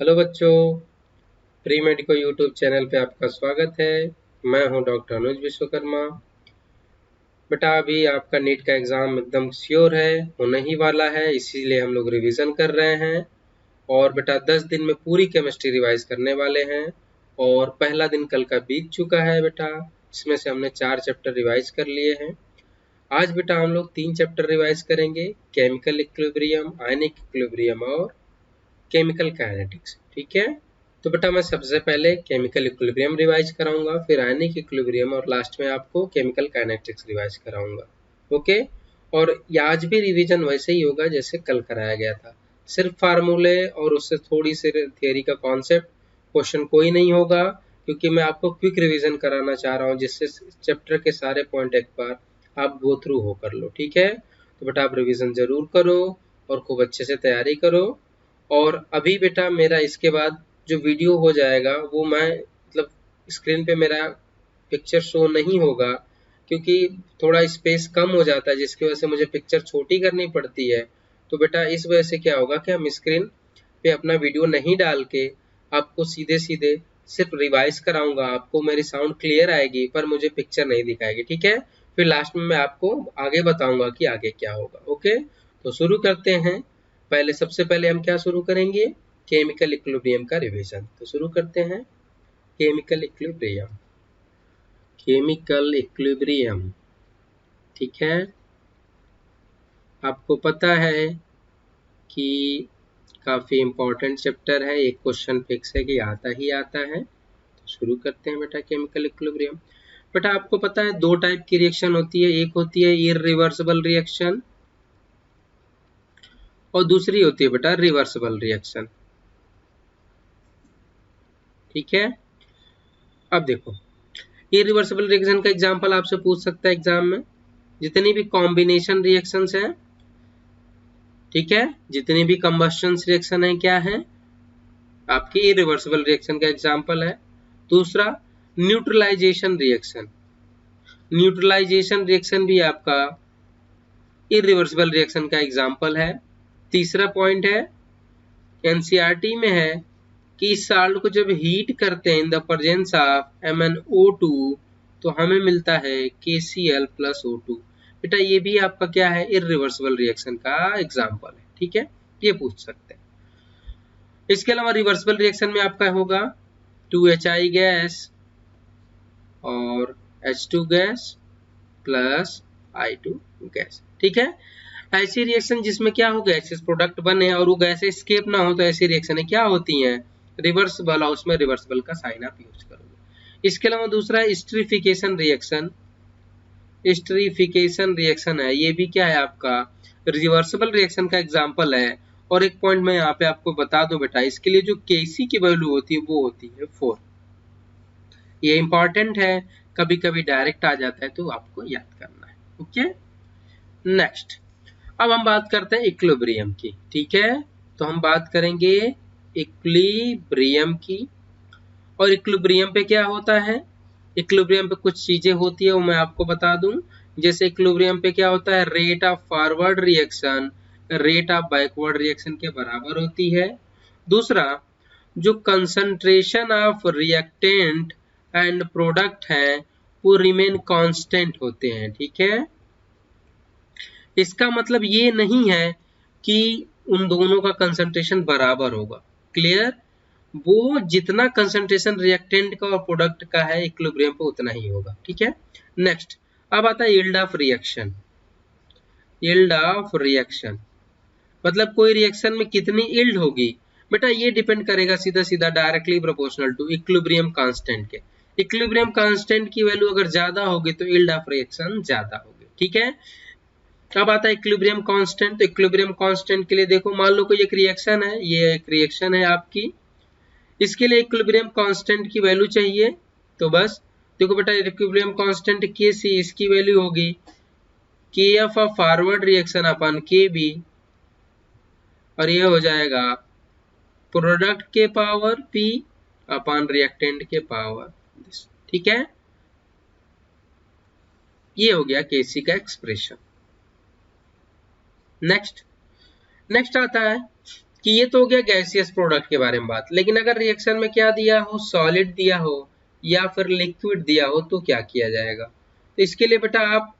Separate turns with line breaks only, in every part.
Hello बच्चों, pre medico YouTube channel पे आपका स्वागत है। मैं हूं डॉक्टर अनुज विश्वकर्मा। बेटा अभी आपका नीट का एग्ज़ाम एकदम श्योर है, होने ही वाला है, इसीलिए हम लोग रिवीजन कर रहे हैं। और बेटा 10 दिन में पूरी केमिस्ट्री रिवाइज करने वाले हैं और पहला दिन कल का बीत चुका है बेटा। इसमें से हमने 4 चैप्टर रिवाइज कर लिए हैं। आज बेटा हम लोग 3 चैप्टर रिवाइज करेंगे, केमिकल इक्विलिब्रियम, आयनिक इक्विलिब्रियम और केमिकल काइनेटिक्स। ठीक है, तो बेटा मैं सबसे पहले केमिकल इक्विलिब्रियम रिवाइज कराऊंगा, फिर आयनिक इक्विलिब्रियम और लास्ट में आपको केमिकल काइनेटिक्स रिवाइज कराऊंगा। ओके, और आज भी रिवीजन वैसे ही होगा जैसे कल कराया गया था, सिर्फ फार्मूले और उससे थोड़ी सी थियरी का कॉन्सेप्ट, क्वेश्चन कोई नहीं होगा, क्योंकि मैं आपको क्विक रिवीजन कराना चाह रहा हूँ जिससे चैप्टर के सारे पॉइंट एक बार आप गो थ्रू हो कर लो। ठीक है, तो बेटा आप रिवीजन जरूर करो और खूब अच्छे से तैयारी करो। और अभी बेटा मेरा इसके बाद जो वीडियो हो जाएगा वो मैं मतलब स्क्रीन पे मेरा पिक्चर शो नहीं होगा, क्योंकि थोड़ा स्पेस कम हो जाता है जिसकी वजह से मुझे पिक्चर छोटी करनी पड़ती है। तो बेटा इस वजह से क्या होगा कि हम स्क्रीन पे अपना वीडियो नहीं डाल के आपको सीधे सीधे सिर्फ रिवाइज कराऊंगा, आपको मेरी साउंड क्लियर आएगी पर मुझे पिक्चर नहीं दिखाएगी। ठीक है, फिर लास्ट में मैं आपको आगे बताऊंगा कि आगे क्या होगा। ओके, तो शुरू करते हैं। सबसे पहले हम क्या शुरू करेंगे, केमिकल इक्विलिब्रियम का रिवीजन। तो शुरू करते हैं केमिकल इक्विलिब्रियम। केमिकल इक्विलिब्रियम, ठीक है, आपको पता है कि काफी इंपॉर्टेंट चैप्टर है, एक क्वेश्चन फिक्स है कि आता ही आता है। तो शुरू करते हैं बेटा केमिकल इक्विलिब्रियम। बेटा आपको पता है दो टाइप की रिएक्शन होती है, एक होती है इररिवर्सिबल रिएक्शन और दूसरी होती है बेटा रिवर्सिबल रिएक्शन। ठीक है, अब देखो इरिवर्सिबल रिएक्शन का एग्जांपल आपसे पूछ सकता है एग्जाम में, जितनी भी कॉम्बिनेशन रिएक्शंस हैं, ठीक है, जितनी भी कंबस्शन रिएक्शन है क्या है, आपकी इरिवर्सिबल रिएक्शन का एग्जांपल है। दूसरा न्यूट्रलाइजेशन रिएक्शन, न्यूट्रलाइजेशन रिएक्शन भी आपका इरिवर्सिबल रिएक्शन का एग्जांपल है। तीसरा पॉइंट है एनसीईआरटी में है कि इस साल्ट को जब हीट करते हैं in the presence of MnO2 तो हमें मिलता है KCl+O2। बेटा ये भी आपका क्या है, इररिवर्सिबल रिएक्शन का एग्जांपल है। ठीक है, ये पूछ सकते हैं। इसके अलावा रिवर्सिबल रिएक्शन में आपका होगा 2HI गैस और H2 gas plus I2 gas. ठीक है, ऐसी रिएक्शन जिसमें क्या हो, गैसेस प्रोडक्ट बने और वो गैसेस एस्केप ना हो, तो ऐसी रिएक्शन क्या होती हैं, रिवर्सिबल, और उसमें रिवर्सिबल का साइन आप यूज करोगे। इसके अलावा दूसरा एस्टरिफिकेशन रिएक्शन, एस्टरिफिकेशन रिएक्शन है, ये भी क्या है आपका रिवर्सिबल रिएक्शन का एग्जांपल है। और एक पॉइंट मैं यहाँ पे आपको बता दूं बेटा, इसके लिए जो Kc की वैल्यू होती है वो होती है 4। ये इंपॉर्टेंट है, कभी कभी डायरेक्ट आ जाता है तो आपको याद करना है। ओके, नेक्स्ट अब हम बात करते हैं इक्विलिब्रियम की। ठीक है, तो हम बात करेंगे इक्विलिब्रियम की। और इक्विलिब्रियम पे क्या होता है, इक्विलिब्रियम पे कुछ चीजें होती है वो मैं आपको बता दूं। जैसे इक्विलिब्रियम पे क्या होता है, rate of forward reaction rate of backward reaction के बराबर होती है। दूसरा, जो concentration of reactant and product है वो रिमेन कांस्टेंट होते हैं। ठीक है, इसका मतलब ये नहीं है कि उन दोनों का कंसंट्रेशन बराबर होगा। क्लियर, वो जितना कंसंट्रेशन रिएक्टेंट का और प्रोडक्ट का है इक्विलिब्रियम पे उतना ही होगा। ठीक है, नेक्स्ट अब आता है yield of reaction. Yield of reaction मतलब कोई रिएक्शन में कितनी यील्ड होगी, बेटा ये डिपेंड करेगा सीधा सीधा directly proportional to equilibrium constant के। इक्विलिब्रियम कांस्टेंट की वैल्यू अगर ज्यादा होगी तो यील्ड ऑफ रिएक्शन ज्यादा होगी। ठीक है, अब आता है इक्विलिब्रियम कांस्टेंट। तो इक्विलिब्रियम कांस्टेंट के लिए देखो, मान लो कोई एक रिएक्शन है, ये एक रिएक्शन है आपकी, इसके लिए इक्विलिब्रियम कांस्टेंट की वैल्यू चाहिए। तो बस देखो बेटा, इक्विलिब्रियम कांस्टेंट Kc, इसकी वैल्यू होगी Kf of forward reaction upon Kb, और ये हो जाएगा प्रोडक्ट के पावर P अपन रिएक्टेंट के पावर दिस। ठीक है, ये हो गया Kc का एक्सप्रेशन। नेक्स्ट आता है कि ये तो हो गया गैसियस प्रोडक्ट के बारे में बात, लेकिन अगर रिएक्शन में क्या दिया हो, सॉलिड दिया हो या फिर लिक्विड दिया हो तो क्या किया जाएगा। तो इसके लिए बेटा आप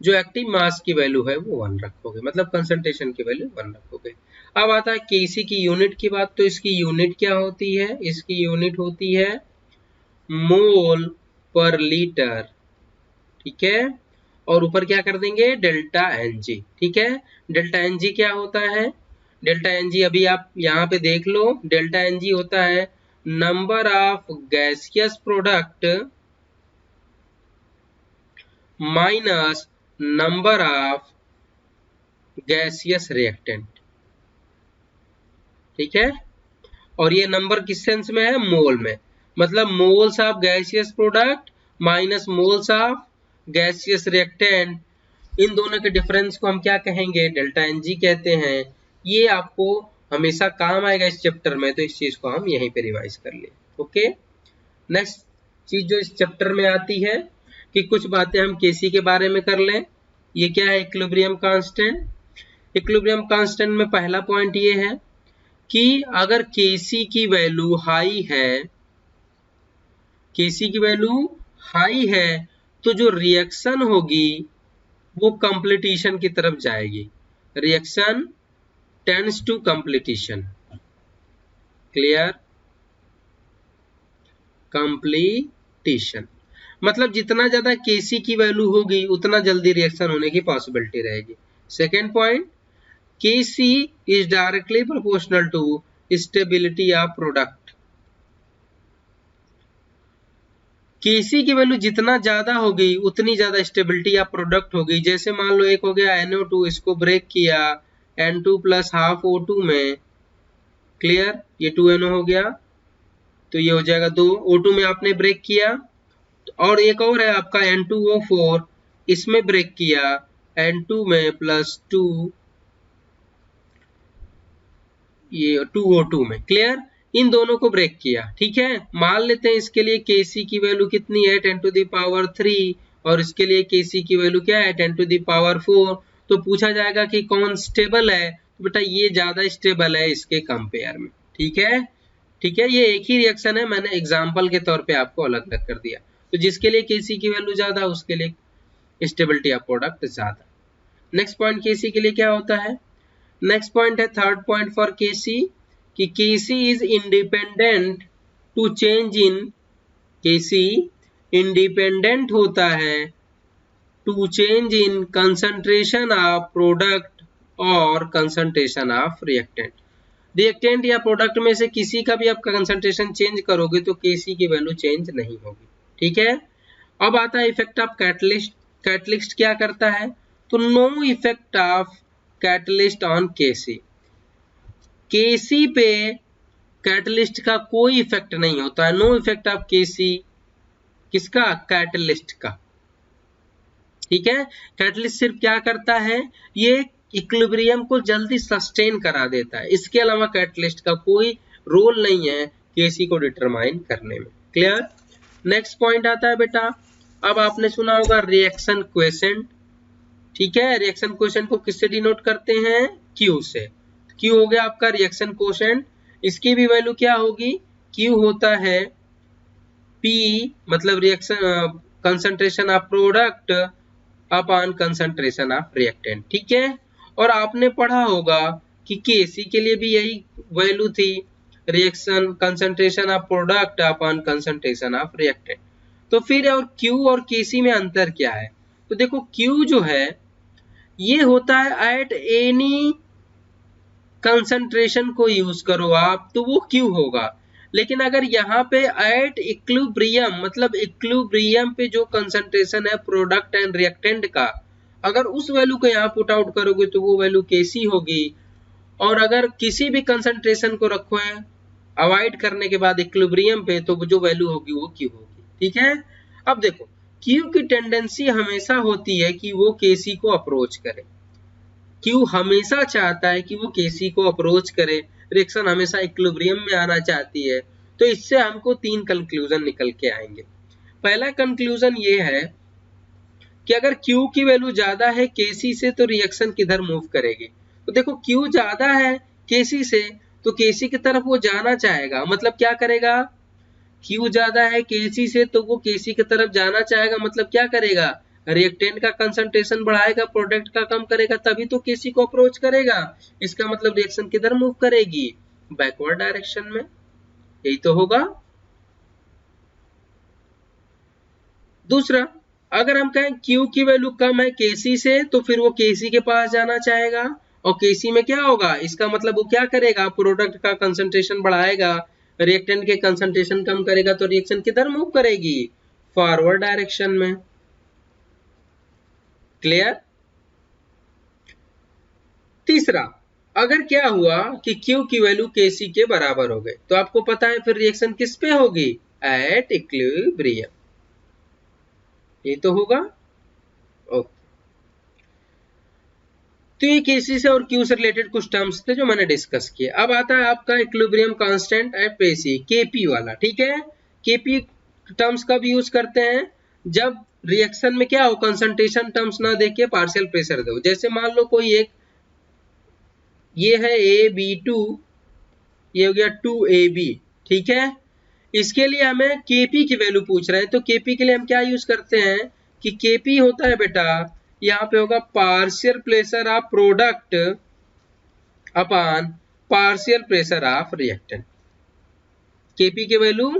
जो एक्टिव मास की वैल्यू है वो 1 रखोगे, मतलब कंसंट्रेशन की वैल्यू 1 रखोगे। अब आता है केसी की यूनिट की बात, तो इसकी यूनिट क्या होती है, इसकी यूनिट होती है मोल पर लीटर, ठीक है। और ऊपर क्या कर देंगे, डेल्टा एनजी, ठीक है। डेल्टा एनजी क्या होता है, डेल्टा एनजी अभी आप यहाँ पे देख लो, डेल्टा एनजी होता है number of gaseous product minus number of gaseous reactant, ठीक है। और ये नंबर किस सेंस में है, मोल में, मतलब moles of gaseous product minus moles of gaseous reactant, इन दोनों के डिफरेंस को हम क्या कहेंगे, डेल्टा एनजी कहते हैं। ये आपको हमेशा काम आएगा इस चैप्टर में, तो इस चीज को हम यहीं पे रिवाइज कर ले। ओके, नेक्स्ट चीज जो इस चैप्टर में आती है कि कुछ बातें हम केसी के बारे में कर लें। ये क्या है, इक्विलिब्रियम कांस्टेंट। इक्विलिब्रियम कांस्टेंट में पहला पॉइंट ये है कि अगर केसी की वैल्यू हाई है, केसी की वैल्यू हाई है तो जो रिएक्शन होगी वो कंप्लीटिशन की तरफ जाएगी, रिएक्शन टेंड्स टू कंप्लीटिशन, क्लियर, कंप्लीटिशन मतलब जितना ज्यादा केसी की वैल्यू होगी उतना जल्दी रिएक्शन होने की पॉसिबिलिटी रहेगी। Second point, KC is directly proportional to stability of product. KC की वैल्यू जितना ज्यादा होगी उतनी ज्यादा स्टेबिलिटी ऑफ प्रोडक्ट होगी। जैसे मान लो एक हो गया NO2, इसको ब्रेक किया N2 प्लस हाफ O2 में, क्लियर, ये 2NO हो गया तो ये हो जाएगा 2, O2 में आपने ब्रेक किया। और एक और है आपका N2O4, इसमें ब्रेक किया N2 में प्लस 2, ये 2O2 में, क्लियर, इन दोनों को ब्रेक किया, ठीक है। मान लेते हैं इसके लिए Kc की वैल्यू कितनी है, 10 टू द पावर 3, और इसके लिए Kc की वैल्यू क्या है, 10 टू द पावर 4। तो पूछा जाएगा कि कौन स्टेबल है, तो बेटा ये ज्यादा स्टेबल है इसके कंपेयर में, ठीक है, ठीक है। ये एक ही रिएक्शन है, मैंने एग्जाम्पल के तौर पे आपको अलग अलग कर दिया। तो जिसके लिए Kc की वैल्यू ज्यादा उसके लिए स्टेबिलिटी ऑफ प्रोडक्ट ज्यादा। नेक्स्ट पॉइंट Kc के लिए क्या होता है, नेक्स्ट पॉइंट है थर्ड पॉइंट फॉर Kc कि Kc is independent to change in, Kc independent होता है to change in concentration of product और कंसंट्रेशन ऑफ रिएक्टेंट। रिएक्टेंट या प्रोडक्ट में से किसी का भी आप कंसंट्रेशन चेंज करोगे तो Kc की वैल्यू चेंज नहीं होगी, ठीक है। अब आता है इफेक्ट ऑफ कैटलिस्ट। कैटलिस्ट क्या करता है, तो no effect of catalyst on Kc। Kc पे कैटलिस्ट का कोई इफेक्ट नहीं होता है, नो इफेक्ट ऑफ Kc, किसका, कैटलिस्ट का, ठीक है। कैटलिस्ट सिर्फ क्या करता है, ये इक्विलिब्रियम को जल्दी सस्टेन करा देता है, इसके अलावा कैटलिस्ट का कोई रोल नहीं है Kc को डिटरमाइन करने में, क्लियर। नेक्स्ट पॉइंट आता है बेटा, अब आपने सुना होगा रिएक्शन क्वोशिएंट, ठीक है। रिएक्शन क्वोशिएंट को किससे डिनोट करते हैं, Q से। Q हो गया आपका रिएक्शन क्वोशिएंट, इसकी भी वैल्यू क्या होगी, Q होता है P, मतलब reaction concentration of product upon concentration of reactant, ठीक है। और आपने पढ़ा होगा कि Kc के लिए भी यही वैल्यू थी, reaction concentration of product upon concentration of reactant. तो फिर और Q और Kc में अंतर क्या है, तो देखो Q जो है ये होता है एट एनी कंसंट्रेशन को यूज करो आप तो वो Q होगा, लेकिन अगर यहाँ पे एट इक्विलिब्रियम, मतलब इक्विलिब्रियम पे जो कंसंट्रेशन है प्रोडक्ट एंड रिएक्टेंट का, अगर उस वैल्यू को यहाँ पुट आउट करोगे तो वो वैल्यू Kc होगी। और अगर किसी भी कंसंट्रेशन को रखो है अवॉइड करने के बाद इक्विलिब्रियम पे, तो जो वैल्यू होगी वो Q होगी, ठीक है। अब देखो Q की टेंडेंसी हमेशा होती है कि वो Kc को अप्रोच करे, Q हमेशा चाहता है कि वो Kc को अप्रोच करे, रिएक्शन हमेशा इक्विलिब्रियम में आना चाहती है। तो इससे हमको 3 कंक्लूजन निकल के आएंगे। पहला कंक्लूजन ये है कि अगर Q की वैल्यू ज्यादा है Kc से तो रिएक्शन किधर मूव करेगी, तो देखो Q ज्यादा है Kc से, तो Kc की तरफ वो जाना चाहेगा, मतलब क्या करेगा, Q ज्यादा है Kc से तो वो Kc की तरफ जाना चाहेगा, मतलब क्या करेगा, रिएक्टेंट का कंसंट्रेशन बढ़ाएगा, प्रोडक्ट का कम करेगा, तभी तो Kc को अप्रोच करेगा। इसका मतलब रिएक्शन किधर मूव करेगी, बैकवर्ड डायरेक्शन में, यही तो होगा। दूसरा, अगर हम कहें Q की वैल्यू कम है Kc से, तो फिर वो Kc के पास जाना चाहेगा, और Kc में क्या होगा, इसका मतलब वो क्या करेगा, प्रोडक्ट का कंसंट्रेशन बढ़ाएगा, रिएक्टेंट के कंसंट्रेशन कम करेगा, तो रिएक्शन किधर मूव करेगी, फॉरवर्ड डायरेक्शन में। क्लियर। तीसरा, अगर क्या हुआ कि Q की वैल्यू Kc के बराबर हो गई, तो आपको पता है फिर रिएक्शन किस पे होगी, एट इक्विलिब्रियम, ये तो होगा। ओके, तो ये Kc से और Q से रिलेटेड कुछ टर्म्स थे जो मैंने डिस्कस किए। अब आता है आपका equilibrium constant eight Pc, Kp वाला, ठीक है। Kp टर्म्स कब यूज करते हैं, जब रिएक्शन में क्या हो, कंसंट्रेशन टर्म्स ना देके पार्शियल प्रेशर दो। जैसे मान लो कोई एक, ये है AB2, ये हो गया 2AB, ठीक है। इसके लिए हमें Kp की वैल्यू पूछ रहे हैं, तो Kp के लिए हम क्या यूज करते हैं कि Kp होता है बेटा, यहाँ पे होगा partial pressure of product upon partial pressure of reactant. Kp की वैल्यू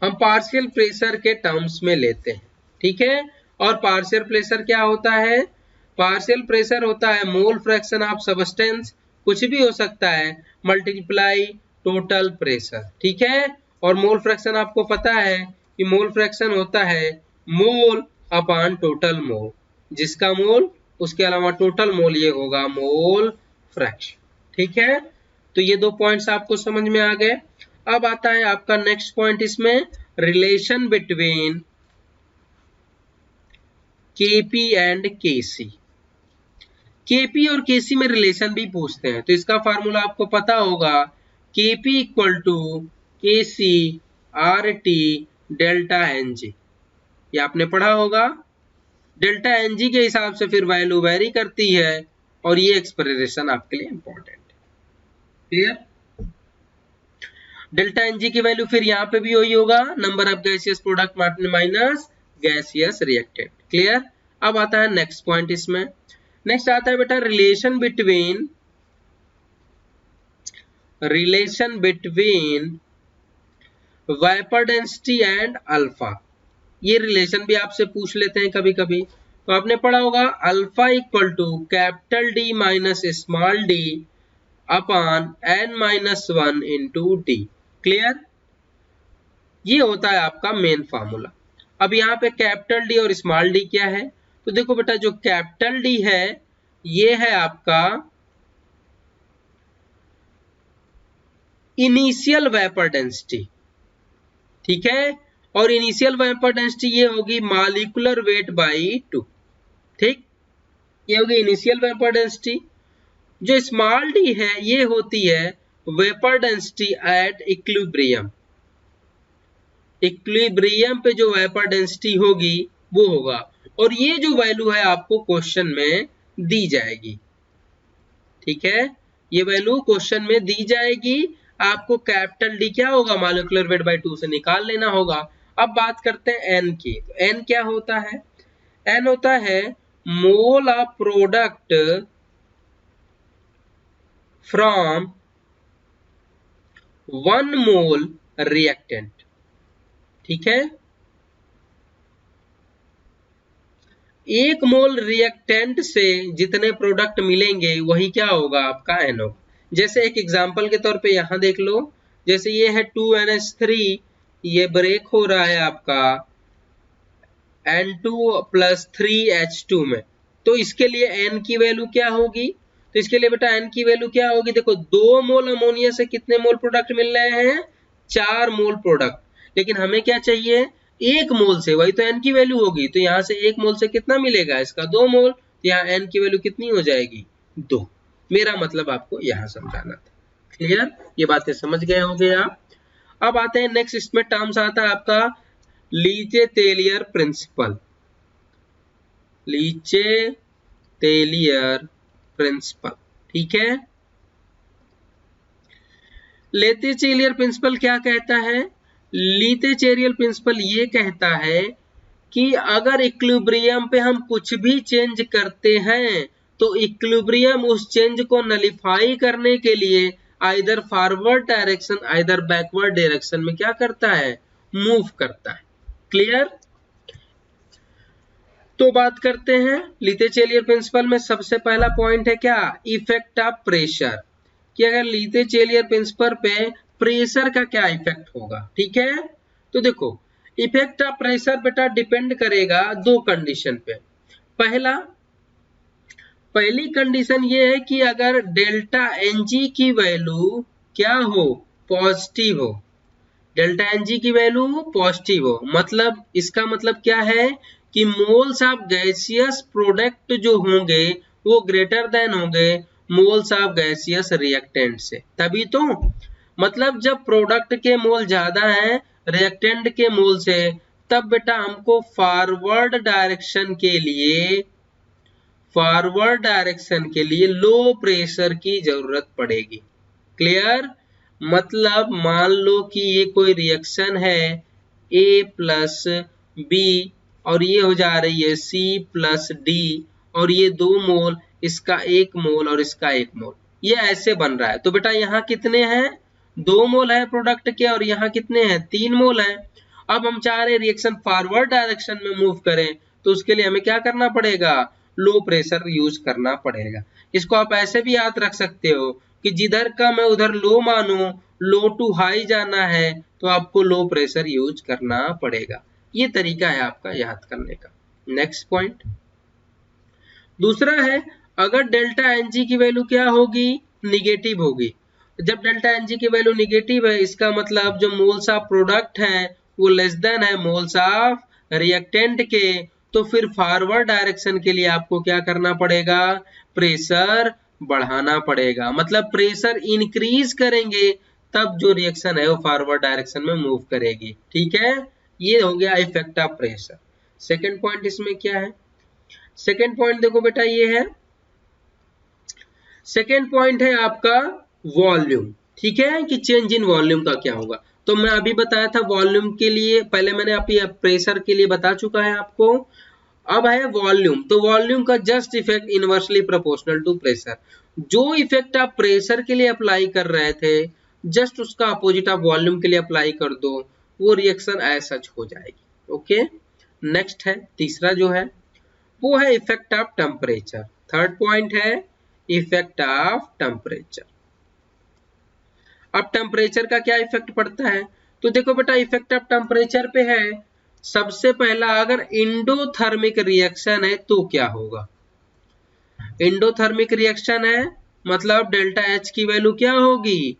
हम पार्शियल प्रेशर के टर्म्स में लेते हैं, ठीक है। और पार्शियल प्रेशर क्या होता है, पार्शियल प्रेशर होता है मोल फ्रैक्शन ऑफ सब्सटेंस, कुछ भी हो सकता है, मल्टीप्लाई टोटल प्रेशर, ठीक है। और मोल फ्रैक्शन आपको पता है कि मोल फ्रैक्शन होता है मोल अपॉन टोटल मोल, जिसका मोल उसके अलावा टोटल मोल, ये होगा मोल फ्रैक्शन, ठीक है। तो ये दो पॉइंट्स आपको समझ में आ गए। अब आता है आपका नेक्स्ट पॉइंट इसमें, relation between Kp and Kc। Kp और Kc में रिलेशन भी पूछते हैं, तो इसका फार्मूला आपको पता होगा, Kp equal to Kc RT delta Ng, ये आपने पढ़ा होगा। डेल्टा Ng के हिसाब से फिर वैल्यू वेरी करती है, और ये एक्सप्रेशन आपके लिए इंपॉर्टेंट है। क्लियर। डेल्टा Ng की वैल्यू फिर यहाँ पे भी वही होगा, number of gaseous product minus gaseous reactant. Clear. अब आता है नेक्स्ट पॉइंट इसमें, नेक्स्ट आता है बेटा relation between vapour density and alpha. ये रिलेशन भी आपसे पूछ लेते हैं कभी कभी, तो आपने पढ़ा होगा alpha equal to capital D minus small d upon n-1 into D. Clear. ये होता है आपका मेन फार्मूला। अब यहाँ पे कैपिटल डी और स्मॉल डी क्या है, तो देखो बेटा जो कैपिटल डी है ये है आपका इनिशियल वेपर डेंसिटी, ठीक है। और इनिशियल वेपर डेंसिटी ये होगी मॉलिक्यूलर वेट बाई 2, ठीक, ये होगी इनिशियल वेपर डेंसिटी। जो स्मॉल डी है ये होती है vapour density at equilibrium. Equilibrium पे जो वेपर डेंसिटी होगी वो होगा, और ये जो वैल्यू है आपको क्वेश्चन में दी जाएगी, ठीक है। ये वैल्यू क्वेश्चन में दी जाएगी, आपको कैपिटल डी क्या होगा, मॉलिक्यूलर वेट बाय 2 से निकाल लेना होगा। अब बात करते हैं एन की, तो एन क्या होता है, एन होता है mole of product from 1 mole reactant, ठीक है। 1 मोल रिएक्टेंट से जितने प्रोडक्ट मिलेंगे वही क्या होगा, आपका एन होगा। जैसे एक एग्जांपल के तौर पे यहां देख लो, जैसे ये है 2NH3, ये ब्रेक हो रहा है आपका N2 प्लस 3H2 में, तो इसके लिए N की वैल्यू क्या होगी, तो इसके लिए बेटा N की वैल्यू क्या होगी, देखो 2 मोल अमोनिया से कितने मोल प्रोडक्ट मिल रहे हैं, 4 मोल प्रोडक्ट, लेकिन हमें क्या चाहिए 1 मोल से, वही तो N की वैल्यू होगी। तो यहाँ से 1 मोल से कितना मिलेगा, इसका 2 मोल, तो यहाँ N की वैल्यू कितनी हो जाएगी, 2। मेरा मतलब आपको यहाँ समझाना था। क्लियर, ये बातें समझ गए होंगे आप। अब आते हैं नेक्स्ट, इसमें टर्म्स आता है आपका लीचे तेलियर प्रिंसिपल। लीचे तेलियर प्रिंसिपल, ठीक है। लेथेचेरियल प्रिंसिपल क्या कहता है? लेथेचेरियल प्रिंसिपल ये कहता है कि अगर इक्विलिब्रियम पे हम कुछ भी चेंज करते हैं तो इक्विलिब्रियम उस चेंज को नलिफाई करने के लिए either forward direction either backward direction में क्या करता है? मूव करता है। क्लियर? तो बात करते हैं लेथेचेरियल प्रिंसिपल में सबसे पहला पॉइंट है क्या? इफेक्ट ऑफ प्रेशर, कि अगर लेथेचेरियल प्रिंसिपल पे प्रेशर का क्या इफेक्ट होगा। ठीक है, तो देखो इफेक्ट ऑफ प्रेशर बेटा डिपेंड करेगा दो कंडीशन पे। पहली कंडीशन ये है कि अगर डेल्टा एनजी की वैल्यू क्या हो? पॉजिटिव हो। डेल्टा एनजी की वैल्यू पॉजिटिव हो, मतलब इसका मतलब क्या है कि मोल्स ऑफ गैसियस प्रोडक्ट जो होंगे वो ग्रेटर देन होंगे मोल्स ऑफ गैसियस रिएक्टेंट से। तभी तो मतलब जब प्रोडक्ट के मोल ज्यादा हैं रिएक्टेंट के मोल से, तब बेटा हमको फॉरवर्ड डायरेक्शन के लिए लो प्रेशर की जरूरत पड़ेगी। क्लियर? मतलब मान लो कि ये कोई रिएक्शन है A प्लस बी और ये हो जा रही है C प्लस डी, और ये 2 मोल, इसका 1 मोल और इसका 1 मोल, ये ऐसे बन रहा है। तो बेटा यहाँ कितने हैं? 2 मोल है प्रोडक्ट के, और यहाँ कितने हैं? 3 मोल है। अब हम चाह रहे रिएक्शन फॉरवर्ड डायरेक्शन में मूव करें, तो उसके लिए हमें क्या करना पड़ेगा? लो प्रेशर यूज करना पड़ेगा। इसको आप ऐसे भी याद रख सकते हो कि जिधर कम है उधर लो मानो, लो टू हाई जाना है तो आपको लो प्रेशर यूज करना पड़ेगा। ये तरीका है आपका याद करने का। नेक्स्ट पॉइंट दूसरा है, अगर डेल्टा एनजी की वैल्यू क्या होगी? निगेटिव होगी। जब डेल्टा एनजी की वैल्यू निगेटिव है, इसका मतलब जो मोल्स ऑफ प्रोडक्ट है वो लेस देन है मोल्स ऑफ रिएक्टेंट के, तो फिर फॉरवर्ड डायरेक्शन के लिए आपको क्या करना पड़ेगा? प्रेशर बढ़ाना पड़ेगा। मतलब प्रेशर इंक्रीज करेंगे तब जो रिएक्शन है वो फॉरवर्ड डायरेक्शन में मूव करेगी। ठीक है, ये हो गया effect of pressure. Second point इसमें क्या है? सेकेंड पॉइंट देखो बेटा ये है, सेकेंड पॉइंट है आपका वॉल्यूम। ठीक है, कि चेंज इन वॉल्यूम का क्या होगा। तो मैं अभी बताया था वॉल्यूम के लिए, पहले मैंने अभी प्रेशर के लिए बता चुका है आपको। अब है वॉल्यूम, तो वॉल्यूम का just effect inversely proportional to pressure. जो इफेक्ट आप प्रेशर के लिए अप्लाई कर रहे थे जस्ट उसका अपोजिट आप वॉल्यूम के लिए अप्लाई कर दो, वो रिएक्शन ऐसा हो जाएगी। ओके, नेक्स्ट है तीसरा जो है वो है effect of temperature. Third point है इफेक्ट ऑफ टेम्परेचर। अब टेम्परेचर का क्या इफेक्ट पड़ता है? तो देखो बेटा इफेक्ट ऑफ टेम्परेचर पे है, सबसे पहला अगर एंडोथर्मिक रिएक्शन है तो क्या होगा? एंडोथर्मिक रिएक्शन है मतलब डेल्टा एच की वैल्यू क्या होगी?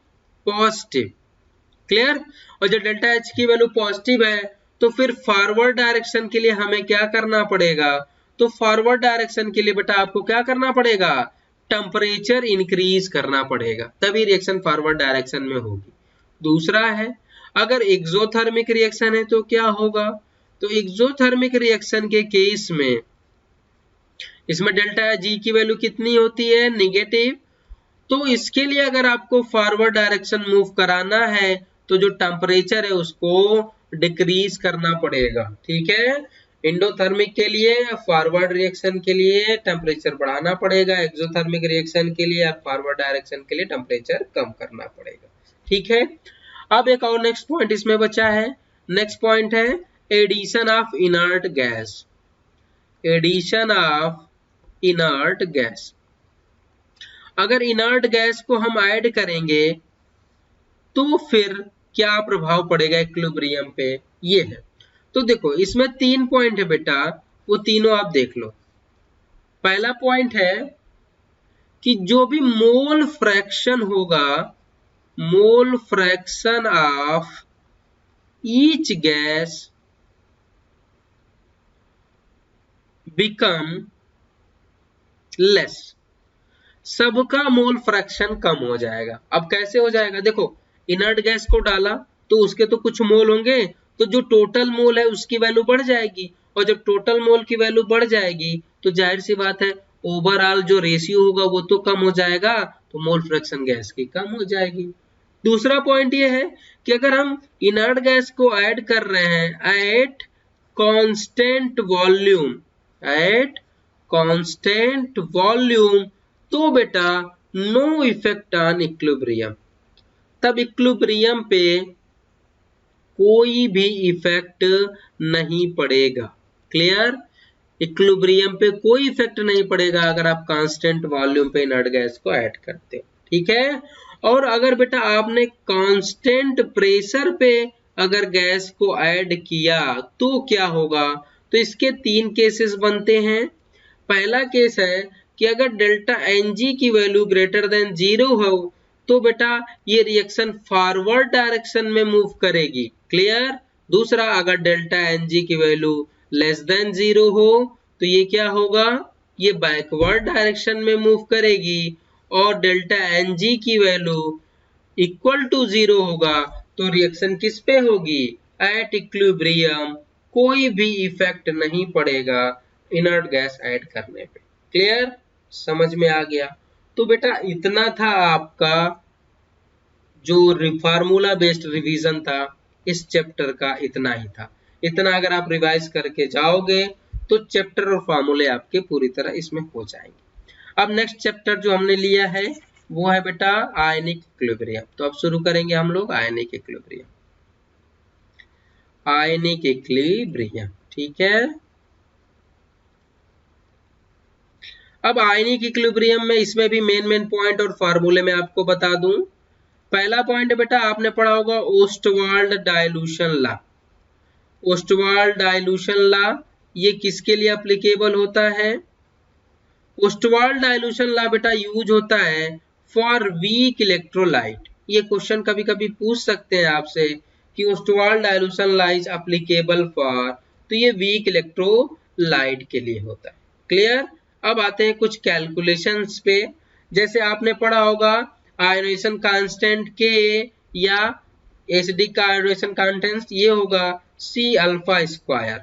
पॉजिटिव। क्लियर? और जब डेल्टा एच की वैल्यू पॉजिटिव है तो फिर फॉरवर्ड डायरेक्शन के लिए हमें क्या करना पड़ेगा? तो फॉरवर्ड डायरेक्शन के लिए बेटा आपको क्या करना पड़ेगा? टेम्परेचर इंक्रीज करना पड़ेगा, तभी रिएक्शन फॉरवर्ड डायरेक्शन में होगी। दूसरा है अगर एक्सोथर्मिक रिएक्शन है तो क्या होगा? तो एक्सोथर्मिक रिएक्शन के केस में इसमें डेल्टा जी की वैल्यू कितनी होती है? निगेटिव। तो इसके लिए अगर आपको फॉरवर्ड डायरेक्शन मूव कराना है तो जो टेम्परेचर है उसको डिक्रीज करना पड़ेगा। ठीक है, एंडोथर्मिक के लिए फॉरवर्ड रिएक्शन के लिए टेम्परेचर बढ़ाना पड़ेगा, एक्सोथर्मिक रिएक्शन के लिए फॉरवर्ड डायरेक्शन के लिए टेम्परेचर कम करना पड़ेगा। ठीक है, अब एक और नेक्स्ट पॉइंट इसमें बचा है। नेक्स्ट पॉइंट है addition of inert gas. Addition of inert gas, अगर इनर्ट गैस को हम ऐड करेंगे तो फिर क्या प्रभाव पड़ेगा इक्विलिब्रियम पे? ये है। तो देखो इसमें 3 पॉइंट है बेटा, वो तीनों आप देख लो। पहला पॉइंट है कि जो भी मोल फ्रैक्शन होगा, mole fraction of each gas become less, सबका मोल फ्रैक्शन कम हो जाएगा। अब कैसे हो जाएगा? देखो इनर्ट गैस को डाला तो उसके तो कुछ मोल होंगे, तो जो टोटल मोल है उसकी वैल्यू बढ़ जाएगी, और जब टोटल मोल की वैल्यू बढ़ जाएगी तो जाहिर सी बात है ओवरऑल जो रेशियो होगा वो तो कम हो जाएगा, तो मोल फ्रैक्शन गैस की कम हो जाएगी। दूसरा पॉइंट ये है कि अगर हम इनर्ट गैस को ऐड कर रहे हैं एट कांस्टेंट वॉल्यूम तो बेटा नो इफेक्ट ऑन इक्विलिब्रियम, तब इक्विलिब्रियम पे कोई भी इफेक्ट नहीं पड़ेगा। क्लियर? इक्विलिब्रियम पे कोई इफेक्ट नहीं पड़ेगा अगर आप कांस्टेंट वॉल्यूम पे इनर्ट गैस को ऐड करते हो। ठीक है? और अगर बेटा आपने कांस्टेंट प्रेशर पे अगर गैस को ऐड किया तो क्या होगा? तो इसके 3 केसेस बनते हैं। पहला केस है कि अगर डेल्टा Ng की वैल्यू ग्रेटर देन 0 हो तो बेटा ये रिएक्शन फॉरवर्ड डायरेक्शन में मूव करेगी। क्लियर? दूसरा, अगर डेल्टा Ng की वैल्यू लेस देन 0 हो तो ये क्या होगा? ये बैकवर्ड डायरेक्शन में मूव करेगी। और डेल्टा Ng की वैल्यू इक्वल टू 0 होगा तो रिएक्शन किस पे होगी? एट इक्विलिब्रियम कोई भी इफेक्ट नहीं पड़ेगा इनर्ट गैस ऐड करने पे। क्लियर? समझ में आ गया? तो बेटा इतना था आपका जो फार्मूला बेस्ड रिवीजन था इस चैप्टर का, इतना ही था। इतना अगर आप रिवाइज करके जाओगे तो चैप्टर और फार्मूले आपके पूरी तरह इसमें हो जाएंगे। अब नेक्स्ट चैप्टर जो हमने लिया है वो है बेटा आयनिक इक्विलिब्रियम। तो अब शुरू करेंगे हम लोग आयनिक इक्विलिब्रियम। आयनिक इक्विलिब्रियम, ठीक है। अब आयनिक इक्विलिब्रियम में इसमें भी मेन पॉइंट और फार्मूले में आपको बता दूं। पहला पॉइंट बेटा आपने पढ़ा होगा Ostwald dilution law. Ostwald dilution law ये किसके लिए एप्लीकेबल होता है? ओस्टवाल्ड डाइल्यूशन लॉ बेटा यूज होता है फॉर वीक इलेक्ट्रोलाइट। ये क्वेश्चन कभी कभी पूछ सकते हैं आपसे कि Ostwald dilution law is applicable for, तो ये वीक इलेक्ट्रोलाइट के लिए होता है। क्लियर? अब आते हैं कुछ कैलकुलेशंस पे। जैसे आपने पढ़ा होगा आयोनेशन कांस्टेंट के या एसिडिक का आयोनेशन कांस्टेंट ये होगा C अल्फा स्क्वायर।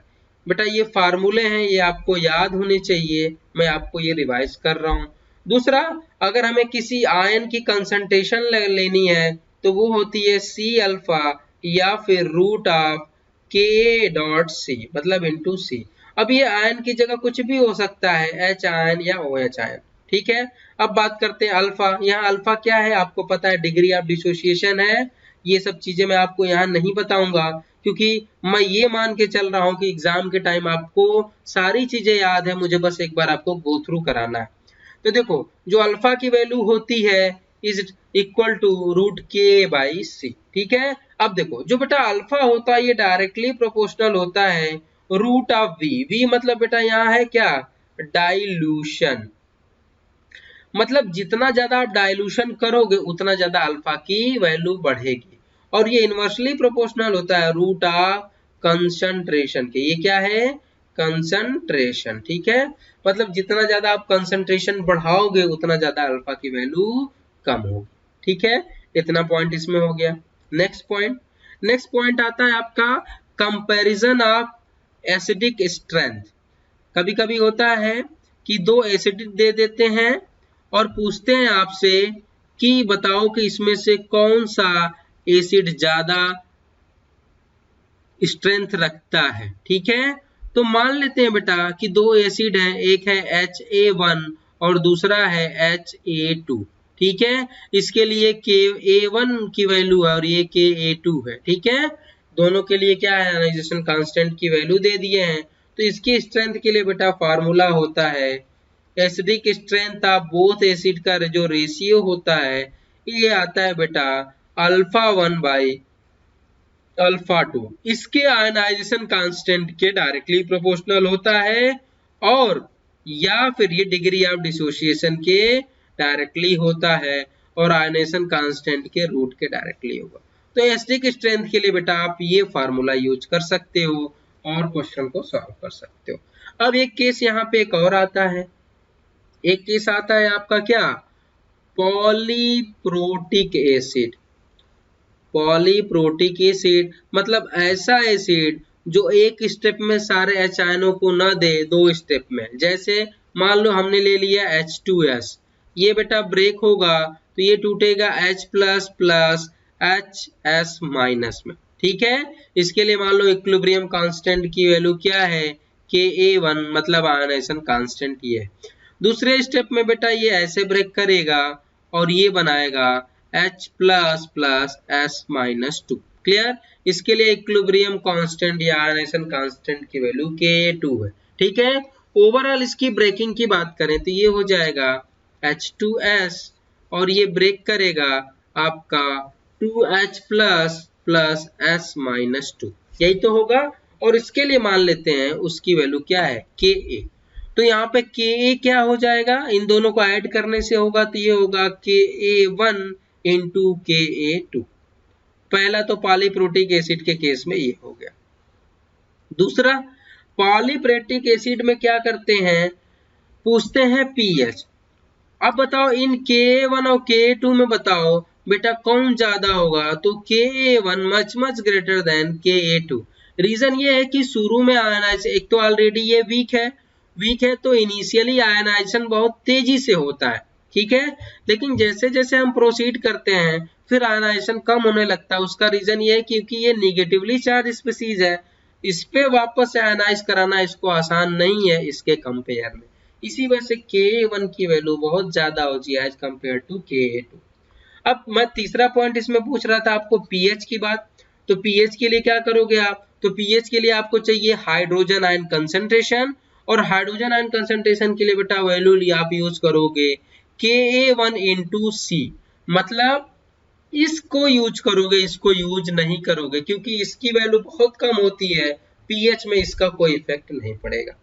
बेटा ये फार्मूले हैं, ये आपको याद होने चाहिए, मैं आपको ये रिवाइज कर रहा हूँ। दूसरा, अगर हमें किसी आयन की कंसंट्रेशन लेनी है तो वो होती है C अल्फा या फिर रूट ऑफ K.C मतलब इंटू C। अब ये आयन की जगह कुछ भी हो सकता है, H आयन या OH आयन। ठीक है? अब बात करते हैं अल्फा। यहाँ अल्फा क्या है आपको पता है, डिग्री ऑफ डिसोसिएशन है। ये सब चीजें मैं आपको यहाँ नहीं बताऊंगा क्योंकि मैं ये मान के चल रहा हूँ कि एग्जाम के टाइम आपको सारी चीजें याद है, मुझे बस एक बार आपको गो थ्रू कराना है। तो देखो जो अल्फा की वैल्यू होती है is equal to root K/C। ठीक है? अब देखो जो बेटा अल्फा होता है ये डायरेक्टली प्रोपोर्शनल होता है रूट ऑफ V मतलब बेटा यहाँ है क्या? डाइल्यूशन। मतलब जितना ज्यादा आप डाइल्यूशन करोगे उतना ज्यादा अल्फा की वैल्यू बढ़ेगी। और ये इनवर्सली प्रोपोर्शनल होता है रूट ऑफ कंसंट्रेशन के। ये क्या है? कंसंट्रेशन। ठीक है? मतलब जितना ज्यादा आप कंसंट्रेशन बढ़ाओगे उतना ज्यादा अल्फा की वैल्यू कम होगी। ठीक है? इतना पॉइंट इसमें हो गया। नेक्स्ट पॉइंट आता है आपका कंपैरिजन ऑफ एसिडिक स्ट्रेंथ। कभी कभी होता है कि दो एसिड दे देते हैं और पूछते हैं आपसे कि बताओ कि इसमें से कौन सा एसिड ज्यादा स्ट्रेंथ रखता है। ठीक है? तो मान लेते हैं बेटा कि दो एसिड हैं, एक है HA1 और दूसरा है HA2। ठीक है? इसके लिए KA1 की वैल्यू है और ये KA2 है। ठीक है? दोनों के लिए क्या है? आयोनाइजेशन कांस्टेंट की वैल्यू दे दिए हैं। तो इसकी स्ट्रेंथ के लिए बेटा फार्मूला होता है acidic strength of both acid का जो रेशियो होता है ये आता है बेटा अल्फा 1 बाई अल्फा 2। इसके आयनाइजेशन कांस्टेंट के डायरेक्टली प्रोपोर्शनल होता है और या फिर ये डिग्री ऑफ डिसोसिएशन के डायरेक्टली होता है और आयनाइजेशन कांस्टेंट के रूट के डायरेक्टली होगा। तो एसिडिक स्ट्रेंथ के लिए बेटा आप ये फार्मूला यूज कर सकते हो और क्वेश्चन को सॉल्व कर सकते हो। अब एक केस यहाँ पे एक और आता है, एक केस आता है आपका क्या? Polyprotic acid. पॉलीप्रोटिक एसिड मतलब ऐसा एसिड जो एक स्टेप में सारे H आयनों को ना दे, दो स्टेप में। जैसे मान लो हमने ले लिया H2S, ये बेटा ब्रेक होगा तो ये टूटेगा H++ HS माइनस में, ठीक है। इसके लिए मान लो इक्विलिब्रियम कांस्टेंट की वैल्यू क्या है, Ka1, मतलब आयनाइजेशन कांस्टेंट ये है। दूसरे स्टेप में बेटा ये ऐसे ब्रेक करेगा और ये बनाएगा H plus plus S minus 2, clear. इसके लिए इक्विलिब्रियम कांस्टेंट या आयनाइजेशन कांस्टेंट की वैल्यू Ka2 है, ठीक है। ओवरऑल इसकी ब्रेकिंग की बात करें तो ये हो जाएगा H2S और ये ब्रेक करेगा आपका 2H plus plus S minus 2, यही तो होगा। और इसके लिए मान लेते हैं उसकी वैल्यू क्या है, Ka। तो यहाँ पे Ka क्या हो जाएगा, इन दोनों को ऐड करने से होगा तो ये होगा Ka1 इंटू Ka2। पहला तो पॉलीप्रोटिक एसिड के केस में ये हो गया। दूसरा, पॉलीप्रोटिक एसिड में क्या करते हैं, पूछते हैं pH। अब बताओ इन Ka1 और Ka2 में बताओ बेटा कौन ज्यादा होगा, तो Ka1 much greater than Ka2। Reason ये है कि शुरू में आयनाइजेशन, एक तो ऑलरेडी ये वीक है तो इनिशियली आयनाइजेशन बहुत तेजी से होता है, ठीक है। लेकिन जैसे जैसे हम प्रोसीड करते हैं फिर आयनाइजेशन कम होने लगता है। उसका रीजन ये है क्योंकि ये निगेटिवली चार्ज स्पीसीज है, इस पे वापस से आयनाइज कराना इसको आसान नहीं है इसके कंपेयर में। इसी वजह से Ka1 की वैल्यू बहुत ज्यादा होती है एज कम्पेयर टू Ka2। अब मैं तीसरा पॉइंट इसमें पूछ रहा था आपको पीएच की बात, तो पीएच के लिए क्या करोगे आप, तो पीएच के लिए आपको चाहिए हाइड्रोजन आयन कंसंट्रेशन, और हाइड्रोजन आयन कंसंट्रेशन के लिए बेटा वैल्यू आप यूज करोगे Ka1 इंटू सी, मतलब इसको यूज करोगे, इसको यूज नहीं करोगे क्योंकि इसकी वैल्यू बहुत कम होती है, पीएच में इसका कोई इफेक्ट नहीं पड़ेगा।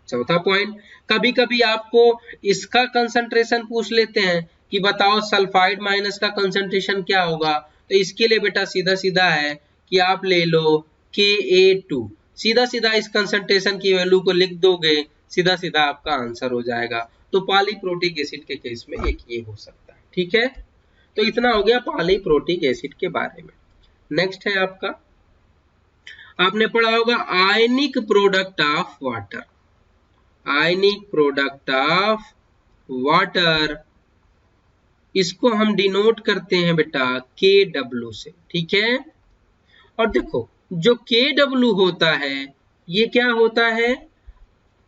चौथा पॉइंट, कभी कभी आपको इसका कंसंट्रेशन पूछ लेते हैं कि बताओ सल्फाइड माइनस का कंसंट्रेशन क्या होगा, तो इसके लिए बेटा सीधा सीधा है कि आप ले लो Ka2, सीधा सीधा इस कंसंट्रेशन की वैल्यू को लिख दोगे, सीधा सीधा आपका आंसर हो जाएगा। तो पॉलीप्रोटिक एसिड के केस में एक ये हो सकता है, ठीक है। तो इतना हो गया पॉलीप्रोटिक एसिड के बारे में। नेक्स्ट है आपका, आपने पढ़ा होगा ionic product of water. Ionic product of water, इसको हम डिनोट करते हैं बेटा Kw से, ठीक है। और देखो जो Kw होता है ये क्या होता है,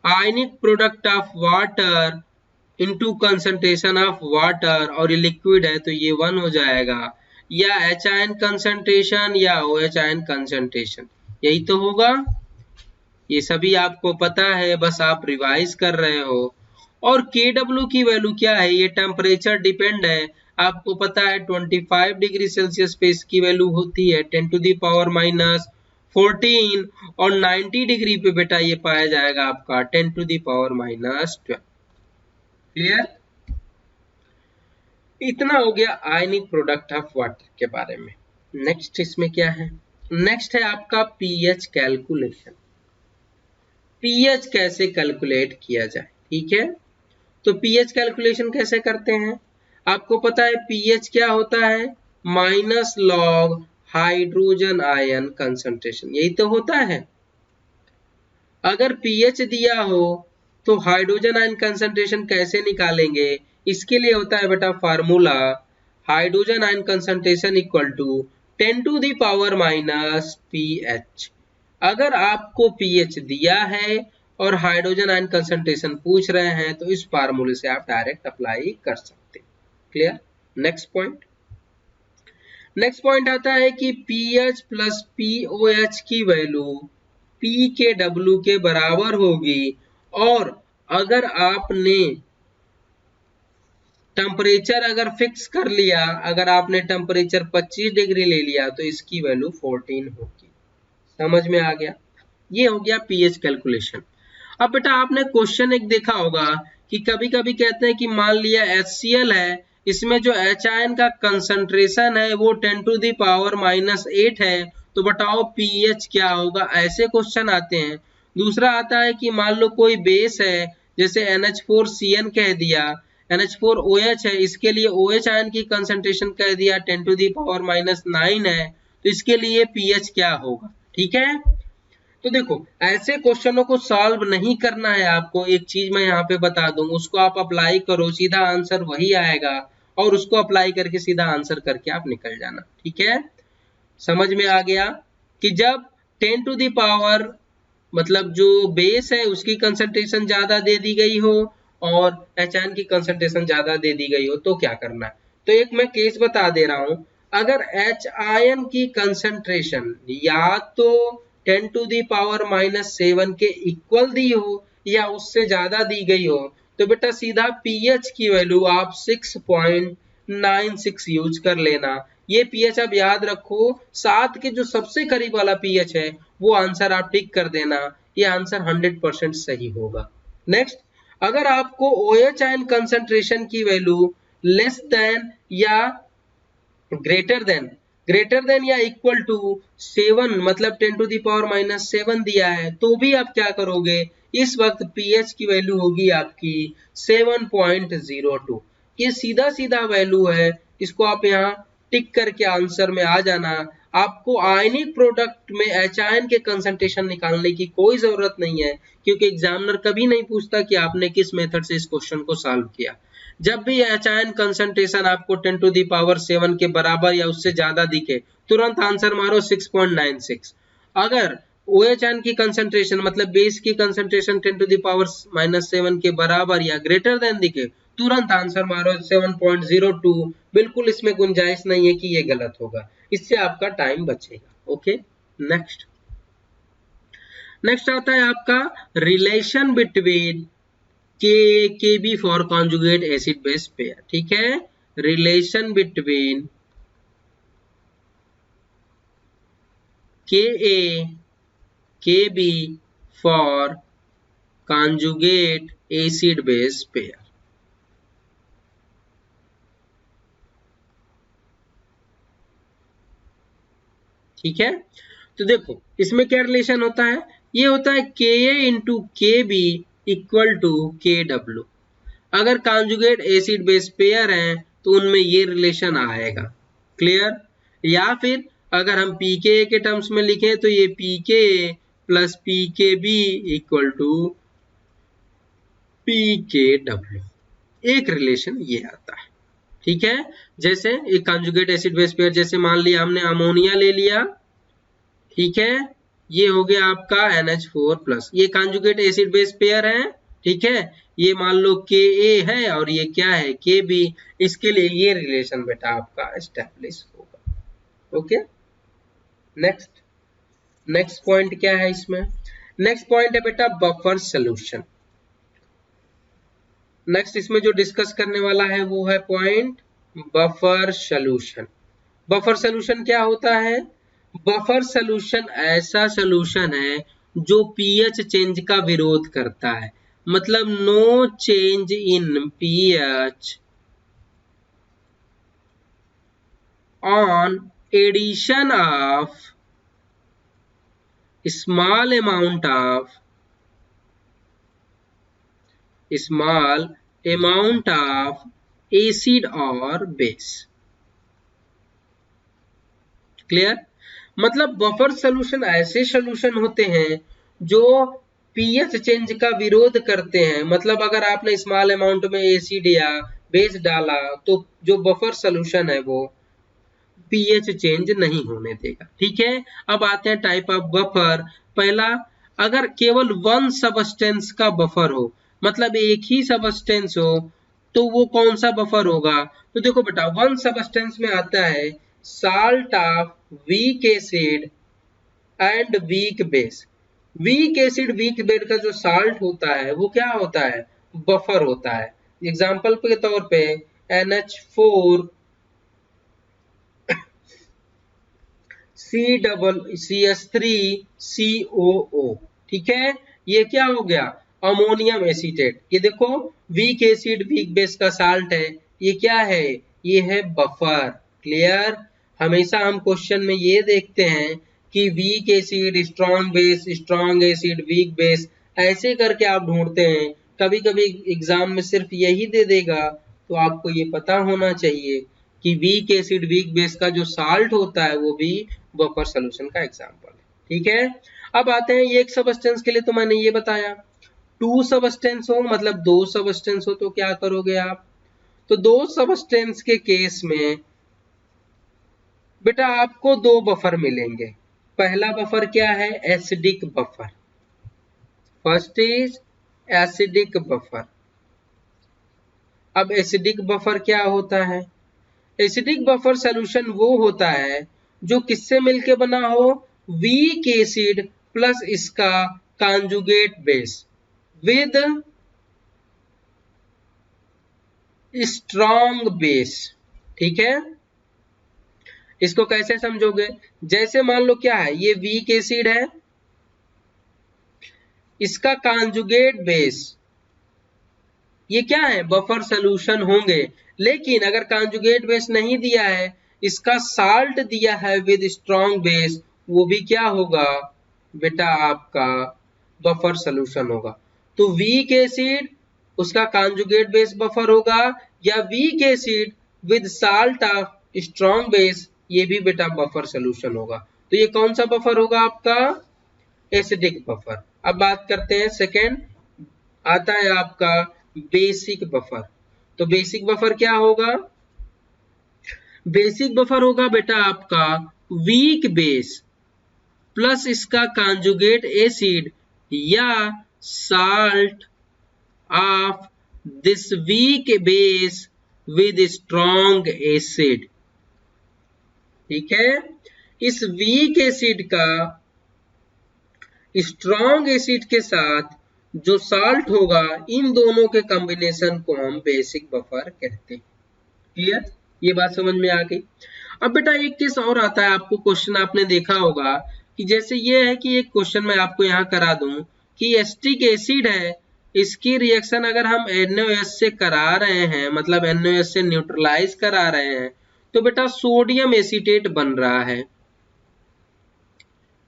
ionic product of water into concentration of water, और ये लिक्विड है तो ये 1 हो जाएगा, या H आयन कंसंट्रेशन या OH आयन कंसंट्रेशन, यही तो होगा। ये सभी आपको पता है, बस आप रिवाइज कर रहे हो। और Kw की वैल्यू क्या है, ये टेम्परेचर डिपेंड है, आपको पता है 25 डिग्री सेल्सियस पे इसकी वैल्यू होती है 10 टू दी पावर माइनस 14, और 90 डिग्री पे बेटा ये पाया जाएगा आपका 10 to the power minus 12। Clear, इतना हो गया आयनिक प्रोडक्ट ऑफ वाटर के बारे में। नेक्स्ट इसमें क्या है, नेक्स्ट है आपका पीएच कैलकुलेशन। पीएच कैसे कैलकुलेट किया जाए, ठीक है। तो पीएच कैलकुलेशन कैसे करते हैं, आपको पता है पीएच क्या होता है, minus log hydrogen ion concentration, यही तो होता है। अगर पीएच दिया हो तो हाइड्रोजन आयन कंसंट्रेशन कैसे निकालेंगे, इसके लिए होता है बेटा formula, hydrogen ion concentration equal to 10 to the power minus pH. अगर आपको पीएच दिया है और हाइड्रोजन आयन कंसंट्रेशन पूछ रहे हैं तो इस फार्मूले से आप डायरेक्ट अप्लाई कर सकते हैं। Clear. Next point, next point आता है कि पीएच प्लस पीओएच की वैल्यू pKw के बराबर होगी, और अगर आपने टेम्परेचर अगर फिक्स कर लिया, अगर आपने टेम्परेचर 25 डिग्री ले लिया तो इसकी वैल्यू 14 होगी। समझ में आ गया, ये हो गया पीएच कैलकुलेशन। अब बेटा आपने क्वेश्चन एक देखा होगा कि कभी कभी कहते हैं कि मान लिया HCl है, इसमें जो H आयन का कंसंट्रेशन है वो 10 टू दी पावर माइनस 8 है, तो बताओ पीएच क्या होगा, ऐसे क्वेश्चन आते हैं। दूसरा आता है कि मान लो कोई बेस है, जैसे NH4CN कह दिया, NH4OH है, इसके लिए OH आयन की कंसंट्रेशन कह दिया 10 टू दी पावर माइनस 9 है, तो इसके लिए पीएच क्या होगा, ठीक है। तो देखो ऐसे क्वेश्चनों को सॉल्व नहीं करना है आपको, एक चीज मैं यहाँ पे बता दूं, उसको आप अप्लाई करो, सीधा आंसर वही आएगा। और उसको अप्लाई करके सीधा आंसर करके आप निकल जाना। ठीक है, समझ में आ गया कि जब 10 टू द पावर मतलब जो बेस है उसकी कंसंट्रेशन ज्यादा दे दी गई हो और एच आयन की कंसंट्रेशन ज्यादा दे दी गई हो तो क्या करना है। तो एक मैं केस बता दे रहा हूं, अगर एच आयन की कंसंट्रेशन या तो 10 टू दी पावर -7 के इक्वल दी हो या उससे ज्यादा दी गई हो तो बेटा सीधा पीएच की वैल्यू आप 6.96 यूज कर लेना। ये पीएच आप याद रखो, 7 के जो सबसे करीब वाला पीएच है वो आंसर आप टिक कर देना, ये आंसर 100% सही होगा। नेक्स्ट, अगर आपको OH आयन कंसंट्रेशन की वैल्यू लेस देन या ग्रेटर देन या इक्वल टू 7 मतलब 10 टू दी पावर -7 दिया है तो भी आप क्या करोगे, इस वक्त पीएच की वैल्यू होगी आपकी 7.02। ये सीधा सीधा वैल्यू है, इसको आप यहाँ टिक करके आंसर में आ जाना। आपको आयनिक प्रोडक्ट में एच आयन के कंसंट्रेशन निकालने की कोई जरूरत नहीं है क्योंकि एग्जामिनर कभी नहीं पूछता कि आपने किस मेथड से इस क्वेश्चन को सॉल्व किया। जब भी एच आयन कंसंट्रेशन आपको 10 टू दी पावर 7 के बराबर या उससे ज्यादा दिखे तुरंत आंसर मारो 6.96। अगर OH आयन की कंसंट्रेशन मतलब बेस की कंसंट्रेशन 10 टू दी पावर -7 के बराबर या ग्रेटर देन दिखे तुरंत आंसर मारो 7.02। बिल्कुल इसमें गुंजाइश नहीं है कि ये गलत होगा, इससे आपका टाइम बचेगा। ओके, नेक्स्ट आता है आपका relation between Kb for conjugate acid base pair. ठीक है, relation between Ka Kb for conjugate acid base pair. ठीक है, तो देखो इसमें क्या रिलेशन होता है, ये होता है Ka into Kb equal to Kw। अगर कॉन्जुगेट एसिड बेस पेयर है तो उनमें ये रिलेशन आएगा। क्लियर, या फिर अगर हम pKa के टर्म्स में लिखें तो ये pKa plus pKb equal to pKw, एक रिलेशन ये आता है। ठीक है, जैसे एक कॉन्जुगेट एसिड बेस पेयर, जैसे मान लिया हमने अमोनिया ले लिया, ठीक है, ये हो गया आपका NH4+, ये कॉन्जुगेट एसिड बेस पेयर है। ठीक है, ये मान लो Ka है और ये क्या है Kb, इसके लिए ये रिलेशन बेटा आपका एस्टेब्लिश होगा। ओके, नेक्स्ट पॉइंट क्या है इसमें, नेक्स्ट पॉइंट है बेटा बफर सोल्यूशन। नेक्स्ट इसमें जो डिस्कस करने वाला है वो है point buffer solution. Buffer solution क्या होता है, बफर सोल्यूशन ऐसा सोल्यूशन है जो पीएच चेंज का विरोध करता है, मतलब no change in pH on addition of small amount of acid और बेस। क्लियर, मतलब बफर सोल्यूशन ऐसे सोल्यूशन होते हैं जो पीएच चेंज का विरोध करते हैं, मतलब अगर आपने स्मॉल अमाउंट में एसिड या बेस डाला तो जो बफर सोल्यूशन है वो पीएच चेंज नहीं होने देगा। ठीक है, अब आते हैं टाइप ऑफ बफर। पहला, अगर केवल वन सबस्टेंस का बफर हो, मतलब एक ही सबस्टेंस हो तो वो कौन सा बफर होगा, तो देखो बेटा वन सबस्टेंस में आता है salt of weak acid and weak base. Weak acid weak base का जो साल्ट होता है वो क्या होता है, बफर होता है। एग्जांपल के तौर पे NH4 CH3COO। ठीक है, ये क्या हो गया, अमोनियम एसीटेट। ये देखो वीक एसिड वीक बेस का साल्ट है, ये क्या है, ये है बफर। क्लियर, हमेशा हम क्वेश्चन में ये देखते हैं कि week acid strong base, strong acid weak base, ऐसे करके आप ढूंढते हैं। कभी कभी एग्जाम में सिर्फ यही दे देगा, तो आपको ये पता होना चाहिए कि वीक एसिड वीक बेस का जो साल्ट होता है वो भी बफर सोल्यूशन का एग्जांपल है। ठीक है, अब आते हैं एक सबस्टेंस के लिए, तो मैंने ये बताया। टू सबस्टेंस हो मतलब दो सबस्टेंस हो तो क्या करोगे आप, तो तो दो सबस्टेंस के केस में बेटा आपको दो बफर मिलेंगे। पहला बफर क्या है? Acidic buffer. First is acidic buffer. अब एसिडिक बफर क्या होता है? एसिडिक बफर सॉल्यूशन वो होता है जो किससे मिलके बना हो? वीक एसिड प्लस इसका conjugate base with strong base. ठीक है, इसको कैसे समझोगे? जैसे मान लो क्या है, ये वीक एसिड है, इसका कॉन्जुगेट बेस, ये क्या है? बफर सॉल्यूशन होंगे। लेकिन अगर कॉन्जुगेट बेस नहीं दिया है, इसका साल्ट दिया है विद स्ट्रॉन्ग बेस, वो भी क्या होगा बेटा? आपका बफर सॉल्यूशन होगा। तो वीक एसिड उसका कॉन्जुगेट बेस बफर होगा, या weak acid with salt of strong base, ये भी बेटा बफर सॉल्यूशन होगा। तो ये कौन सा बफर होगा? आपका एसिडिक बफर। अब बात करते हैं सेकेंड, आता है आपका बेसिक बफर। तो बेसिक बफर क्या होगा? बेसिक बफर होगा बेटा आपका वीक बेस प्लस इसका कॉन्जुगेट एसिड या salt of this weak base with strong acid. ठीक है, इस वीक एसिड का स्ट्रॉन्ग एसिड के साथ जो साल्ट होगा, इन दोनों के कॉम्बिनेशन को हम बेसिक बफर कहते हैं। क्लियर? ये बात समझ में आ गई। अब बेटा एक केस और आता है, आपको क्वेश्चन आपने देखा होगा कि जैसे ये है कि एक क्वेश्चन मैं आपको यहाँ करा दूं कि एसिटिक एसिड है, इसकी रिएक्शन अगर हम NaOH से करा रहे हैं, मतलब NaOH से न्यूट्रलाइज करा रहे हैं, तो बेटा सोडियम एसीटेट बन रहा है।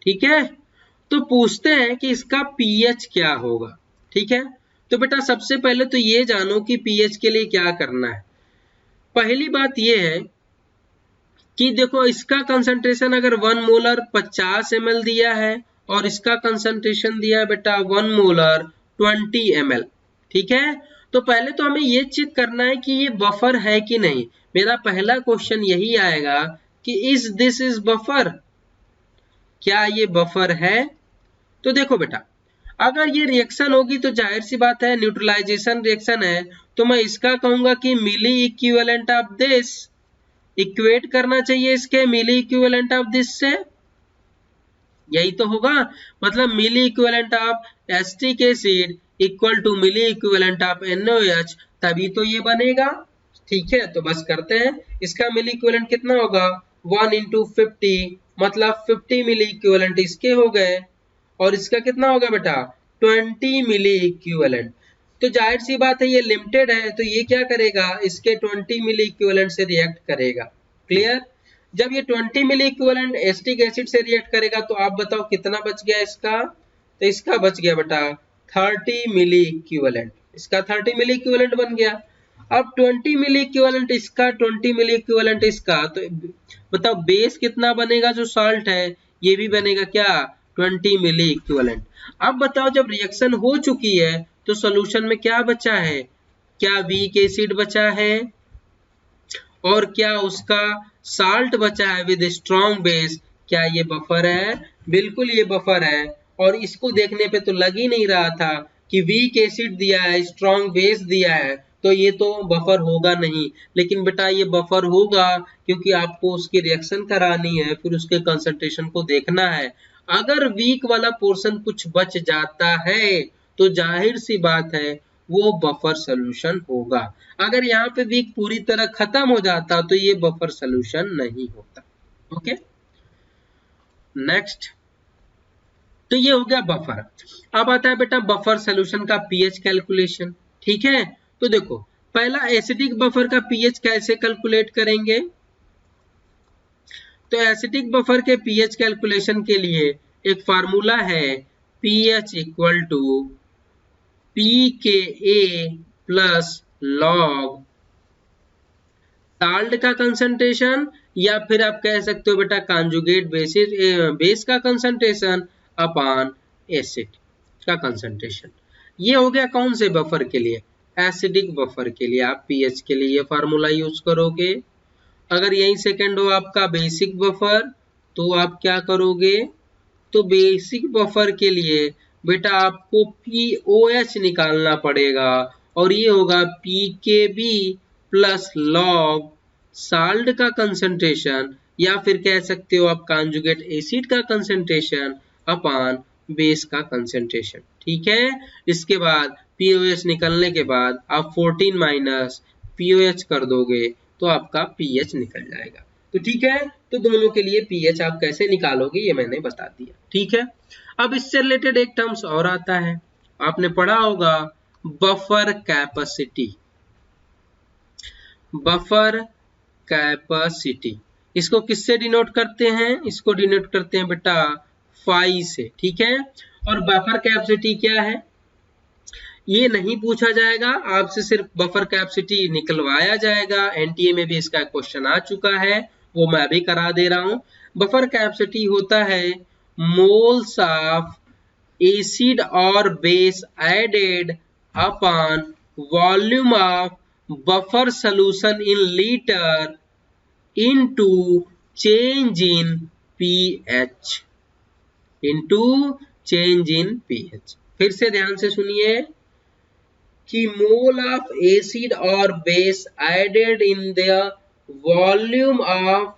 ठीक है, तो पूछते हैं कि इसका पीएच क्या होगा। ठीक है, तो बेटा सबसे पहले तो ये जानो कि पीएच के लिए क्या करना है। पहली बात ये है कि देखो इसका कंसंट्रेशन अगर 1 मोलर 50 ml दिया है और इसका कंसंट्रेशन दिया है बेटा 1 मोलर 20 ml। ठीक है, तो पहले तो हमें ये चेक करना है कि ये बफर है कि नहीं। मेरा पहला क्वेश्चन यही आएगा कि इज दिस इज बफर, क्या ये बफर है? तो देखो बेटा, अगर ये रिएक्शन होगी तो जाहिर सी बात है न्यूट्रलाइजेशन रिएक्शन है, तो मैं इसका कहूंगा कि मिली इक्विवेलेंट ऑफ दिस, इक्वेट करना चाहिए इसके मिली इक्विवेलेंट ऑफ दिस से, यही तो होगा। मतलब milli equivalent of acetic acid equal to milli equivalent of NaOH, तभी तो ये बनेगा। ठीक है, तो बस करते हैं। इसका मिली इक्विवेलेंट कितना होगा? 1 × 50, मतलब 50 मिली इक्विवेलेंट इसके हो गए, और इसका कितना होगा बेटा? 20 मिली इक्विवेलेंट। तो जाहिर सी बात है ये लिमिटेड है, तो ये क्या करेगा? इसके 20 मिली इक्विवेलेंट से रिएक्ट करेगा। क्लियर? जब ये 20 मिली इक्विवेलेंट एसिटिक एसिड से रिएक्ट करेगा, तो आप बताओ कितना बच गया इसका? तो इसका बच गया बेटा 30 मिली इक्विवेलेंट, इसका 30 मिली इक्विवेलेंट बन गया। अब 20 मिली इक्विवेलेंट इसका, 20 मिली इक्विवेलेंट इसका, तो बताओ बेस कितना बनेगा? जो साल्ट है ये भी बनेगा क्या? 20 मिली इक्विवेलेंट। अब बताओ जब रिएक्शन हो चुकी है तो सॉल्यूशन में क्या बचा है? क्या वीक एसिड बचा है और क्या उसका साल्ट बचा है विद स्ट्रॉन्ग बेस। क्या ये बफर है? बिल्कुल ये बफर है। और इसको देखने पे तो लग ही नहीं रहा था कि वीक एसिड दिया है, स्ट्रॉन्ग बेस दिया है, तो ये तो बफर होगा नहीं। लेकिन बेटा ये बफर होगा क्योंकि आपको उसकी रिएक्शन करानी है, फिर उसके कंसंट्रेशन को देखना है। अगर वीक वाला पोर्शन कुछ बच जाता है तो जाहिर सी बात है वो बफर सॉल्यूशन होगा। अगर यहाँ पे वीक पूरी तरह खत्म हो जाता तो ये बफर सॉल्यूशन नहीं होता। ओके, नेक्स्ट, तो ये हो गया बफर। अब आता है बेटा बफर सॉल्यूशन का पीएच कैलकुलेशन। ठीक है, तो देखो पहला एसिडिक बफर का पीएच कैसे कैलकुलेट करेंगे। तो एसिडिक बफर के पीएच कैलकुलेशन के लिए एक फार्मूला है pH equal to pKa plus log salt का कंसंट्रेशन, या फिर आप कह सकते हो बेटा कॉन्जुगेट बेस का कंसंट्रेशन अपॉन एसिड का कंसंट्रेशन। ये हो गया कौन से बफर के लिए? एसिडिक बफर के लिए आप पीएच के लिए ये फार्मूला यूज करोगे। अगर यही सेकंड हो आपका बेसिक बफर, तो आप क्या करोगे, तो बेसिक बफर के लिए बेटा आपको पीओएच निकालना पड़ेगा और ये होगा पीकेबी प्लस लॉग साल्ट का कंसंट्रेशन या फिर कह सकते हो आप कॉन्जुगेट एसिड का कंसंट्रेशन अपॉन बेस का कंसंट्रेशन। ठीक है, इसके बाद पीओएच निकलने के बाद आप 14 माइनस पीओएच कर दोगे तो आपका पीएच निकल जाएगा। तो ठीक है, तो दोनों के लिए पीएच आप कैसे निकालोगे ये मैंने बता दिया। ठीक है, अब इससे रिलेटेड एक टर्म्स और आता है, आपने पढ़ा होगा बफर कैपेसिटी। बफर कैपेसिटी इसको किससे डिनोट करते हैं, इसको डिनोट करते हैं बेटा फाई से। ठीक है, और बफर कैपेसिटी क्या है ये नहीं पूछा जाएगा आपसे, सिर्फ बफर कैपेसिटी निकलवाया जाएगा। एनटीए में भी इसका क्वेश्चन आ चुका है, वो मैं भी करा दे रहा हूं। बफर कैपेसिटी होता है मोल्स ऑफ एसिड और base added upon volume of buffer solution in litre into change in pH, into change in pH. फिर से ध्यान से सुनिए कि मोल ऑफ एसिड और base added in the volume of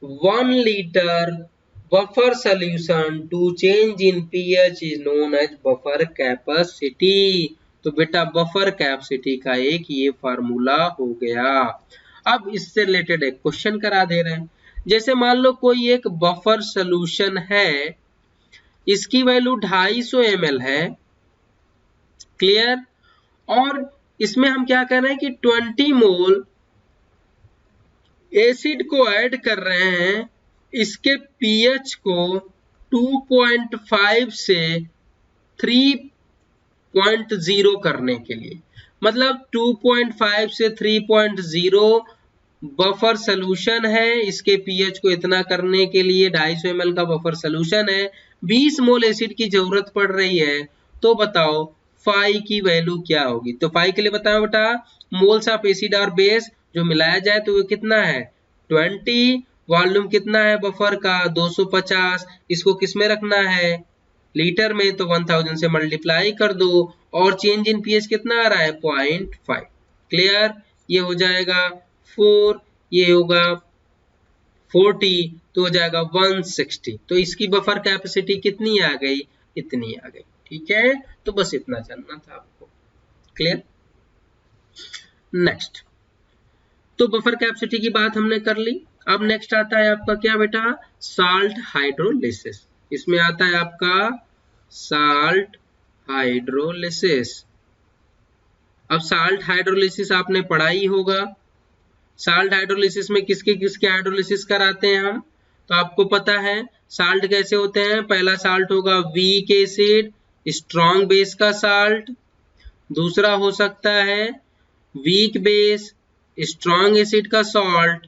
1 liter buffer solution to change in pH is known as buffer capacity। तो बेटा buffer capacity का एक ये फार्मूला हो गया। अब इससे रिलेटेड एक क्वेश्चन करा दे रहे हैं, जैसे मान लो कोई एक बफर सॉल्यूशन है, इसकी वैल्यू 250 ml है, क्लियर, और इसमें हम क्या कर रहे हैं कि 20 मोल एसिड को ऐड कर रहे हैं, इसके पीएच को 2.5 से 3.0 करने के लिए, मतलब 2.5 से 3.0 बफर सॉल्यूशन है, इसके पीएच को इतना करने के लिए 250 ml का बफर सॉल्यूशन है, 20 मोल एसिड की जरूरत पड़ रही है। तो बताओ फाई की वैल्यू क्या होगी। तो फाई के लिए बताओ बेटा मोल्स ऑफ एसिड और बेस जो मिलाया जाए तो वो कितना है 20, वॉल्यूम कितना है बफर का 250, इसको किस में रखना है लीटर में, तो 1000 से मल्टीप्लाई कर दो, और चेंज इन पीएच कितना आ रहा है 0.5। क्लियर, ये हो जाएगा 4, ये होगा 40, तो हो जाएगा 160। तो इसकी बफर कैपेसिटी कितनी आ गई, इतनी आ गई। ठीक है, तो बस इतना जानना था आपको। क्लियर, नेक्स्ट, तो बफर कैपेसिटी की बात हमने कर ली। अब नेक्स्ट आता है आपका क्या बेटा, साल्ट हाइड्रोलिसिस। इसमें आता है आपका साल्ट हाइड्रोलिसिस। अब साल्ट हाइड्रोलिसिस आपने पढ़ा ही होगा। साल्ट हाइड्रोलिसिस में किसके किसके हाइड्रोलिसिस कराते हैं हम, तो आपको पता है साल्ट कैसे होते हैं। पहला साल्ट होगा वीक एसिड स्ट्रॉन्ग बेस का साल्ट, दूसरा हो सकता है वीक बेस स्ट्रॉन्ग एसिड का सॉल्ट,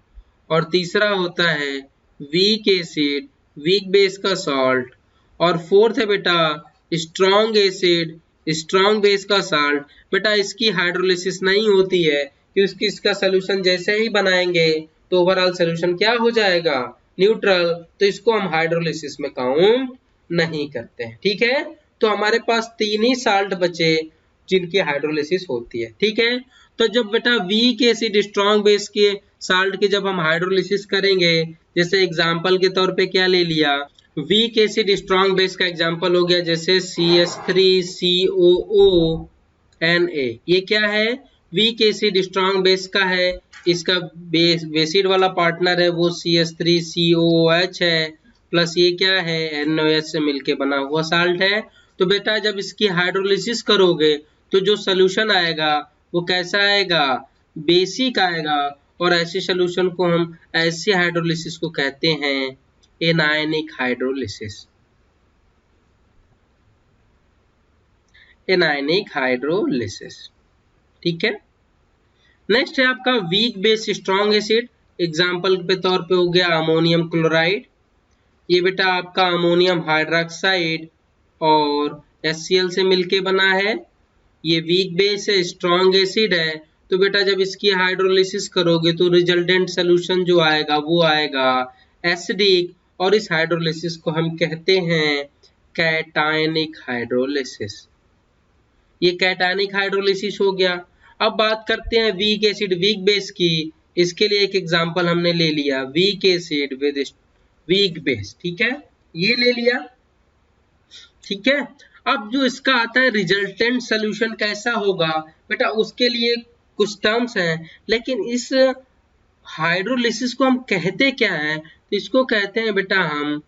और तीसरा होता है वीक एसिड वीक बेस का सॉल्ट, और फोर्थ है बेटा स्ट्रॉन्ग एसिड स्ट्रॉन्ग बेस का साल्ट। बेटा इसकी हाइड्रोलिसिस नहीं होती है क्योंकि इसका सोल्यूशन जैसे ही बनाएंगे तो ओवरऑल सोल्यूशन क्या हो जाएगा न्यूट्रल, तो इसको हम हाइड्रोलिसिस में काउंट नहीं करते हैं। ठीक है, तो हमारे पास 3 ही साल्ट बचे जिनकी हाइड्रोलिसिस होती है। ठीक है, तो जब बेटा वीक एसिड स्ट्रॉन्ग बेस के साल्ट की जब हम हाइड्रोलिसिस करेंगे, जैसे एग्जांपल के तौर पे क्या ले लिया, वीक एसिड स्ट्रॉन्ग बेस का एग्जांपल हो गया जैसे CH3COONA। ये क्या है, वीक एसिड स्ट्रॉन्ग बेस का है, इसका बेसिड वाला पार्टनर है वो CH3COOH है, प्लस ये क्या है NOH से मिलके बना हुआ साल्ट है। तो बेटा जब इसकी हाइड्रोलिसिस करोगे तो जो सोल्यूशन आएगा वो कैसा आएगा, बेसिक आएगा, और ऐसे सोल्यूशन को हम ऐसे हाइड्रोलिसिस को कहते हैं एनायनिक हाइड्रोलिसिस। Anionic hydrolysis. ठीक है, नेक्स्ट है आपका weak base strong acid. Example के तौर पे हो गया अमोनियम क्लोराइड। ये बेटा आपका अमोनियम हाइड्रोक्साइड और HCl से मिलके बना है। ये वीक बेस है, स्ट्रॉन्ग एसिड है, तो बेटा जब इसकी हाइड्रोलिसिस करोगे तो रिजल्टेंट सोल्यूशन जो आएगा वो आएगा एसिडिक, और इस हाइड्रोलिसिस को हम कहते हैं कैटायनिक हाइड्रोलिसिस। ये कैटायनिक हाइड्रोलिसिस हो गया। अब बात करते हैं वीक एसिड वीक बेस की। इसके लिए एक एग्जांपल हमने ले लिया, weak acid with weak base, ठीक है, ये ले लिया, ठीक है। अब जो इसका आता है रिजल्टेंट सोल्यूशन कैसा होगा बेटा, उसके लिए कुछ टर्म्स हैं, लेकिन इस हाइड्रोलिसिस को हम कहते क्या है, तो इसको कहते हैं बेटा हम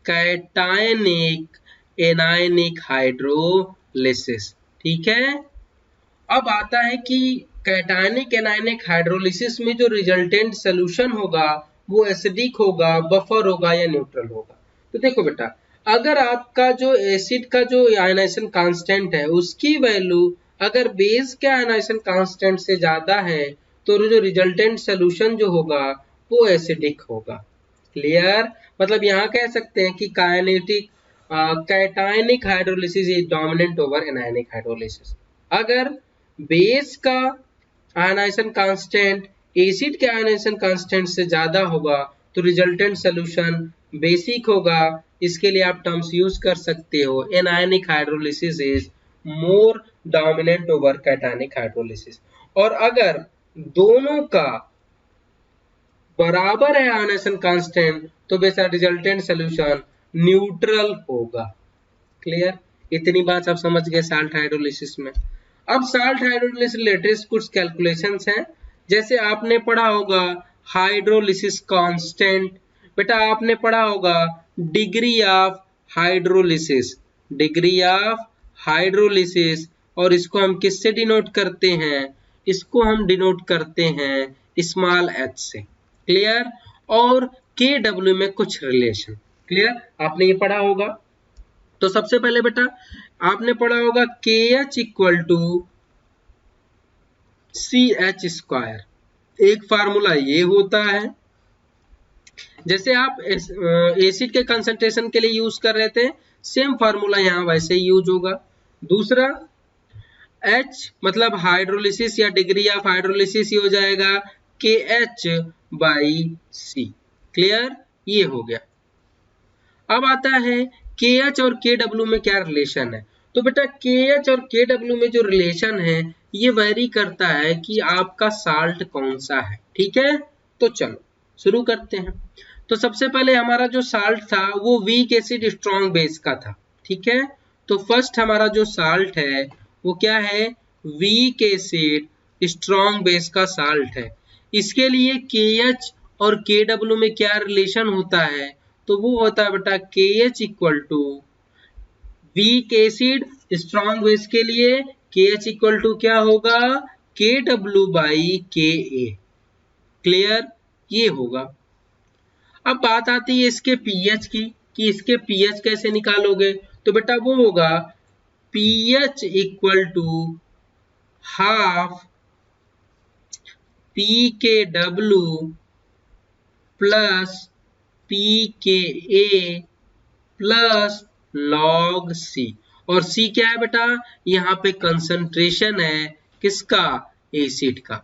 कैटायनिक एनायनिक हाइड्रोलिसिस, ठीक है। अब आता है कि कैटायनिक एनायनिक हाइड्रोलिसिस में जो रिजल्टेंट सोल्यूशन होगा वो एसिडिक होगा, बफर होगा या न्यूट्रल होगा। तो देखो बेटा, अगर आपका जो एसिड का जो आयनाइजेशन कांस्टेंट है उसकी वैल्यू अगर बेस के आयनाइजेशन कांस्टेंट से ज्यादा है तो जो रिजल्टेंट सोल्यूशन जो होगा वो एसिडिक होगा। क्लियर? मतलब यहाँ कह सकते हैं कि kinetic cationic hydrolysis is dominant over anionic hydrolysis. अगर बेस का आयनाइजेशन कांस्टेंट एसिड के आयनाइजेशन कांस्टेंट से ज्यादा होगा तो रिजल्टेंट सोल्यूशन बेसिक होगा। इसके लिए आप टर्म्स यूज कर सकते हो, anionic hydrolysis is more dominant over cationic hydrolysis. और अगर दोनों का बराबर है आयनाइजेशन कांस्टेंट तो वैसा रिजल्टेंट सोल्यूशन न्यूट्रल होगा। क्लियर? इतनी बात आप समझ गए साल्ट हाइड्रोलिसिस में। अब साल्ट हाइड्रोलिसिस रिलेटेड कुछ कैलकुलेशंस हैं, जैसे आपने पढ़ा होगा हाइड्रोलिसिस कांस्टेंट, बेटा आपने पढ़ा होगा degree of hydrolysis, degree of hydrolysis, और इसको हम किससे डिनोट करते हैं, इसको हम डिनोट करते हैं स्मॉल h से। क्लियर? और KW में कुछ रिलेशन। क्लियर? आपने ये पढ़ा होगा। तो सबसे पहले बेटा आपने पढ़ा होगा KH equal to CH square, एक फार्मूला ये होता है। जैसे आप एसिड के कंसंट्रेशन के लिए यूज कर रहे थे, सेम फार्मूला यहाँ वैसे ही यूज होगा। दूसरा H मतलब हाइड्रोलिसिस या डिग्री ऑफ हाइड्रोलिसिस हो जाएगा KH बाई C। क्लियर? ये हो गया। अब आता है KH और KW में क्या रिलेशन है। तो बेटा KH और KW में जो रिलेशन है ये वेरी करता है कि आपका साल्ट कौन सा है। ठीक है, तो चलो शुरू करते हैं। तो सबसे पहले हमारा जो साल्ट था वो वीक एसिड स्ट्रॉन्ग बेस का था। ठीक है, तो फर्स्ट हमारा जो साल्ट है वो क्या है, वीक एसिड स्ट्रॉन्ग बेस का साल्ट है। इसके लिए KH और KW में क्या रिलेशन होता है, तो वो होता है बेटा KH equal to weak acid strong base के लिए KH इक्वल टू क्या होगा, KW बाई KA। क्लियर? ये होगा। अब बात आती है इसके पीएच की कि इसके पीएच कैसे निकालोगे। तो बेटा वो होगा pH equal to half PKW plus PKA plus log C। और C क्या है बेटा, यहाँ पे कंसंट्रेशन है किसका, एसिड का।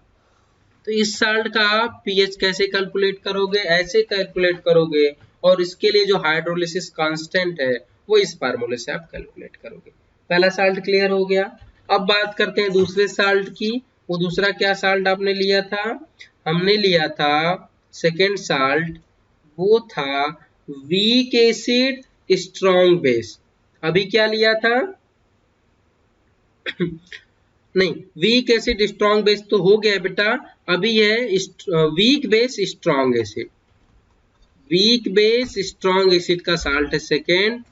तो इस साल्ट का आप पीएच कैसे कैलकुलेट करोगे, ऐसे कैलकुलेट करोगे, और इसके लिए जो हाइड्रोलिसिस कांस्टेंट है वो इस फार्मूले से आप कैलकुलेट करोगे। पहला साल्ट क्लियर हो गया। अब बात करते हैं दूसरे साल्ट की। वो दूसरा क्या साल्ट आपने लिया था, हमने लिया था सेकेंड साल्ट, वो था वीक एसिड स्ट्रॉन्ग बेस। अभी क्या लिया था नहीं, वीक एसिड स्ट्रॉन्ग बेस तो हो गया बेटा, अभी है weak base strong acid. Weak base strong acid का साल्ट है second,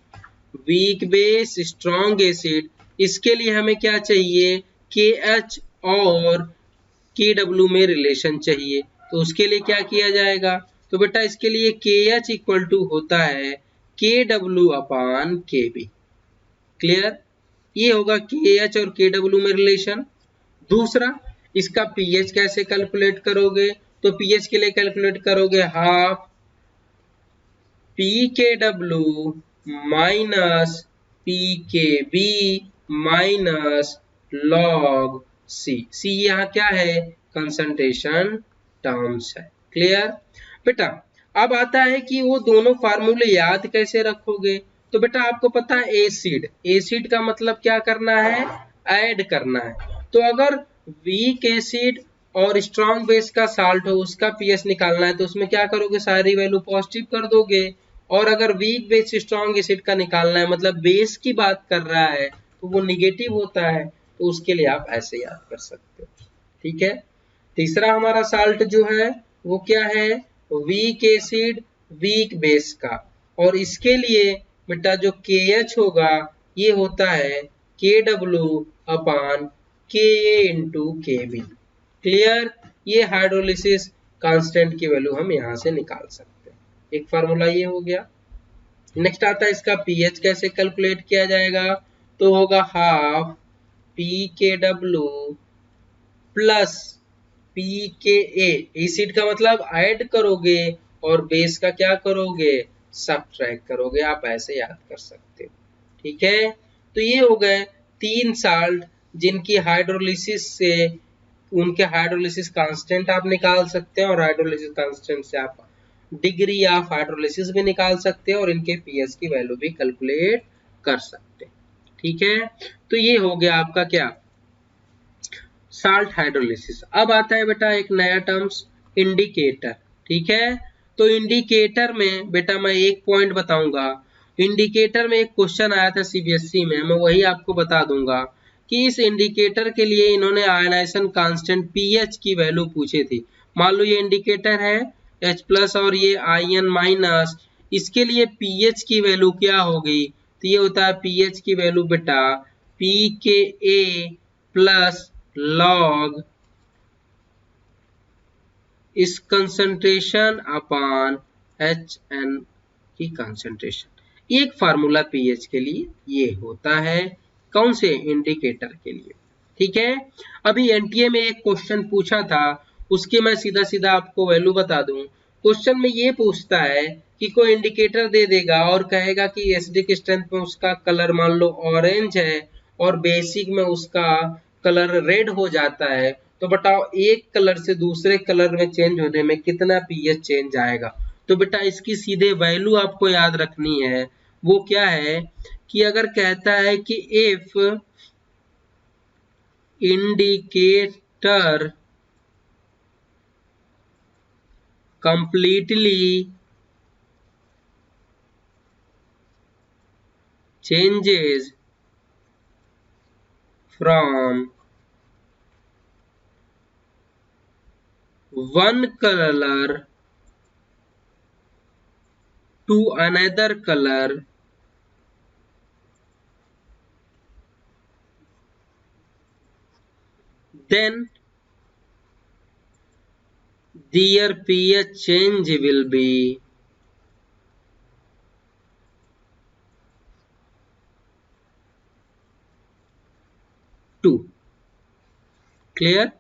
weak base strong acid. इसके लिए हमें क्या चाहिए, KH और KW में रिलेशन चाहिए। तो उसके लिए क्या किया जाएगा, तो बेटा इसके लिए KH इक्वल टू होता है KW अपान KB। क्लियर? ये होगा KH और KW में रिलेशन। दूसरा इसका पीएच कैसे कैलकुलेट करोगे, तो पीएच के लिए कैलकुलेट करोगे half PKW minus PKB minus log C। C यहाँ क्या है, कंसंट्रेशन टर्म्स है। क्लियर बेटा। अब आता है कि वो दोनों फार्मूले याद कैसे रखोगे। तो बेटा आपको पता है एसिड, एसिड का मतलब क्या करना है, ऐड करना है। तो अगर वीक एसिड और स्ट्रॉन्ग बेस का साल्ट हो, उसका पीएच निकालना है, तो उसमें क्या करोगे, सारी वैल्यू पॉजिटिव कर दोगे। और अगर वीक बेस स्ट्रॉन्ग एसिड का निकालना है, मतलब बेस की बात कर रहा है, तो वो निगेटिव होता है, तो उसके लिए आप ऐसे याद कर सकते हो। ठीक है। तीसरा हमारा साल्ट जो है वो क्या है, वीक एसिड वीक बेस का, और इसके लिए बेटा जो KH होगा ये होता है KW अपान KA इंटू KB। क्लियर। ये हाइड्रोलिसिस कांस्टेंट की वैल्यू हम यहाँ से निकाल सकते हैं। एक फार्मूला ये हो गया। नेक्स्ट आता है इसका पीएच कैसे कैलकुलेट किया जाएगा। तो होगा half PKW plus PKA। Acid का मतलब ऐड करोगे और बेस का क्या करोगे, सब्ट्रैक्ट करोगे। आप ऐसे याद कर सकते हो। ठीक है। तो ये हो गए 3 साल्ट जिनकी हाइड्रोलिसिस से उनके हाइड्रोलिसिस कांस्टेंट आप निकाल सकते हैं, और हाइड्रोलिसिस कांस्टेंट से आप डिग्री ऑफ हाइड्रोलिसिस भी निकाल सकते हैं, और इनके पीएच की वैल्यू भी कैलकुलेट कर सकते हैं। ठीक है। तो ये हो गया आपका क्या, साल्ट हाइड्रोलिसिस। अब आता है बेटा एक नया टर्म्स, इंडिकेटर। ठीक है। तो इंडिकेटर में बेटा मैं एक पॉइंट बताऊंगा। इंडिकेटर में एक क्वेश्चन आया था सीबीएसई में, मैं वही आपको बता दूंगा कि इस इंडिकेटर के लिए इन्होंने आयनाइजेशन कांस्टेंट पीएच की वैल्यू पूछी थी। मान लो ये इंडिकेटर है H+ और ये In-, इसके लिए पीएच की वैल्यू क्या होगी। तो ये होता है पीएच की वैल्यू बेटा pKa प्लस लॉग इस कंसंट्रेशन अपान HN की कंसंट्रेशन। एक फार्मूला पीएच के लिए ये होता है, कौन से, इंडिकेटर के लिए। ठीक है। अभी एनटीए में एक क्वेश्चन पूछा था, उसके मैं सीधा सीधा आपको वैल्यू बता दूं। क्वेश्चन में ये पूछता है कि कोई इंडिकेटर दे देगा और कहेगा कि एसिडिक स्ट्रेंथ में उसका कलर मान लो ऑरेंज है और बेसिक में उसका कलर रेड हो जाता है, तो बताओ एक कलर से दूसरे कलर में चेंज होने में कितना पीएच चेंज आएगा। तो बेटा इसकी सीधे वैल्यू आपको याद रखनी है। वो क्या है कि अगर कहता है कि if indicator completely changes from one color to another color, then their pH change will be two. Clear.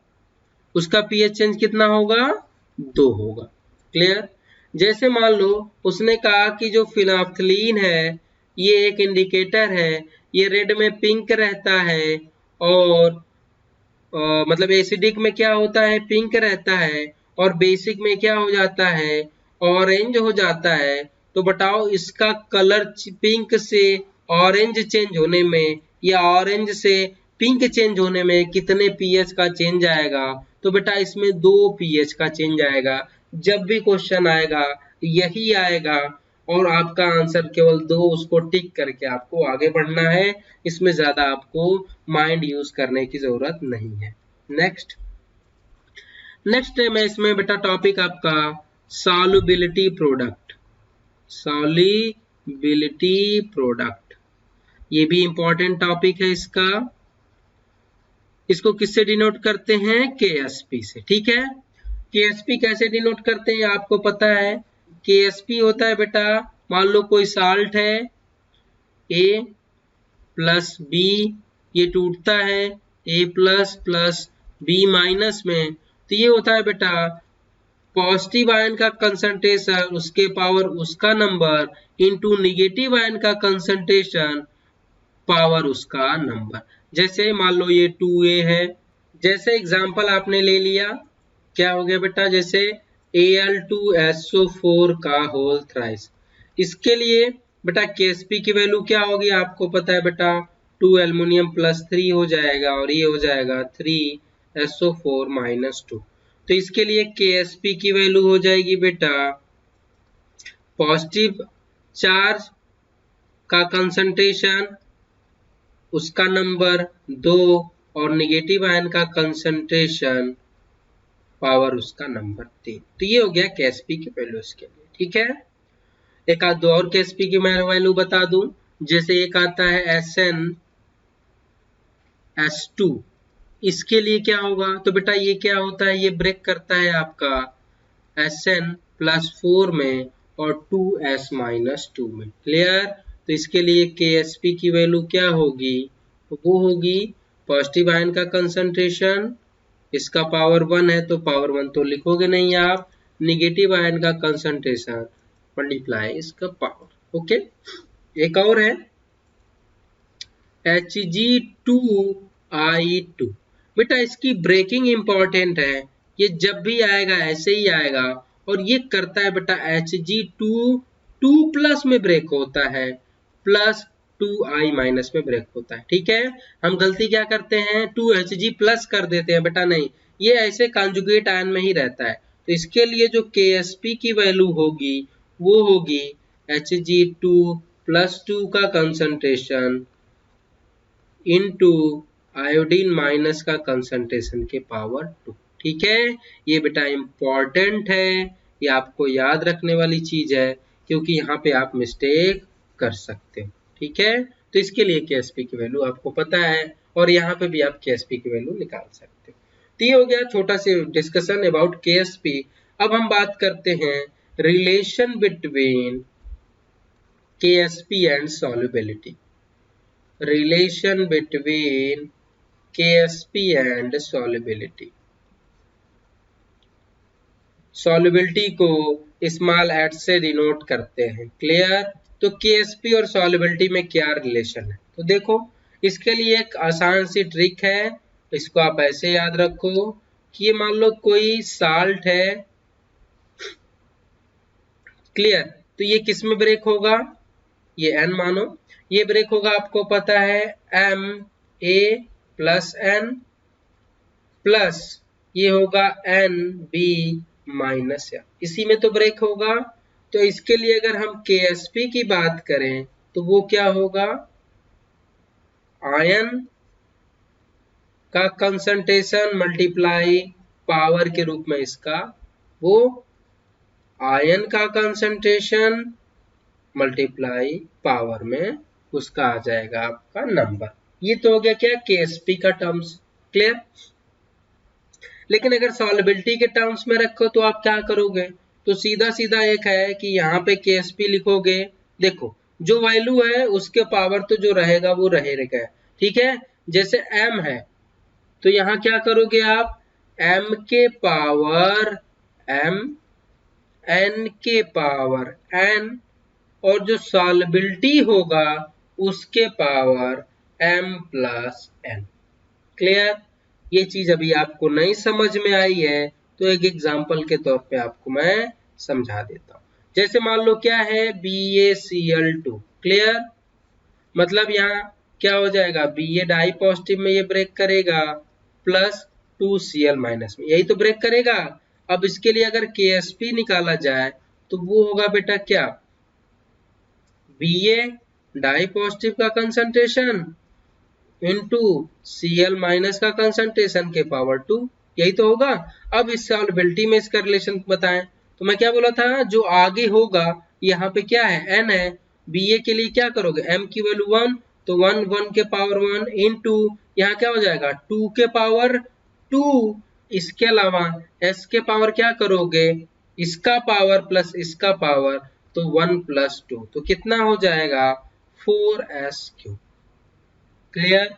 उसका पीएच चेंज कितना होगा, 2 होगा। क्लियर। जैसे मान लो उसने कहा कि जो फिनाफ्थलीन है ये एक इंडिकेटर है, ये रेड में पिंक रहता है, और मतलब एसिडिक में क्या होता है, पिंक रहता है, और बेसिक में क्या हो जाता है, ऑरेंज हो जाता है। तो बताओ इसका कलर पिंक से ऑरेंज चेंज होने में या ऑरेंज से पिंक चेंज होने में कितने पीएच का चेंज आएगा। तो बेटा इसमें 2 पीएच का चेंज आएगा। जब भी क्वेश्चन आएगा यही आएगा, और आपका आंसर केवल 2, उसको टिक करके आपको आगे बढ़ना है। इसमें ज्यादा आपको माइंड यूज करने की जरूरत नहीं है। नेक्स्ट में इसमें बेटा टॉपिक आपका सॉल्युबिलिटी प्रोडक्ट। सॉल्युबिलिटी प्रोडक्ट ये भी इंपॉर्टेंट टॉपिक है इसका। इसको किससे डिनोट करते हैं, KSP से। ठीक है। KSP कैसे डिनोट करते हैं आपको पता है। KSP होता है बेटा, मान लो कोई साल्ट है A प्लस B, ये टूटता है A plus plus B minus में, तो ये होता है बेटा पॉजिटिव आयन का कंसंट्रेशन उसके पावर उसका नंबर इनटू नेगेटिव आयन का कंसंट्रेशन पावर उसका नंबर। जैसे मान लो ये 2a है, जैसे एग्जांपल आपने ले लिया, क्या हो गया बेटा, जैसे Al2SO4 का होल थ्राइस। इसके लिए बेटा KSP की वैल्यू क्या होगी आपको पता है बेटा, 2 एल्युमिनियम प्लस 3 हो जाएगा और ये हो जाएगा 3SO4 माइनस 2। तो इसके लिए KSP की वैल्यू हो जाएगी बेटा, पॉजिटिव चार्ज का कंसंट्रेशन उसका नंबर 2 और नेगेटिव आयन का कंसंट्रेशन पावर उसका नंबर 3। तो ये हो गया KSP की वैल्यू इसके लिए, ठीक है। एक आध दो और KSP की मैं वैल्यू बता दूं, जैसे एक आता है SnS2, इसके लिए क्या होगा, तो बेटा ये क्या होता है, ये ब्रेक करता है आपका Sn+4 में और 2s माइनस 2 में, क्लियर। तो इसके लिए KSP की वैल्यू क्या होगी, वो होगी पॉजिटिव आयन का कंसंट्रेशन, इसका पावर 1 है तो पावर 1 तो लिखोगे नहीं आप, निगेटिव आयन का कंसंट्रेशन मल्टीप्लाई इसका पावर, ओके। एक और है Hg2I2, बेटा इसकी ब्रेकिंग इंपॉर्टेंट है, ये जब भी आएगा ऐसे ही आएगा, और ये करता है बेटा Hg2 2 प्लस में ब्रेक होता है, प्लस 2I माइनस में ब्रेक होता है, ठीक है। हम गलती क्या करते हैं, 2Hg प्लस कर देते हैं, बेटा नहीं, ये ऐसे कॉन्जुगेट आयन में ही रहता है। तो इसके लिए जो KSP की वैल्यू होगी वो होगी Hg2 प्लस 2 का कंसंट्रेशन इनटू आयोडीन माइनस का कंसंट्रेशन के पावर 2, ठीक है। ये बेटा इंपॉर्टेंट है, ये आपको याद रखने वाली चीज है, क्योंकि यहाँ पे आप मिस्टेक कर सकते हो, ठीक है। तो इसके लिए KSP की वैल्यू आपको पता है, और यहाँ पे भी आप KSP की वैल्यू निकाल सकते हो। तो ये हो गया छोटा सा डिस्कशन अबाउट KSP। अब हम बात करते हैं relation between KSP and solubility. Relation between KSP and solubility। solubility को स्मॉल h से डिनोट करते हैं, क्लियर। तो KSP और solubility में क्या रिलेशन है, तो देखो इसके लिए एक आसान सी ट्रिक है, इसको आप ऐसे याद रखो कि ये मान लो कोई साल्ट है, क्लियर। तो ये किस में ब्रेक होगा, ये N मानो, ये ब्रेक होगा आपको पता है Ma+N प्लस ये होगा Nb-, इसी में तो ब्रेक होगा। तो इसके लिए अगर हम KSP की बात करें तो वो क्या होगा, आयन का कंसंट्रेशन मल्टीप्लाई पावर के रूप में इसका, वो आयन का कंसंट्रेशन मल्टीप्लाई पावर में उसका आ जाएगा आपका नंबर। ये तो हो गया क्या KSP का टर्म्स, क्लियर। लेकिन अगर सॉल्युबिलिटी के टर्म्स में रखो तो आप क्या करोगे, तो सीधा सीधा एक है कि यहाँ पे KSP लिखोगे, देखो जो वैल्यू है उसके पावर तो जो रहेगा वो रहेगा, ठीक है। जैसे M है तो यहाँ क्या करोगे आप, M के पावर M, N के पावर N, और जो सॉल्युबिलिटी होगा उसके पावर M+N, क्लियर। ये चीज अभी आपको नहीं समझ में आई है तो एक एग्जांपल के तौर पे आपको मैं समझा देता हूँ। जैसे मान लो क्या है BaCl2, क्लियर। मतलब यहाँ क्या हो जाएगा, Ba डाई पॉजिटिव में ये ब्रेक करेगा प्लस 2Cl माइनस में, यही तो ब्रेक करेगा। अब इसके लिए अगर KSP निकाला जाए तो वो होगा बेटा क्या, Ba डाई पॉजिटिव का कंसंट्रेशन इनटू Cl माइनस का कंसंट्रेशन के पावर 2, यही तो होगा। अब इस सॉल्युबिलिटी में इसका रिलेशन बताएं, तो मैं क्या बोला था, जो आगे होगा यहाँ पे क्या है N है, Ba के लिए क्या करोगे, M की वैल्यू 1, तो 1 के पावर 1 इनटू यहाँ क्या हो जाएगा 2 के पावर 2, इसके अलावा S के पावर क्या करोगे, इसका पावर प्लस इसका पावर, तो 1+2, तो कितना हो जाएगा 4s³, क्लियर।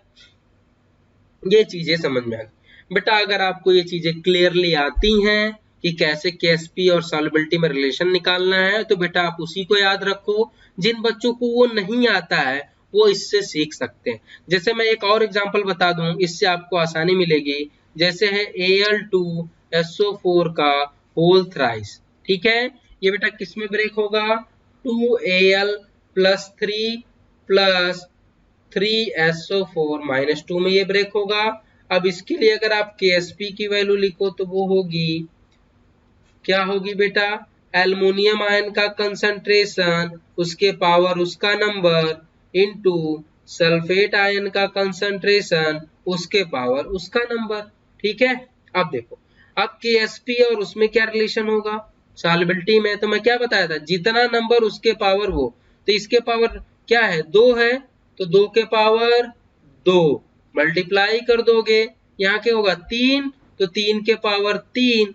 ये चीजें समझ में आ गई बेटा। अगर आपको ये चीजें क्लियरली आती हैं कि कैसे KSP और सॉल्युबिलिटी में रिलेशन निकालना है, तो बेटा आप उसी को याद रखो। जिन बच्चों को वो नहीं आता है वो इससे सीख सकते हैं। जैसे मैं एक और एग्जांपल बता दूं, इससे आपको आसानी मिलेगी। जैसे है Al2SO4 का होल थ्राइस, ठीक है। ये बेटा किस में ब्रेक होगा? 2Al plus 3 plus 3SO4 minus 2 में ये ब्रेक होगा। अब इसके लिए अगर आप Ksp की वैल्यू लिखो तो वो होगी, क्या होगी बेटा? एल्युमिनियम आयन का कंसंट्रेशन, उसके पावर उसका नंबर, इनटू सल्फेट आयन का कंसंट्रेशन, उसके पावर उसका नंबर, ठीक है। अब देखो, अब Ksp और उसमें क्या रिलेशन होगा? सॉल्युबिलिटी में तो मैं क्या बताया था, जितना नंबर उसके पावर वो, तो इसके पावर क्या है? 2 है, तो 2 के पावर 2 मल्टीप्लाई कर दोगे, यहाँ क्या होगा? 3, तो 3 के पावर 3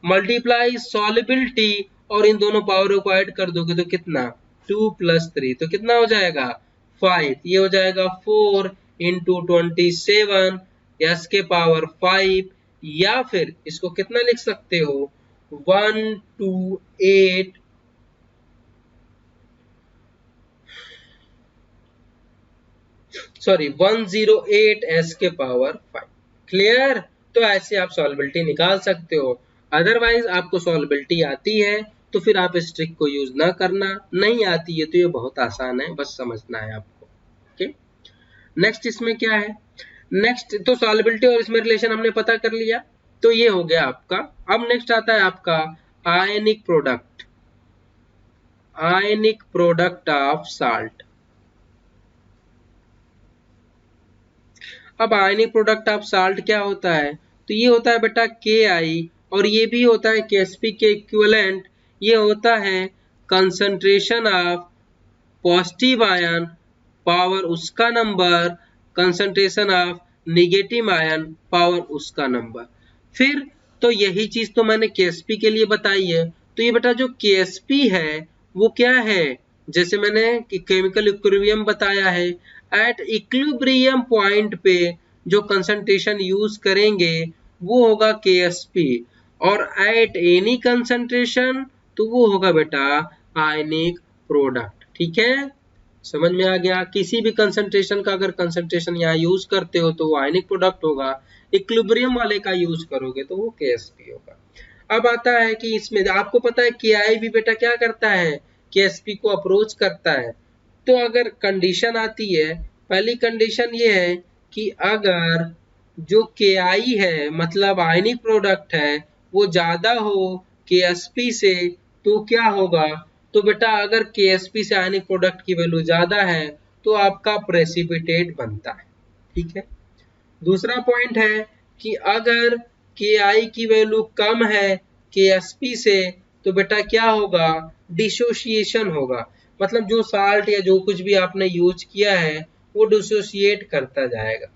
मल्टीप्लाई सॉल्युबिलिटी, और इन दोनों पावरों को ऐड कर दोगे तो कितना? 2 प्लस 3, तो कितना हो जाएगा? 5। ये हो जाएगा 4 इंटू 27 एस के पावर 5, या फिर इसको कितना लिख सकते हो? 128 सॉरी 108 एस के पावर 5। क्लियर? तो ऐसे आप सॉल्युबिलिटी निकाल सकते हो। अदरवाइज आपको सॉल्युबिलिटी आती है तो फिर आप इस ट्रिक को यूज ना करना, नहीं आती है तो ये बहुत आसान है, बस समझना है आपको। ओके, नेक्स्ट इसमें क्या है? नेक्स्ट तो सॉल्युबिलिटी और इसमें रिलेशन हमने पता कर लिया, तो ये हो गया आपका। अब नेक्स्ट आता है आपका ionic product, ionic product of salt. अब आयनिक प्रोडक्ट ऑफ साल्ट क्या होता है? तो ये होता है बेटा Ki, और ये भी होता है Ksp के इक्विवेलेंट। ये होता है concentration of positive ion, power उसका number, concentration of negative ion, power उसका नंबर। फिर तो यही चीज तो मैंने Ksp के लिए बताई है। तो ये बेटा जो Ksp है वो क्या है? जैसे मैंने केमिकल इक्विलिब्रियम बताया है, एट इक्विलिब्रियम पॉइंट पे जो कंसंट्रेशन यूज करेंगे वो होगा Ksp, और एट एनी कंसंट्रेशन तो वो होगा बेटा आयनिक प्रोडक्ट, ठीक है। समझ में आ गया? किसी भी कंसंट्रेशन का अगर कंसंट्रेशन यहाँ यूज करते हो तो वो आयनिक प्रोडक्ट होगा, इक्विलिब्रियम वाले का यूज करोगे तो वो Ksp होगा। अब आता है कि इसमें आपको पता है Ki भी बेटा क्या करता है? Ksp को अप्रोच करता है। तो अगर कंडीशन आती है, पहली कंडीशन ये है कि अगर जो Ki है मतलब आयनिक प्रोडक्ट है वो ज्यादा हो Ksp से, तो क्या होगा? तो बेटा अगर Ksp से आयनिक प्रोडक्ट की वैल्यू ज्यादा है तो आपका प्रेसिपिटेट बनता है, ठीक है। दूसरा पॉइंट है कि अगर Ki की वैल्यू कम है Ksp से तो बेटा क्या होगा? डिसोसिएशन होगा, मतलब जो साल्ट या जो कुछ भी आपने यूज किया है वो डिसोसिएट करता जाएगा।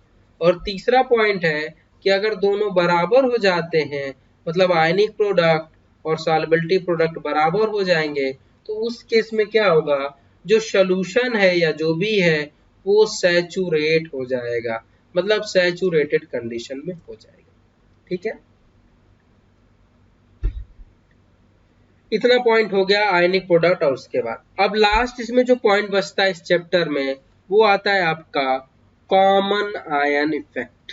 और तीसरा पॉइंट है कि अगर दोनों बराबर हो जाते हैं, मतलब आयनिक प्रोडक्ट और सॉल्युबिलिटी प्रोडक्ट बराबर हो जाएंगे, तो उस केस में क्या होगा? जो सॉल्यूशन है या जो भी है वो सैचुरेट हो जाएगा, मतलब सैचुरेटेड कंडीशन में हो जाएगा, ठीक है। इतना पॉइंट हो गया आयनिक प्रोडक्ट। और उसके बाद अब लास्ट इसमें जो पॉइंट बचता है इस चैप्टर में वो आता है आपका common ion effect,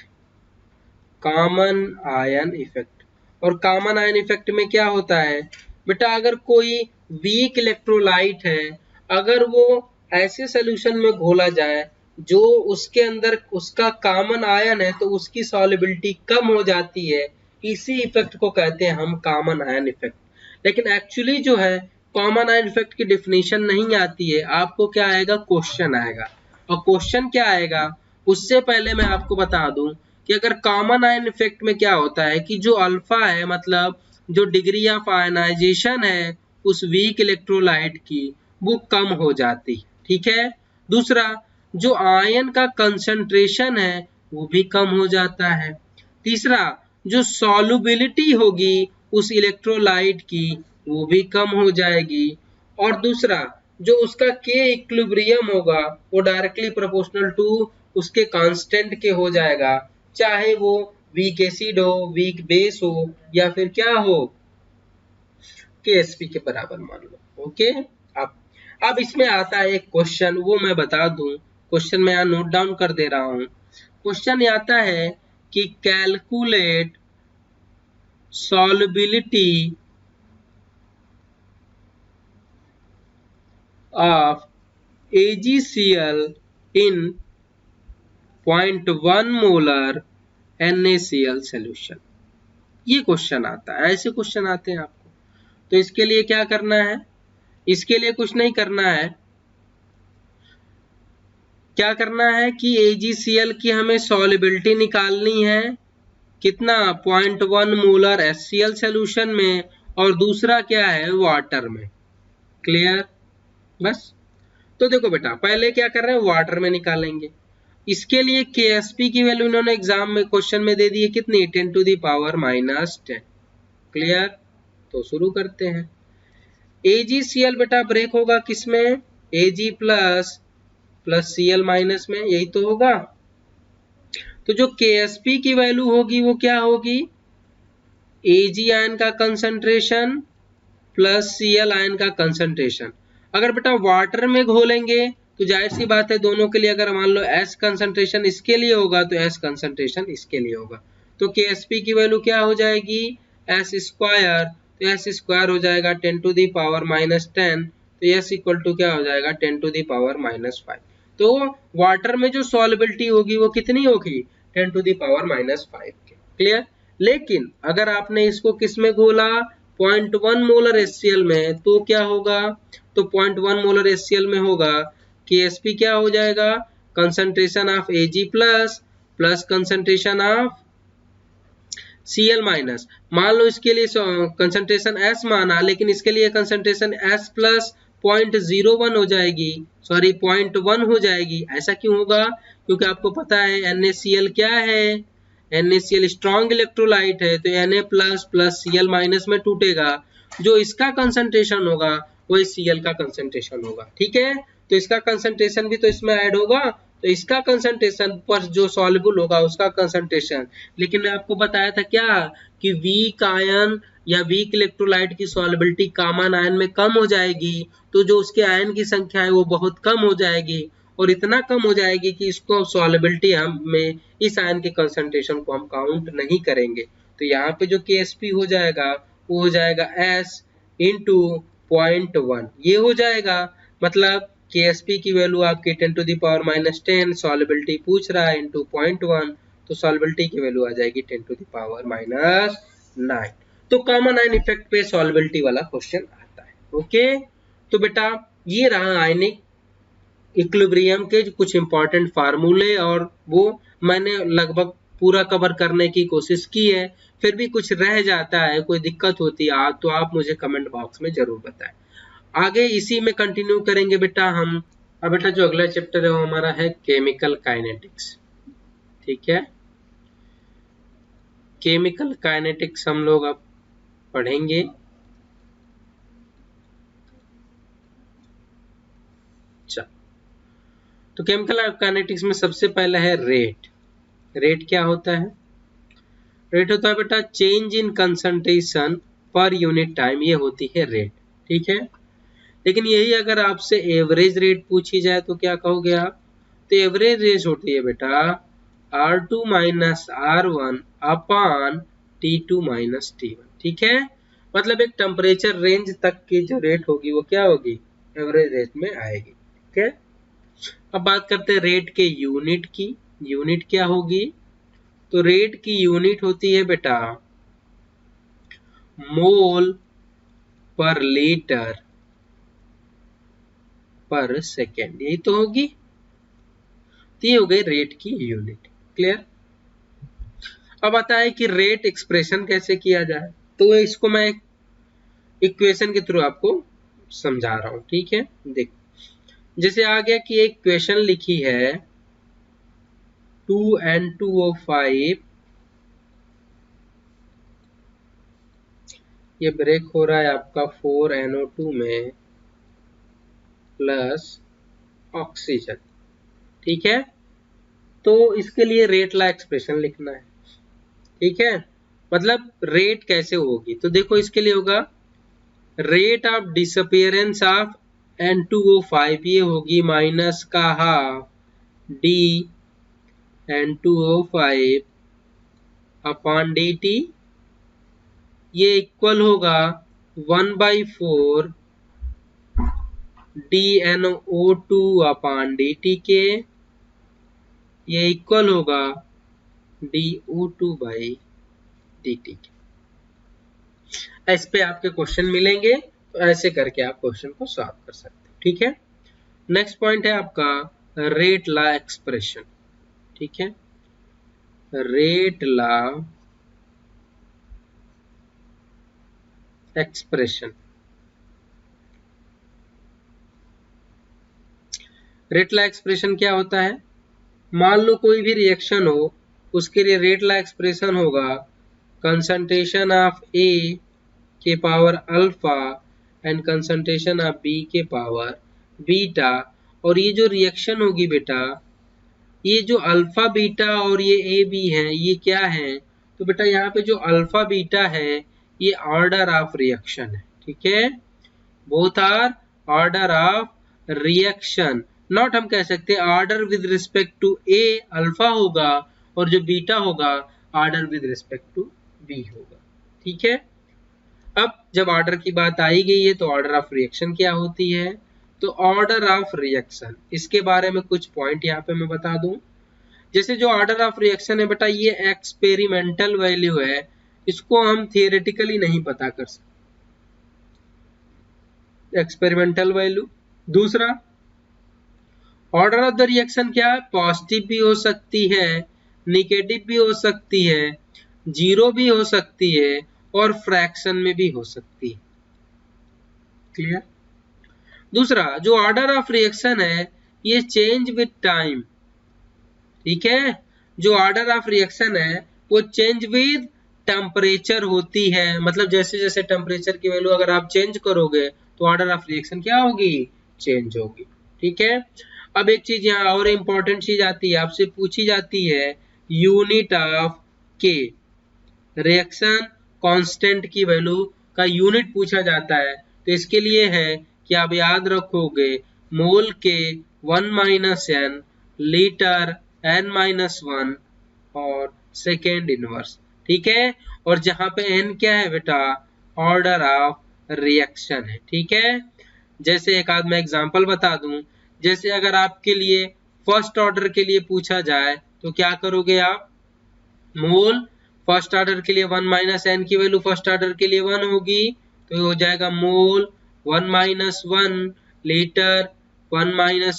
common ion effect. और कॉमन आयन इफेक्ट में क्या होता है बेटा? अगर कोई वीक इलेक्ट्रोलाइट है, अगर वो ऐसे सॉल्यूशन में घोला जाए जो उसके अंदर उसका कॉमन आयन है तो उसकी सॉल्युबिलिटी कम हो जाती है, इसी इफेक्ट को कहते हैं हम कॉमन आयन इफेक्ट। लेकिन एक्चुअली जो है कॉमन आयन इफेक्ट की डेफिनेशन नहीं आती है, आपको क्या आएगा? क्वेश्चन आएगा। और क्वेश्चन क्या आएगा उससे पहले मैं आपको बता दूं कि अगर कॉमन आयन इफेक्ट में क्या होता है कि जो अल्फा है, मतलब जो डिग्री ऑफ आयनाइजेशन है उस वीक इलेक्ट्रोलाइट की, वो कम हो जाती है, ठीक है। दूसरा, जो आयन का कंसंट्रेशन है वो भी कम हो जाता है। तीसरा, जो सॉल्युबिलिटी होगी उस इलेक्ट्रोलाइट की वो भी कम हो जाएगी। और दूसरा, जो उसका के इक्विलिब्रियम होगा वो डायरेक्टली प्रोपोर्शनल टू उसके कांस्टेंट के हो जाएगा, चाहे वो वीक एसिड हो, वीक बेस हो, या फिर क्या हो, Ksp के बराबर मान लो। ओके, अब अब इसमें आता है एक क्वेश्चन, वो मैं बता दूं, क्वेश्चन मैं यहाँ नोट डाउन कर दे रहा हूं। क्वेश्चन आता है कि calculate solubility of AgCl in 0.1 molar NaCl solution. ये क्वेश्चन आता है, ऐसे क्वेश्चन आते हैं आपको। तो इसके लिए क्या करना है, इसके लिए कुछ नहीं करना है। क्या करना है कि AgCl की हमें सॉल्युबिलिटी निकालनी है, कितना, 0.1 मोलर HCl सॉल्यूशन में, और दूसरा क्या है, वाटर में। क्लियर? बस। तो देखो बेटा, पहले क्या कर रहे हैं, वाटर में निकालेंगे। इसके लिए KSP की वैल्यू इन्होंने एग्जाम में क्वेश्चन में दे दी है, कितनी, 10⁻⁻10। क्लियर? तो शुरू करते हैं। AgCl बेटा ब्रेक होगा किसमें, Ag plus plus Cl minus में, यही तो होगा। तो जो KSP की वैल्यू होगी वो क्या होगी, Ag आयन का कंसंट्रेशन प्लस Cl आयन का कंसंट्रेशन। अगर बेटा वाटर में घोलेंगे तो जाहिर सी बात है, दोनों के लिए अगर मान लो S कंसंट्रेशन इसके लिए होगा तो S कंसंट्रेशन इसके लिए होगा। तो KSP की वैल्यू क्या हो जाएगी, S स्क्वायर, तो S स्क्वायर हो जाएगा 10⁻⁻10। तो S इक्वल टू क्या हो जाएगा, 10⁻⁻5। तो वाटर में जो सॉल्युबिलिटी होगी वो कितनी होगी, 10⁻⁻5 के। क्लियर? लेकिन अगर आपने इसको किस में घोला, 0.1 मोलर HCl में, तो क्या होगा, तो 0.1 मोलर HCl में होगा KSP क्या हो जाएगा, concentration of Ag plus plus concentration of Cl minus. मान लो इसके लिए कंसंट्रेशन S माना, लेकिन इसके लिए कंसंट्रेशन S प्लस 0.01 हो जाएगी, सॉरी 0.1 हो जाएगी। ऐसा क्यों होगा, क्योंकि आपको पता है NaCl क्या है, NaCl स्ट्रॉन्ग इलेक्ट्रोलाइट है, तो Na plus plus Cl minus में टूटेगा। जो इसका कंसंट्रेशन होगा वही Cl का कंसंट्रेशन होगा। ठीक है, तो इसका कंसंट्रेशन भी तो इसमें ऐड होगा, तो इसका कंसंट्रेशन पर जो सॉल्युबल होगा उसका कंसंट्रेशन। लेकिन मैं आपको बताया था क्या, कि वीक आयन या वीक इलेक्ट्रोलाइट की सॉल्युबिलिटी कॉमन आयन में कम हो जाएगी, तो जो उसके आयन की संख्या है वो बहुत कम हो जाएगी, और इतना कम हो जाएगी कि इसको सॉल्युबिलिटी में इस आयन के कंसंट्रेशन को हम काउंट नहीं करेंगे। तो यहाँ पे जो KSP हो जाएगा वो हो जाएगा S इंटू 0.1, ये हो जाएगा। मतलब KSP की वैल्यू आपकी 10⁻⁻10, सॉल्युबिलिटी पूछ रहा है इंटू 0.1, तो सॉल्युबिलिटी की वैल्यू आ जाएगी 10⁻⁹ तो कॉमन आयन इफेक्ट पे सॉल्युबिलिटी वाला क्वेश्चन आता है। ओके, तो बेटा ये रहा आयनिक इक्विलिब्रियम के कुछ इंपॉर्टेंट फार्मूले, और वो मैंने लगभग पूरा कवर करने की कोशिश की है। फिर भी कुछ रह जाता है, कोई दिक्कत होती है तो आप मुझे कमेंट बॉक्स में जरूर बताएं। आगे इसी में कंटिन्यू करेंगे बेटा हम। अब बेटा जो अगला चैप्टर है वो हमारा है केमिकल काइनेटिक्स। ठीक है, केमिकल काइनेटिक्स हम लोग अब पढ़ेंगे। तो केमिकल काइनेटिक्स में सबसे पहला है रेट। रेट क्या होता है, रेट होता है बेटा change in concentration per unit time, ये होती है रेट। ठीक है, लेकिन यही अगर आपसे एवरेज रेट पूछी जाए तो क्या कहोगे आप, तो एवरेज रेट होती है बेटा R2 माइनस R1 अपान T2 माइनस T1। ठीक है, मतलब एक टेम्परेचर रेंज तक की जो रेट होगी वो क्या होगी, एवरेज रेट में आएगी। ठीक है, अब बात करते हैं रेट के यूनिट की। यूनिट क्या होगी, तो रेट की यूनिट होती है बेटा मोल पर लीटर पर सेकेंड, यही तो होगी। तो ये हो गई रेट की यूनिट। क्लियर? अब आता है कि रेट एक्सप्रेशन कैसे किया जाए, तो इसको मैं एक इक्वेशन के थ्रू आपको समझा रहा हूं। ठीक है, देख जैसे आ गया कि एक इक्वेशन लिखी है 2N2O5, ये ब्रेक हो रहा है आपका 4NO2 में प्लस ऑक्सीजन। ठीक है, तो इसके लिए रेट ला एक्सप्रेशन लिखना है। ठीक है, मतलब रेट कैसे होगी, तो देखो इसके लिए होगा rate of disappearance of N2O5 ये होगी माइनस का half D N2O5 upon dt, ये इक्वल होगा 1/4 DnO2 अपॉन dt के, ये इक्वल होगा DO2/dt के। इस पे आपके क्वेश्चन मिलेंगे, तो ऐसे करके आप क्वेश्चन को सॉल्व कर सकते हैं। ठीक है, नेक्स्ट पॉइंट है आपका रेट लॉ एक्सप्रेशन। ठीक है, rate law expression. Rate law expression क्या होता है? मान लो कोई भी रिएक्शन हो, उसके लिए रेट लॉ एक्सप्रेशन होगा कंसंट्रेशन ऑफ ए के power alpha and concentration of B के पावर बीटा। और ये जो रिएक्शन होगी बेटा, ये जो अल्फा बीटा और ये ए बी है, ये क्या है? तो बेटा यहाँ पे जो अल्फा बीटा है ये ऑर्डर ऑफ रिएक्शन है। ठीक है, both are order of reaction, not हम कह सकते order with respect to A alpha होगा और जो बीटा होगा order with respect to B होगा। ठीक है, अब जब ऑर्डर की बात आई गई है तो ऑर्डर ऑफ रिएक्शन क्या होती है? तो ऑर्डर ऑफ रिएक्शन, इसके बारे में कुछ पॉइंट यहाँ पे मैं बता दूं। जैसे जो ऑर्डर ऑफ रिएक्शन है बेटा, ये एक्सपेरिमेंटल वैल्यू है, इसको हम थियोरेटिकली नहीं पता कर सकते, एक्सपेरिमेंटल वैल्यू। दूसरा, ऑर्डर ऑफ द रिएक्शन क्या है? पॉजिटिव भी हो सकती है, निगेटिव भी हो सकती है, जीरो भी हो सकती है और फ्रैक्शन में भी हो सकती है। क्लियर? दूसरा, जो ऑर्डर ऑफ रिएक्शन है ये चेंज विद टाइम। ठीक है, जो ऑर्डर ऑफ रिएक्शन है वो चेंज विद टेम्परेचर होती है, मतलब जैसे जैसे टेम्परेचर की वैल्यू अगर आप चेंज करोगे तो ऑर्डर ऑफ रिएक्शन क्या होगी? चेंज होगी। ठीक है, अब एक चीज यहाँ और इम्पोर्टेंट चीज आती है, आपसे पूछी जाती है यूनिट ऑफ के, रिएक्शन कांस्टेंट की वैल्यू का यूनिट पूछा जाता है। तो इसके लिए है कि आप याद रखोगे मोल के 1 - n लीटर n-1 और सेकेंड इनवर्स। ठीक है, और जहां पे n क्या है बेटा? ऑर्डर ऑफ रिएक्शन है। ठीक है, जैसे एक आध मैं एग्जांपल बता दूं, जैसे अगर आपके लिए फर्स्ट ऑर्डर के लिए पूछा जाए तो क्या करोगे आप? मोल फर्स्ट ऑर्डर के लिए 1 - n की वैल्यू फर्स्ट ऑर्डर के लिए 1 होगी, तो ये हो जाएगा मोल 1 - 1 लीटर 1 -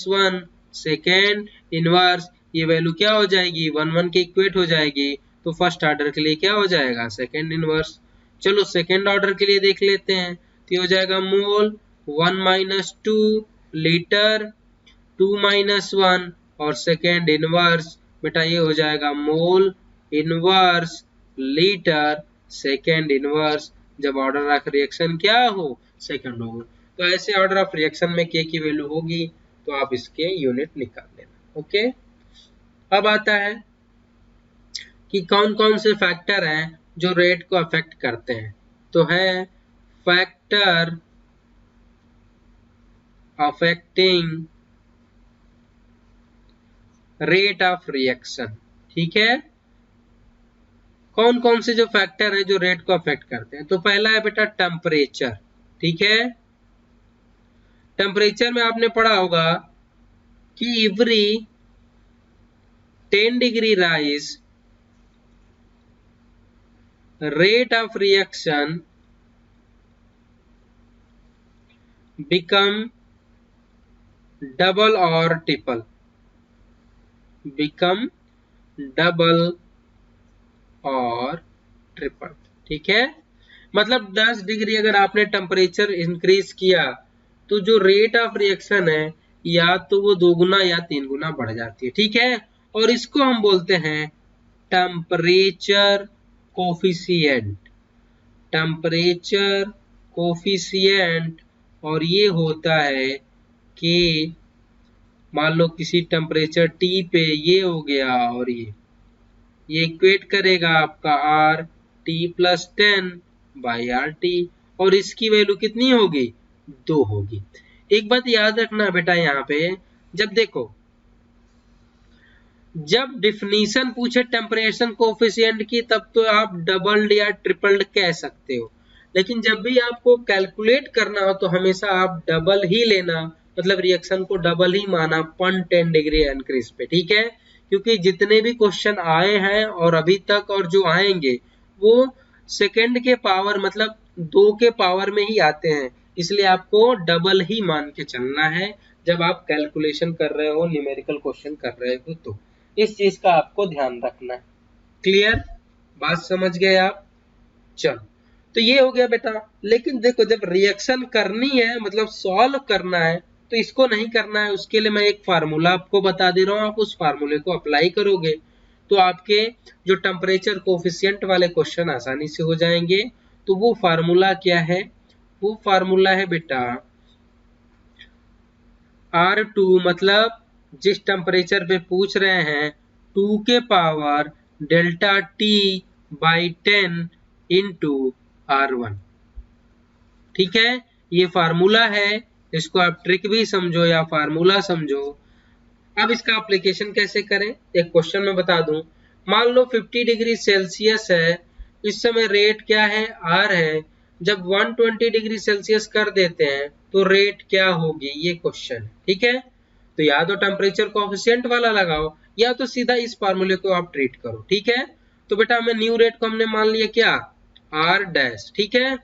1 सेकेंड इनवर्स, ये वैल्यू क्या हो जाएगी? 1 के इक्वेट हो जाएगी, तो फर्स्ट ऑर्डर के लिए क्या हो जाएगा? Second inverse. चलो सेकेंड ऑर्डर के लिए देख लेते हैं, तो ये हो जाएगा मोल 1 - 2 लीटर 2 - 1 और सेकेंड इनवर्स, बेटा ये हो जाएगा mole inverse litre second inverse, जब ऑर्डर ऑफ रिएक्शन क्या हो? सेकेंड हो। तो ऐसे ऑर्डर ऑफ रिएक्शन में के की वैल्यू होगी तो आप इसके यूनिट निकाल लेना। ओके, अब आता है कि कौन कौन से फैक्टर हैं जो रेट को अफेक्ट करते हैं। तो है factor affecting rate of reaction. ठीक है, कौन कौन से जो फैक्टर है जो रेट को अफेक्ट करते हैं? तो पहला है बेटा टेम्परेचर। ठीक है, टेम्परेचर में आपने पढ़ा होगा कि every 10 degree rise rate of reaction become double और ट्रिपल, बिकम डबल और ट्रिपल। ठीक है, मतलब 10 डिग्री अगर आपने टेम्परेचर इंक्रीज किया तो जो रेट ऑफ रिएक्शन है या तो वो 2 गुना या 3 गुना बढ़ जाती है। ठीक है, और इसको हम बोलते हैं टेम्परेचर कोफिशिएंट, टेम्परेचर कोफिशिएंट। और ये होता है कि मान लो किसी टेम्परेचर T पे ये हो गया और ये इक्वेट करेगा आपका RT + 10/RT और इसकी वैल्यू कितनी होगी? 2 होगी। एक बात याद रखना बेटा यहाँ पे, जब देखो जब डिफिनीशन पूछे टेम्परेचर कोफिशिएंट की तब तो आप डबल्ड या ट्रिपल्ड कह सकते हो, लेकिन जब भी आपको कैलकुलेट करना हो तो हमेशा आप डबल ही लेना, मतलब रिएक्शन को डबल ही माना 110 डिग्री इंक्रीज पे, ठीक है। क्योंकि जितने भी क्वेश्चन आए हैं और अभी तक और जो आएंगे वो सेकेंड के पावर मतलब 2 के पावर में ही आते हैं, इसलिए आपको डबल ही मान के चलना है जब आप कैलकुलेशन कर रहे हो, न्यूमेरिकल क्वेश्चन कर रहे हो तो इस चीज का आपको ध्यान रखना है। क्लियर, बात समझ गए आप? चलो, तो ये हो गया बेटा। लेकिन देखो जब रिएक्शन करनी है मतलब सॉल्व करना है तो इसको नहीं करना है, उसके लिए मैं एक फार्मूला आपको बता दे रहा हूँ, आप उस फार्मूले को अप्लाई करोगे तो आपके जो टेम्परेचर कोफिशिएंट वाले क्वेश्चन आसानी से हो जाएंगे। तो वो फार्मूला क्या है? वो फार्मूला है बेटा R2, मतलब जिस टेम्परेचर पे पूछ रहे हैं 2 के power delta T by 10 into R1, ठीक है। ये फार्मूला है, इसको आप ट्रिक भी समझो या फार्मूला समझो। अब इसका एप्लीकेशन कैसे करें, एक क्वेश्चन में बता दूं। मान लो 50 डिग्री सेल्सियस है, इस समय रेट क्या है? R है। जब 120 डिग्री सेल्सियस कर देते हैं तो रेट क्या होगी, ये क्वेश्चन, ठीक है। तो या तो टेम्परेचर कोएफिशिएंट वाला लगाओ या तो सीधा इस फार्मूले को आप ट्रीट करो, ठीक है। तो बेटा हमें न्यू रेट को हमने मान लिया क्या? R डैश, ठीक है,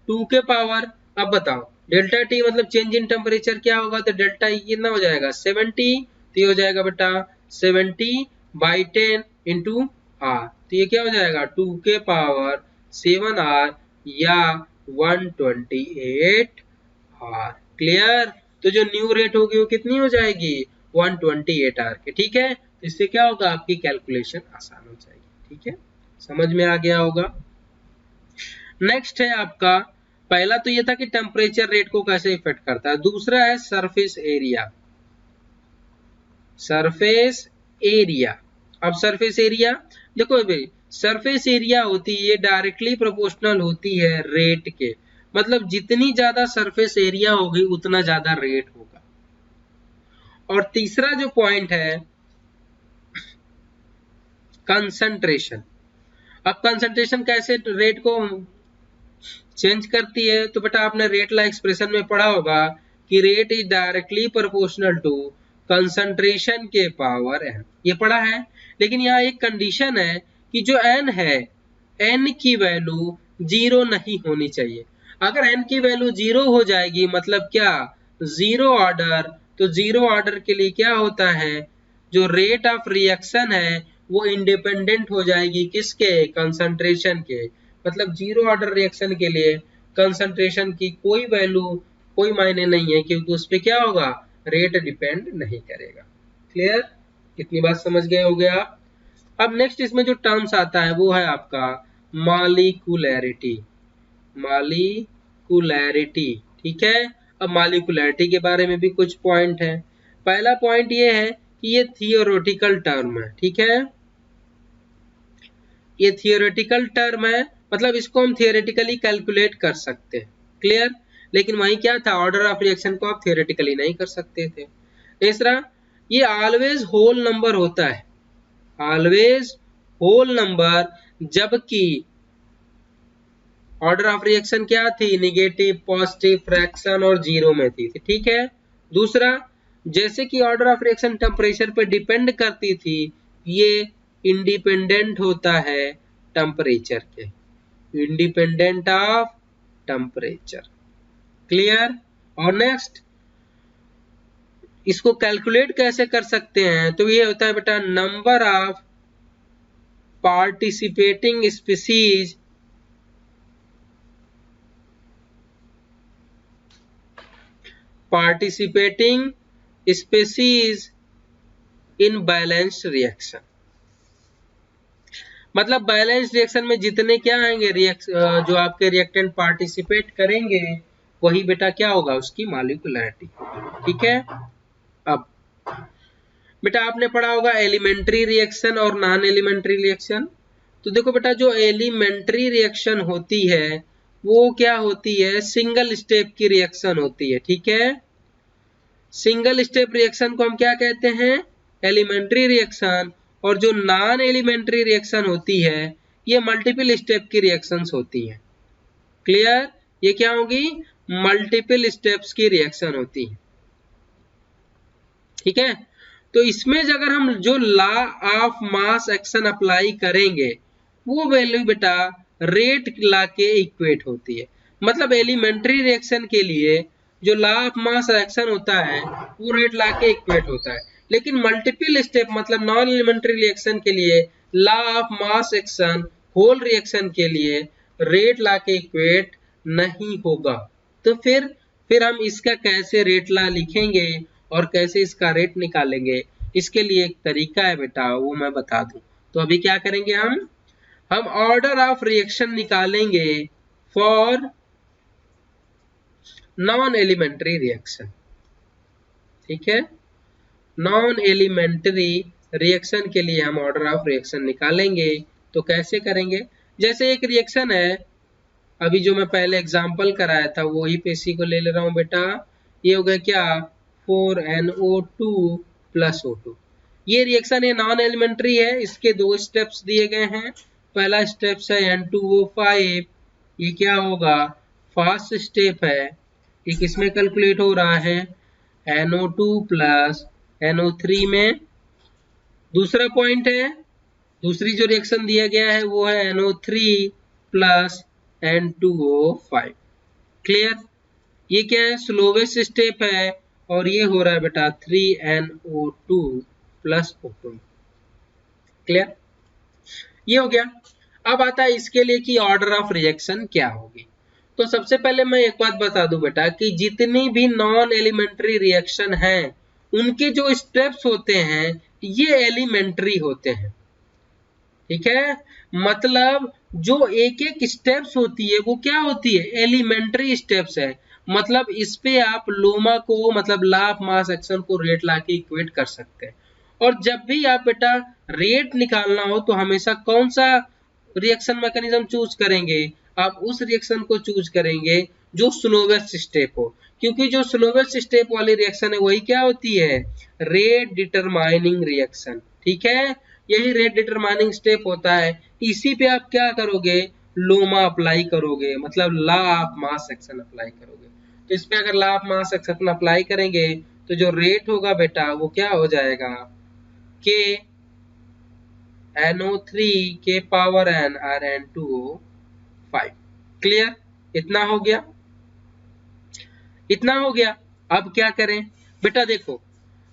2 के पावर। अब बताओ डेल्टा टी मतलब चेंज इन टेम्परेचर क्या होगा, तो डेल्टा ई कितना हो जाएगा 70, तो ये हो जाएगा बेटा 70 बाई 10 इंटू आर, तो ये क्या हो जाएगा 2 के पावर 7R या 128 आर। क्लियर, तो जो न्यू रेट होगी वो कितनी हो जाएगी 128 आर के, ठीक है। तो इससे क्या होगा आपकी कैलकुलेशन आसान हो जाएगी, ठीक है, समझ में आ गया होगा। नेक्स्ट है आपका, पहला तो ये था कि टेम्परेचर रेट को कैसे इफेक्ट करता है, दूसरा है सरफेस एरिया। सरफेस एरिया, अब सरफेस एरिया देखो भाई, सरफेस एरिया होती है ये डायरेक्टली प्रोपोर्शनल होती है रेट के, मतलब जितनी ज्यादा सरफेस एरिया होगी उतना ज्यादा रेट होगा। और तीसरा जो पॉइंट है कंसंट्रेशन। अब कंसंट्रेशन कैसे रेट को चेंज करती है, तो बेटा आपने रेट ला एक्सप्रेशन में पढ़ा होगा कि rate is directly proportional to concentration के पावर n, ये पढ़ा है। लेकिन यहाँ एक कंडीशन है कि जो n है, n की वैल्यू 0 नहीं होनी चाहिए। अगर n की वैल्यू 0 हो जाएगी मतलब क्या, जीरो ऑर्डर, तो जीरो ऑर्डर के लिए क्या होता है, जो रेट ऑफ रिएक्शन है वो इंडिपेंडेंट हो जाएगी किसके, कंसंट्रेशन के। मतलब जीरो ऑर्डर रिएक्शन के लिए कंसंट्रेशन की कोई वैल्यू कोई मायने नहीं है, क्योंकि उस पर क्या होगा, रेट डिपेंड नहीं करेगा। क्लियर, इतनी बात समझ गए होगे आप। अब नेक्स्ट इसमें जो टर्म्स आता है वो है आपका मॉलिक्यूलैरिटी। मॉलिक्यूलैरिटी, ठीक है। अब मॉलिक्यूलैरिटी के बारे में भी कुछ पॉइंट है। पहला पॉइंट ये है कि ये थियोरेटिकल टर्म है, ठीक है, ये थियोरेटिकल टर्म है, मतलब इसको हम थियोरेटिकली कैलकुलेट कर सकते हैं। क्लियर, लेकिन वही क्या था, ऑर्डर ऑफ रिएक्शन को आप थियोरेटिकली नहीं कर सकते थे। तीसरा, ये ऑलवेज होल नंबर होता है, ऑलवेज होल नंबर, जबकि ऑर्डर ऑफ रिएक्शन क्या थी, निगेटिव, पॉजिटिव, फ्रैक्शन और जीरो में थी, ठीक है। दूसरा, जैसे कि ऑर्डर ऑफ रिएक्शन टेम्परेचर पर डिपेंड करती थी, ये इंडिपेंडेंट होता है टेम्परेचर के, इंडिपेंडेंट ऑफ टेम्परेचर। क्लियर, और नेक्स्ट इसको कैलकुलेट कैसे कर सकते हैं, तो ये होता है बेटा number of participating species in balanced reaction. मतलब बैलेंस रिएक्शन में जितने क्या आएंगे जो आपके रिएक्टेंट पार्टिसिपेट करेंगे वही बेटा क्या होगा, उसकी मॉलिक्यूलैरिटी, ठीक है। अब बेटा आपने पढ़ा होगा एलिमेंट्री रिएक्शन और नॉन एलिमेंट्री रिएक्शन। तो देखो बेटा जो एलिमेंट्री रिएक्शन होती है वो क्या होती है, सिंगल स्टेप की रिएक्शन होती है, ठीक है। सिंगल स्टेप रिएक्शन को हम क्या कहते हैं? Elementary reaction. और जो नॉन एलिमेंट्री रिएक्शन होती है ये मल्टीपल स्टेप की रिएक्शंस होती हैं। क्लियर? ये क्या होगी? मल्टीपल स्टेप्स की रिएक्शन होती है। ठीक है, तो इसमें अगर हम जो law of mass action apply करेंगे वो वैल्यू बेटा रेट लॉ के इक्वेट होती है। मतलब एलिमेंट्री रिएक्शन के लिए जो लॉ ऑफ मास एक्शन होता है वो रेट लॉ के इक्वेट होता है, लेकिन मल्टीपल स्टेप मतलब नॉन एलिमेंट्री रिएक्शन के लिए law of mass action whole reaction के लिए रेट लॉ के इक्वेट नहीं होगा। तो फिर हम इसका कैसे रेट लॉ लिखेंगे और कैसे इसका रेट निकालेंगे, इसके लिए एक तरीका है बेटा, वो मैं बता दूं। तो अभी क्या करेंगे हम ऑर्डर ऑफ रिएक्शन निकालेंगे फॉर नॉन एलिमेंट्री रिएक्शन। ठीक है, नॉन एलिमेंट्री रिएक्शन के लिए हम ऑर्डर ऑफ रिएक्शन निकालेंगे। तो कैसे करेंगे? जैसे एक रिएक्शन है, अभी जो मैं पहले एग्जांपल कराया था वही पे इसी को ले ले रहा हूं बेटा। ये हो गया क्या? 4NO2 plus O2। ये रिएक्शन है नॉन एलिमेंट्री है, इसके दो स्टेप्स दिए गए हैं। पहला स्टेप है N2O5, ये क्या होगा? फर्स्ट स्टेप है, ये किसमें कैलकुलेट हो रहा है? NO2 प्लस NO3 में। दूसरा पॉइंट है, दूसरी जो रिएक्शन दिया गया है वो है NO3 प्लस N2O5। क्लियर? ये क्या है? स्लोवेस्ट स्टेप है और ये हो रहा है बेटा 3NO2 प्लस O2। क्लियर? ये हो गया। अब आता है इसके लिए कि ऑर्डर ऑफ रिएक्शन क्या होगी। तो सबसे पहले मैं एक बात बता दूं बेटा कि जितनी भी नॉन एलिमेंट्री रिएक्शन है उनके जो स्टेप्स होते हैं ये एलिमेंट्री होते हैं। ठीक है, मतलब जो एक एक स्टेप्स होती है वो क्या होती है? एलिमेंट्री स्टेप्स है। मतलब इस पे आप लोमा को मतलब लॉ ऑफ मास एक्शन को रेट ला के इक्वेट कर सकते हैं। और जब भी आप बेटा रेट निकालना हो तो हमेशा कौन सा रिएक्शन मैकेनिज्म चूज करेंगे? आप उस रिएक्शन को चूज करेंगे जो स्लोवेस्ट स्टेप हो, क्योंकि जो स्लोवेस्ट स्टेप वाली रिएक्शन है वही क्या होती है? Rate determining reaction. ठीक है, यही रेट डिटरमाइनिंग स्टेप होता है। इसी पे आप क्या करोगे? लोमा अप्लाई करोगे, मतलब law of mass action apply करोगे। तो इस पे अगर law of mass action apply करेंगे तो जो रेट होगा बेटा वो क्या हो जाएगा? K NO3 के पावर n और N2O5। क्लियर? इतना हो गया, इतना हो गया। अब क्या करें बेटा? देखो,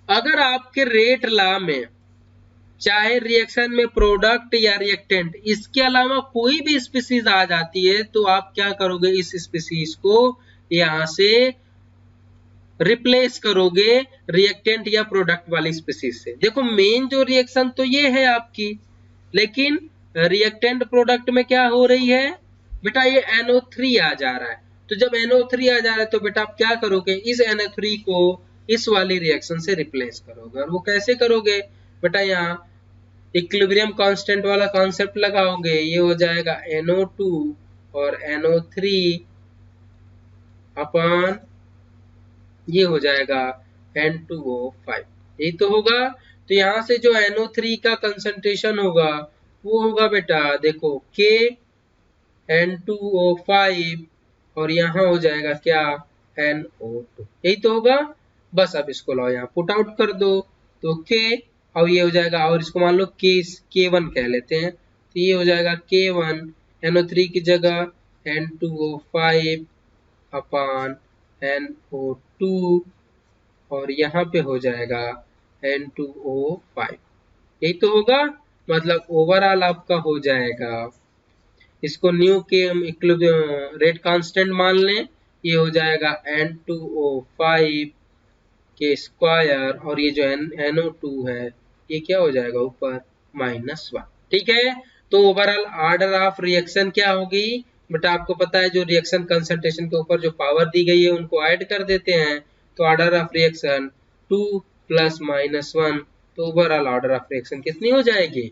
अगर आपके रेट लॉ में चाहे रिएक्शन में प्रोडक्ट या रिएक्टेंट इसके अलावा कोई भी स्पीसीज आ जाती है तो आप क्या करोगे? इस स्पीसीज को यहां से रिप्लेस करोगे रिएक्टेंट या प्रोडक्ट वाली स्पीसीज से। देखो मेन जो रिएक्शन तो ये है आपकी, लेकिन रिएक्टेंट प्रोडक्ट में क्या हो रही है बेटा? ये NO3 आ जा रहा है। तो जब NO3 आ जा रहा है तो बेटा आप क्या करोगे? इस NO3 को इस वाली रिएक्शन से रिप्लेस करोगे। और वो कैसे करोगे बेटा? यहाँ इक्विलिब्रियम कांस्टेंट वाला कॉन्सेप्ट लगाओगे, ये हो जाएगा NO2 और NO3 अपॉन ये हो जाएगा N2O5। यही तो होगा। तो यहाँ से जो NO3 का कंसंट्रेशन होगा वो होगा बेटा देखो K N2O5 और यहाँ हो जाएगा क्या? NO2। यही तो होगा। बस अब इसको लो यहाँ पुट आउट कर दो तो K और ये हो जाएगा, और इसको मान लो K1 कह लेते हैं। तो ये हो जाएगा K1 NO3 की जगह N2O5 अपॉन NO2 और यहाँ पे हो जाएगा N2O5। यही तो होगा। मतलब ओवरऑल आपका हो जाएगा, इसको न्यू के हम रेट कांस्टेंट मान लें, ये हो जाएगा N2O5 के स्क्वायर और ये जो NO2 है ये क्या हो जाएगा ऊपर? -1। ठीक है, तो ओवरऑल ऑर्डर ऑफ रिएक्शन क्या होगी बेटा? आपको पता है जो रिएक्शन कंसंट्रेशन के ऊपर जो पावर दी गई है उनको ऐड कर देते हैं, तो ऑर्डर ऑफ रिएक्शन 2 प्लस -1। तो ओवरऑल ऑर्डर ऑफ रिएक्शन कितनी हो जाएगी?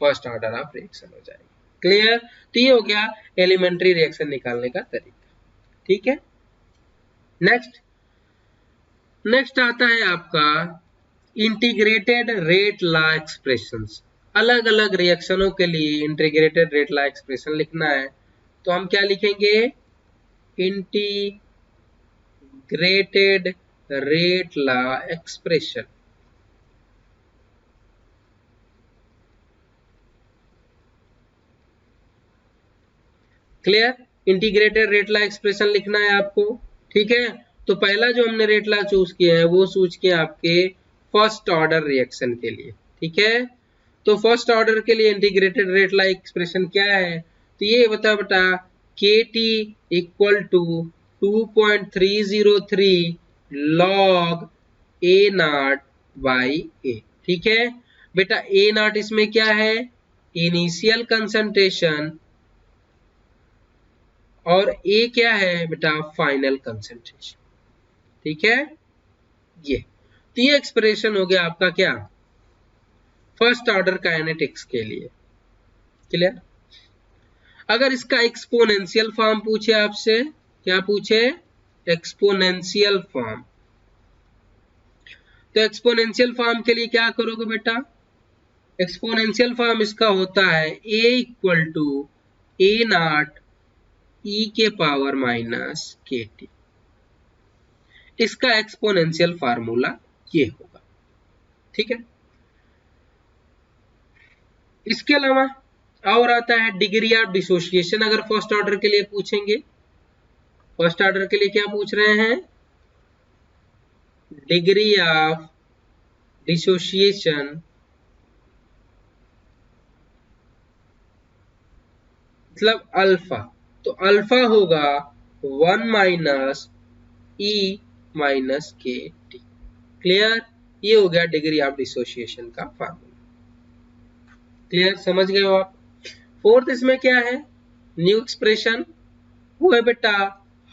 फर्स्ट ऑर्डर ऑफ रिएक्शन हो जाएगी। क्लियर? तो ये हो गया एलिमेंट्री रिएक्शन निकालने का तरीका। ठीक है, नेक्स्ट नेक्स्ट आता है आपका इंटीग्रेटेड रेट लॉ एक्सप्रेशंस। अलग अलग रिएक्शनों के लिए इंटीग्रेटेड रेट लॉ एक्सप्रेशन लिखना है, तो हम क्या लिखेंगे, integrated rate law expression. Clear, integrated rate law expression लिखना है आपको। ठीक है, तो पहला जो हमने रेट लॉ चूज किया है वो चूज किया आपके फर्स्ट ऑर्डर रिएक्शन के लिए। ठीक है, तो फर्स्ट ऑर्डर के लिए इंटीग्रेटेड रेट लॉ एक्सप्रेशन क्या है, तो ये बता बेटा KT equal to 2.303 log A not by A। ठीक है बेटा, A नॉट इसमें क्या है, इनिशियल कंसंट्रेशन, और A क्या है बेटा, फाइनल कंसंट्रेशन। ठीक है, ये तो ये एक्सप्रेशन हो गया आपका क्या, फर्स्ट ऑर्डर काइनेटिक्स के लिए। क्लियर, अगर इसका एक्सपोनेंशियल फॉर्म पूछे आपसे, क्या पूछे, एक्सपोनेंशियल फॉर्म, तो एक्सपोनेंशियल फॉर्म के लिए क्या करोगे बेटा, एक्सपोनेंशियल फॉर्म इसका होता है A equal to A not E के पावर माइनस KT। इसका एक्सपोनेंशियल फार्मूला ये होगा। ठीक है, इसके अलावा और आता है डिग्री ऑफ डिसोसिएशन। अगर फर्स्ट ऑर्डर के लिए पूछेंगे, फर्स्ट ऑर्डर के लिए क्या पूछ रहे हैं, डिग्री ऑफ डिसोसिएशन मतलब अल्फा, तो अल्फा होगा 1 minus E minus KT। Clear, ये हो गया डिग्री ऑफ डिसोसिएशन का फार्मूला। क्लियर, समझ गए हो आप। फोर्थ इसमें क्या है, न्यू एक्सप्रेशन, वो है बेटा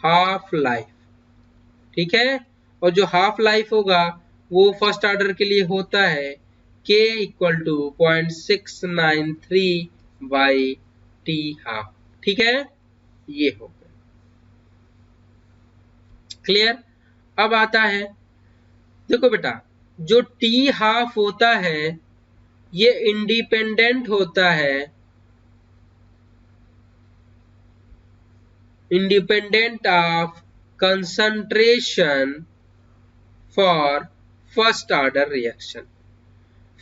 हाफ लाइफ। ठीक है, और जो हाफ लाइफ होगा वो फर्स्ट ऑर्डर के लिए होता है K equal to 0.693 by T half. ठीक है, ये हो गया। क्लियर, अब आता है, देखो बेटा जो T हाफ होता है ये इंडिपेंडेंट होता है, independent of concentration for first order reaction.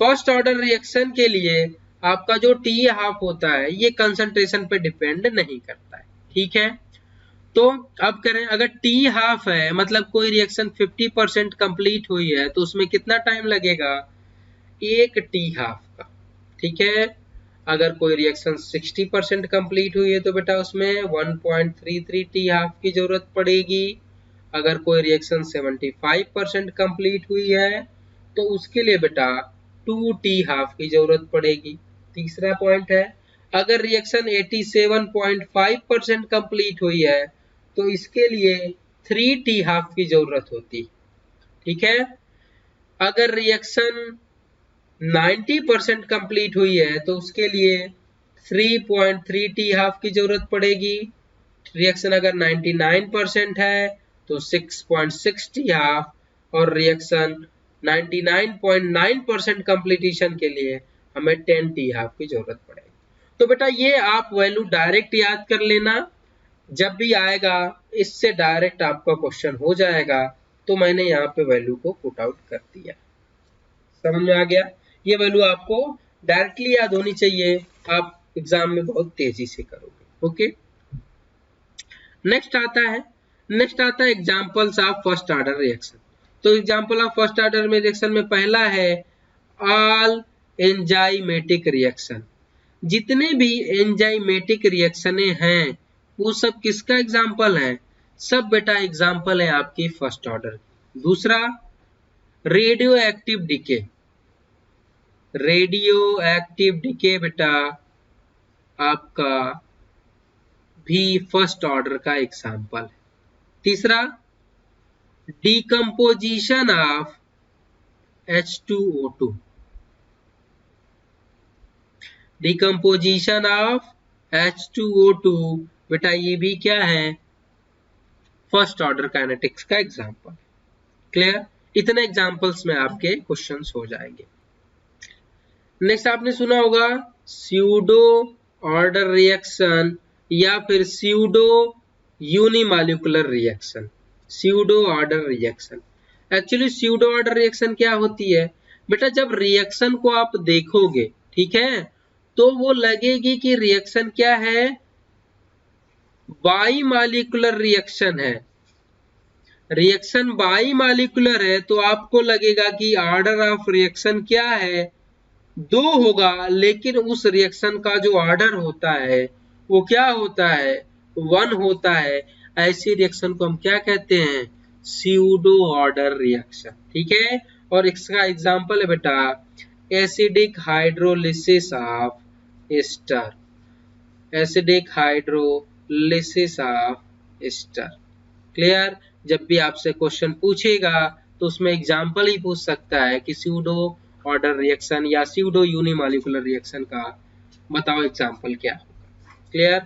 First order reaction के लिए आपका जो T हाफ होता है ये कंसंट्रेशन पे डिपेंड नहीं करता है। ठीक है, तो अब करें, अगर T हाफ है मतलब कोई रिएक्शन 50% कंप्लीट हुई है तो उसमें कितना टाइम लगेगा, एक T हाफ का। ठीक है, अगर कोई रिएक्शन 60% कंप्लीट हुई है तो बेटा उसमें 1.33 T हाफ की जरूरत पड़ेगी। अगर कोई रिएक्शन 75% कंप्लीट हुई है तो उसके लिए बेटा 2 T हाफ की जरूरत पड़ेगी। तीसरा पॉइंट है, अगर रिएक्शन 87.5% कंप्लीट हुई है तो इसके लिए 3 T हाफ की जरूरत होती। ठीक है, अगर रिएक्शन 90% कंप्लीट हुई है तो उसके लिए 3.3 T हाफ की जरूरत पड़ेगी। रिएक्शन अगर 99% है तो 6.6 T हाफ, और रिएक्शन 99.9% कंप्लीटेशन के लिए हमें 10 T हाफ की जरूरत पड़ेगी। तो बेटा ये आप वैल्यू डायरेक्ट याद कर लेना, जब भी आएगा इससे डायरेक्ट आपका क्वेश्चन हो जाएगा। तो मैंने यहाँ पे वैल्यू को पुट आउट कर दिया, समझ में आ गया। ये वैल्यू आपको डायरेक्टली याद होनी चाहिए, आप एग्जाम में बहुत तेजी से करोगे। ओके, नेक्स्ट आता है examples of first order reaction. तो एग्जांपल ऑफ फर्स्ट ऑर्डर में रिएक्शन में पहला है ऑल एंजाइमेटिक रिएक्शन। जितने भी एंजाइमेटिक रिएक्शनें हैं वो सब किसका एग्जांपल है, सब बेटा एग्जांपल है आपकी फर्स्ट ऑर्डर। दूसरा radio active decay, radio active decay बेटा आपका भी फर्स्ट ऑर्डर का एग्जांपल है। तीसरा decomposition of H2O2, decomposition of H2O2 बेटा ये भी क्या है, फर्स्ट ऑर्डर काइनेटिक्स का एग्जांपल। क्लियर, इतने एग्जांपल्स में आपके क्वेश्चंस हो जाएंगे। नेक्स्ट आपने सुना होगा स्यूडो ऑर्डर रिएक्शन या फिर pseudo unimolecular reaction. Pseudo order reaction, actually pseudo order reaction क्या होती है बेटा, जब रिएक्शन को आप देखोगे, ठीक है, तो वो लगेगी कि रिएक्शन क्या है, बाई मॉलिक्यूलर रिएक्शन है। रिएक्शन बाई मॉलिक्यूलर है तो आपको लगेगा कि ऑर्डर ऑफ रिएक्शन क्या है, 2 होगा, लेकिन उस रिएक्शन का जो ऑर्डर होता है वो क्या होता है, 1 होता है। ऐसी रिएक्शन को हम क्या कहते हैं, स्यूडो ऑर्डर रिएक्शन, ठीक है। और इसका एग्जांपल है बेटा acidic hydrolysis of ester, acidic hydrolysis of ester. Clear, जब भी आपसे क्वेश्चन पूछेगा तो उसमें एग्जांपल ही पूछ सकता है कि स्यूडो ऑर्डर रिएक्शन या स्यूडो यूनिमॉलिक्यूलर रिएक्शन का बताओ एग्जांपल क्या होगा। क्लियर,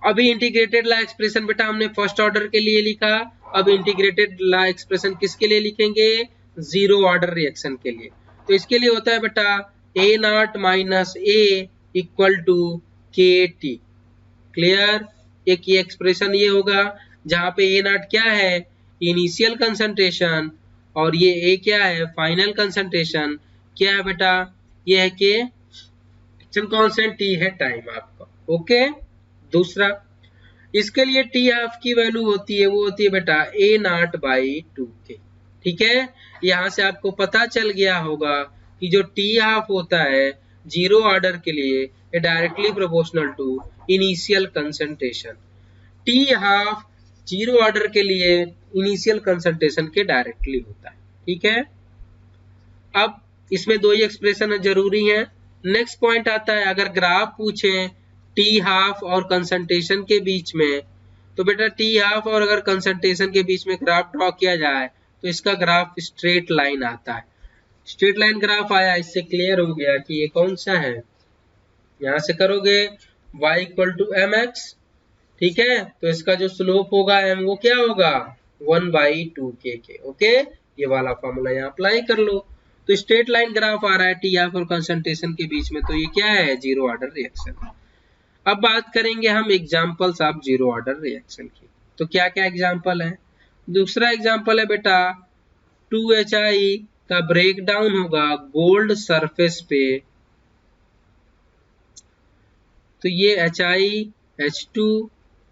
अभी इंटीग्रेटेड ला एक्सप्रेशन बेटा हमने फर्स्ट ऑर्डर के लिए लिखा, अब इंटीग्रेटेड ला एक्सप्रेशन किसके लिए लिखेंगे, जीरो ऑर्डर रिएक्शन के लिए। तो इसके लिए होता है बेटा A not minus A equal to K T. Clear, एक ये एक्सप्रेशन ये होगा जहां पे ए नॉट क्या है, इनिशियल कंसंट्रेशन, और ये ए क्या है, फाइनल कंसंट्रेशन। क्या है बेटा, ये है कि एक्शन कांस्टेंट टी है टाइम आपका। ओके, दूसरा इसके लिए टी हाफ की वैल्यू होती है, वो होती है बेटा ए नॉट बाई 2k। ठीक है, यहां से आपको पता चल गया होगा कि जो टी हाफ होता है जीरो ऑर्डर के लिए directly proportional to initial concentration. T half zero order के लिए इनिशियल कंसंट्रेशन के डायरेक्टली होता है। ठीक है, अब इसमें 2 ही एक्सप्रेशन जरूरी है। नेक्स्ट पॉइंट आता है, अगर ग्राफ पूछे टी हाफ और कंसंट्रेशन के बीच में, तो बेटा टी हाफ और अगर कंसंट्रेशन के बीच में ग्राफ ड्रॉ किया जाए तो इसका ग्राफ स्ट्रेट लाइन आता है। स्ट्रेट लाइन ग्राफ आया, इससे क्लियर हो गया कि ये कौन सा है। यहां से करोगे y equal to m x, ठीक है, तो इसका जो स्लोप होगा m वो क्या होगा 1/2k। ओके, ये वाला फॉर्मूला यहाँ अप्लाई कर लो। तो स्ट्रेट लाइन ग्राफ आ रहा है टी हाफ और कंसंट्रेशन के बीच में, तो ये क्या है, जीरो ऑर्डर रिएक्शन। अब बात करेंगे हम examples of zero order reaction की। तो क्या क्या एग्जांपल है, दूसरा एग्जांपल है बेटा 2HI का ब्रेक डाउन होगा गोल्ड सरफेस पे, तो ये HI H2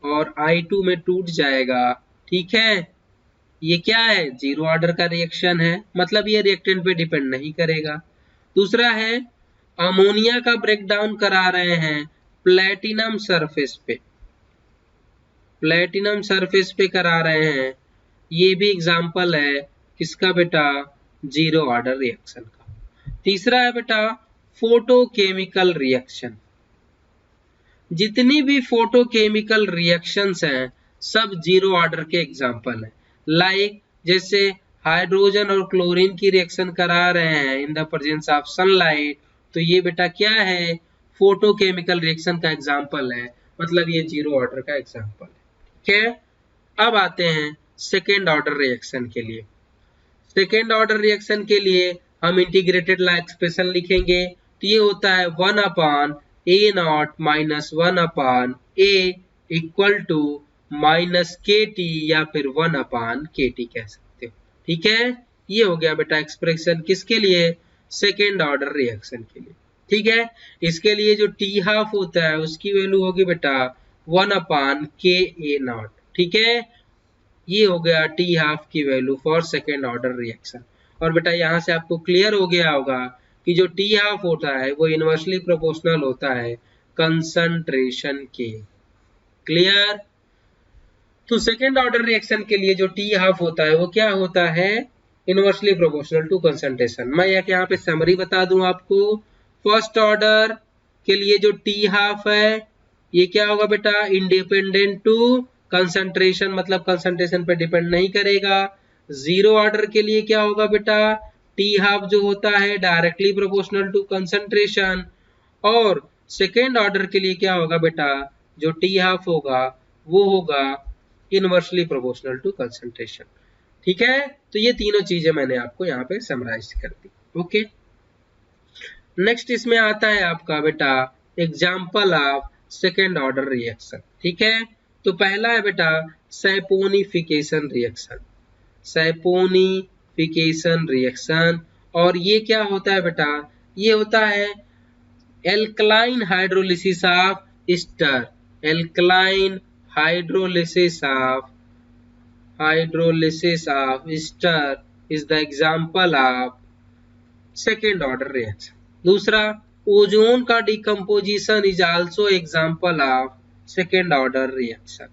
और I2 में टूट जाएगा। ठीक है, ये क्या है, जीरो ऑर्डर का रिएक्शन है, मतलब ये रिएक्टेंट पे डिपेंड नहीं करेगा। दूसरा है अमोनिया का ब्रेक डाउन करा रहे हैं प्लेटिनम सरफेस पे, प्लेटिनम सरफेस पे करा रहे हैं, ये भी एग्जांपल है किसका बेटा, जीरो ऑर्डर रिएक्शन का। तीसरा है बेटा फोटोकेमिकल रिएक्शन। जितनी भी फोटोकेमिकल रिएक्शंस हैं सब जीरो ऑर्डर के एग्जांपल हैं। लाइक जैसे हाइड्रोजन और क्लोरीन की रिएक्शन करा रहे हैं in the presence of sunlight, तो ये बेटा क्या है, फोटोकेमिकल रिएक्शन का एग्जांपल है, मतलब ये जीरो ऑर्डर का एग्जांपल है। ठीक है, अब आते हैं सेकेंड ऑर्डर रिएक्शन के लिए। सेकेंड ऑर्डर रिएक्शन के लिए हम इंटीग्रेटेड ला एक्सप्रेशन लिखेंगे, तो ये होता है 1 A not minus 1 A equal to minus K T या फिर 1 के टी कह सकते हो। ठीक है, ये हो गया बेटा एक्सप्रेशन किसके लिए, सेकेंड ऑर्डर रिएक्शन के लिए। ठीक है, इसके लिए जो टी हाफ होता है उसकी वैल्यू होगी बेटा 1/KA0। ठीक है, ये हो गया टी हाफ की value for second order reaction. और बेटा यहाँ से आपको क्लियर हो गया होगा कि जो टी हाफ होता है वो इनवर्सली प्रोपोर्शनल होता है कंसंट्रेशन के। क्लियर, तो सेकेंड ऑर्डर रिएक्शन के लिए जो टी हाफ होता है वो क्या होता है, इनवर्सली प्रोपोर्शनल टू कंसंट्रेशन। मैं यहाँ पे समरी बता दूं आपको, फर्स्ट ऑर्डर के लिए जो टी हाफ है ये क्या होगा बेटा, इंडिपेंडेंट टू कंसंट्रेशन, मतलब कंसंट्रेशन पे डिपेंड नहीं करेगा। जीरो ऑर्डर के लिए क्या होगा बेटा, टी हाफ जो होता है डायरेक्टली प्रोपोर्शनल टू कंसंट्रेशन। और सेकेंड ऑर्डर के लिए क्या होगा बेटा, जो टी हाफ होगा वो होगा इनवर्सली प्रोपोर्शनल टू कंसंट्रेशन। ठीक है, तो ये तीनों चीजें मैंने आपको यहाँ पे समराइज कर दी। ओके, नेक्स्ट इसमें आता है आपका बेटा example of second order reaction. ठीक है, तो पहला है बेटा सैपोनिफिकेशन रिएक्शन, सैपोनिफिकेशन रिएक्शन। और ये क्या होता है बेटा, ये होता है alkaline hydrolysis of Easter, alkaline hydrolysis of Easter is the example of second order reaction. दूसरा, ओजोन का decomposition is also example of second order reaction.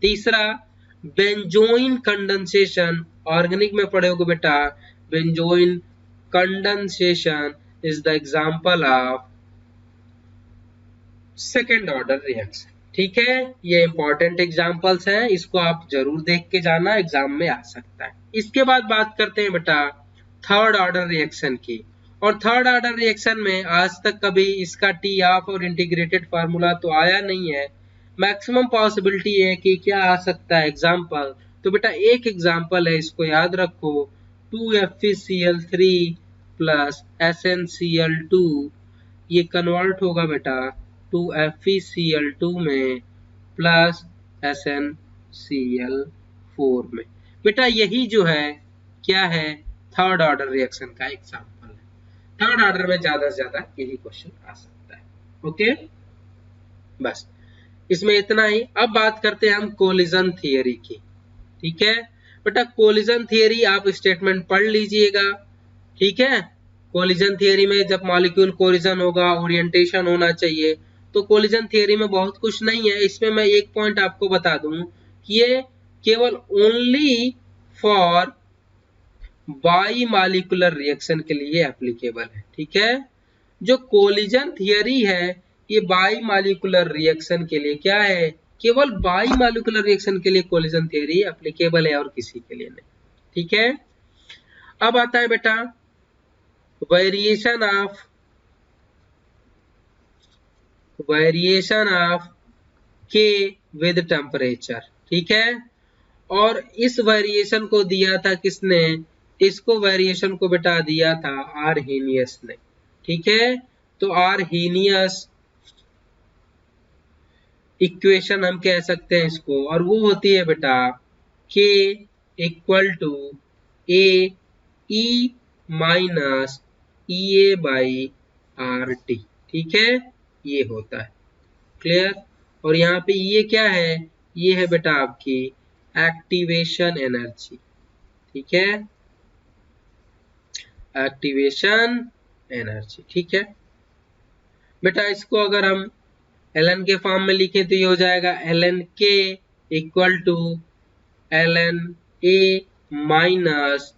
तीसरा, बेंजोइन कंडेंसेशन, ऑर्गेनिक में पढ़े होगे बेटा, benzoin condensation is the example of second order reaction. ठीक है, ये इंपॉर्टेंट एग्जांपल्स हैं, इसको आप जरूर देख के जाना, एग्जाम में आ सकता है। इसके बाद बात करते हैं बेटा थर्ड ऑर्डर रिएक्शन की। और थर्ड ऑर्डर रिएक्शन में आज तक कभी इसका टी ऑफ और इंटीग्रेटेड फार्मूला तो आया नहीं है, मैक्सिमम पॉसिबिलिटी है कि क्या आ सकता है एग्जाम्पल। तो बेटा एक एग्जाम्पल है, इसको याद रखो, 2FeCl3 प्लस SnCl2, ये कन्वर्ट होगा बेटा 2FeCl2 में प्लस SnCl4 में। बेटा यही जो है क्या है, थर्ड ऑर्डर रिएक्शन का एग्जांपल है। थर्ड ऑर्डर में ज्यादा से ज्यादा यही क्वेश्चन आ सकता है। ओके, बस इसमें इतना ही। अब बात करते हैं हम कोलिजन थियरी की। ठीक है बेटा, कोलिजन थियरी आप स्टेटमेंट पढ़ लीजिएगा। ठीक है, कोलिजन थियरी में जब मॉलिक्यूल कोलिजन होगा, ओरिएंटेशन होना चाहिए। तो कोलिजन थियरी में बहुत कुछ नहीं है, इसमें मैं एक पॉइंट आपको बता दूं कि ये केवल only for by molecular reaction के लिए एप्लीकेबल है। ठीक है, जो कोलिजन थियरी है ये बाई मॉलिक्यूलर रिएक्शन के लिए क्या है, केवल बाई मॉलिक्यूलर रिएक्शन के लिए कोलिजन थियरी एप्लीकेबल है और किसी के लिए नहीं। ठीक है, अब आता है बेटा वेरिएशन ऑफ के विद टेम्परेचर। ठीक है, और इस वेरिएशन को दिया था किसने, इसको वेरिएशन को बेटा दिया था आर्हेनियस ने। ठीक है, तो आर्हेनियस इक्वेशन हम कह सकते हैं इसको, और वो होती है बेटा K equal to A E minus EA by RT। ठीक है, ये होता है, क्लियर। और यहाँ पे ये क्या है, ये है बेटा आपकी एक्टिवेशन एनर्जी। ठीक है, एक्टिवेशन एनर्जी। ठीक है बेटा, इसको अगर हम ln के फॉर्म में लिखें तो ये हो जाएगा ln K equal to ln A minus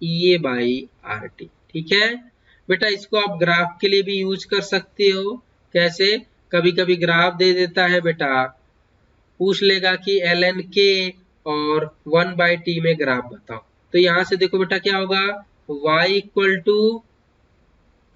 EA by RT। ठीक है बेटा, इसको आप ग्राफ के लिए भी यूज कर सकते हो। कैसे, कभी कभी ग्राफ दे देता है बेटा, पूछ लेगा कि ln K और 1/t में ग्राफ बताओ। तो यहाँ से देखो बेटा क्या होगा, y equal to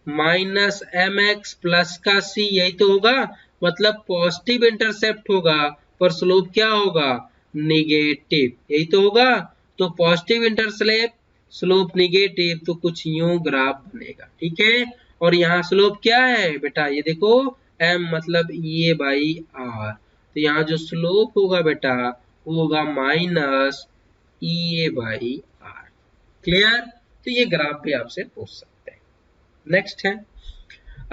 minus mx plus का c, यही तो होगा, मतलब पॉजिटिव इंटरसेप्ट होगा पर स्लोप क्या होगा, निगेटिव, यही तो होगा। तो पॉजिटिव इंटरसेप्ट, स्लोप निगेटिव, तो कुछ यूं ग्राफ बनेगा। ठीक है, और यहाँ स्लोप क्या है बेटा, ये देखो m मतलब EA बाई R, तो यहाँ जो स्लोप होगा बेटा वो होगा minus EA by R। Clear, तो ये ग्राफ भी आपसे पूछ सकते हैं। नेक्स्ट है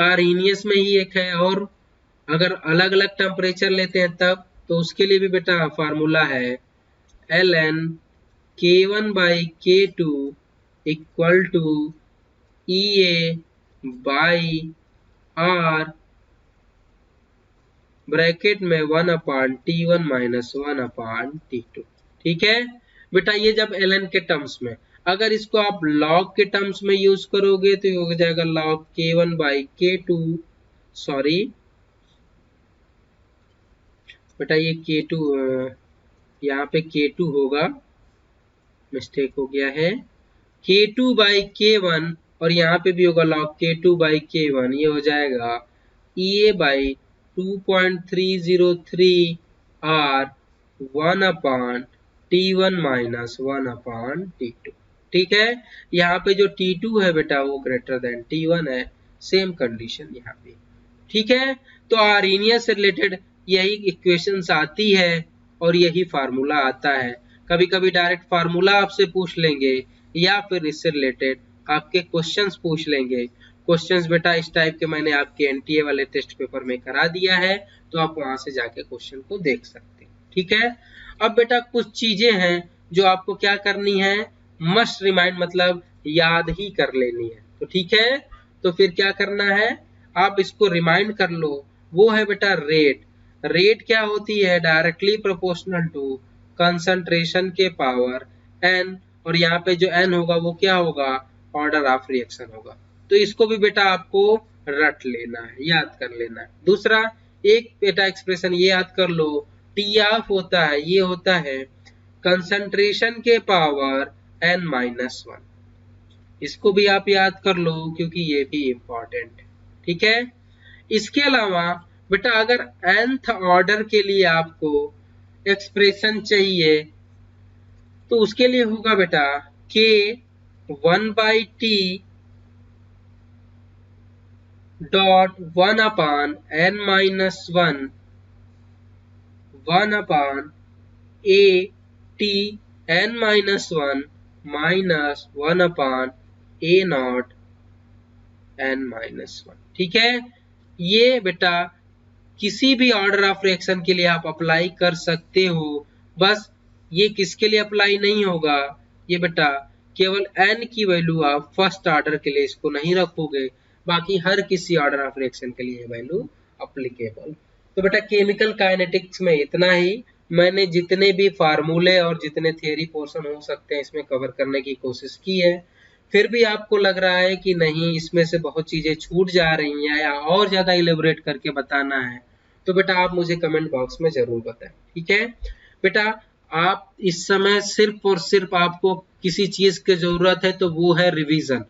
आर्हेनियस में ही एक है, और अगर अलग अलग टेम्परेचर लेते हैं तब तो उसके लिए भी बेटा फार्मूला है ln K1 by K2 equal to EA by R bracket में 1/T1 माइनस 1/T2। ठीक है बेटा, ये जब ln के टर्म्स में, अगर इसको आप log के टर्म्स में यूज करोगे तो ये हो जाएगा log K1 by K2, sorry बेटा ये K2, यहाँ पे K2 होगा, मिस्टेक हो गया है, K2 बाई K1, और यहाँ पे भी होगा log K2 बाई K1, ये हो जाएगा EA by 2.303 R 1/T T1 minus 1/T2। ठीक है, यहाँ पे जो T2 है बेटा वो ग्रेटर देन T1 है, सेम कंडीशन यहाँ पे। ठीक है, तो आर्हेनियस से रिलेटेड यही इक्वेशंस आती है और यही फार्मूला आता है। कभी कभी डायरेक्ट फार्मूला आपसे पूछ लेंगे या फिर इससे रिलेटेड आपके क्वेश्चंस पूछ लेंगे। क्वेश्चंस बेटा इस टाइप के मैंने आपके एनटीए वाले टेस्ट पेपर में करा दिया है, तो आप वहां से जाके क्वेश्चन को देख सकते हैं। ठीक है, अब बेटा कुछ चीजें हैं जो आपको क्या करनी है, मस्ट रिमाइंड मतलब याद ही कर लेनी है। तो ठीक है, तो फिर क्या करना है, आप इसको रिमाइंड कर लो। वो है बेटा रेट। रेट क्या होती है, डायरेक्टली प्रोपोर्शनल टू कंसंट्रेशन के पावर n, और यहाँ पे जो n होगा वो क्या होगा, ऑर्डर ऑफ रिएक्शन होगा। तो इसको भी बेटा आपको रट लेना है, याद कर लेना है। दूसरा एक बेटा एक्सप्रेशन ये याद कर लो, टी ऑफ होता है, ये होता है कंसंट्रेशन के पावर n-1। इसको भी आप याद कर लो क्योंकि ये भी इंपॉर्टेंट है। ठीक है, इसके अलावा बेटा अगर nth ऑर्डर के लिए आपको एक्सप्रेशन चाहिए तो उसके लिए होगा बेटा k 1/t dot 1/n-1 1/a t(n-1 minus 1/a0(n-1)। ठीक है, ये बेटा किसी भी ऑर्डर ऑफ रिएक्शन के लिए आप अप्लाई कर सकते हो। बस ये किसके लिए अप्लाई नहीं होगा, ये बेटा केवल n की वैल्यू आप फर्स्ट ऑर्डर के लिए इसको नहीं रखोगे, बाकी हर किसी ऑर्डर ऑफ रिएक्शन के लिए वैल्यू अप्लीकेबल। तो बेटा केमिकल काइनेटिक्स में इतना ही। मैंने जितने भी फार्मूले और जितने थियरी पोर्शन हो सकते हैं इसमें कवर करने की कोशिश की है। फिर भी आपको लग रहा है कि नहीं इसमें से बहुत चीजें छूट जा रही हैं या और ज्यादा इलेबोरेट करके बताना है, तो बेटा आप मुझे कमेंट बॉक्स में जरूर बताएं। ठीक है बेटा, आप इस समय सिर्फ और सिर्फ आपको किसी चीज की जरूरत है तो वो है रिवीजन।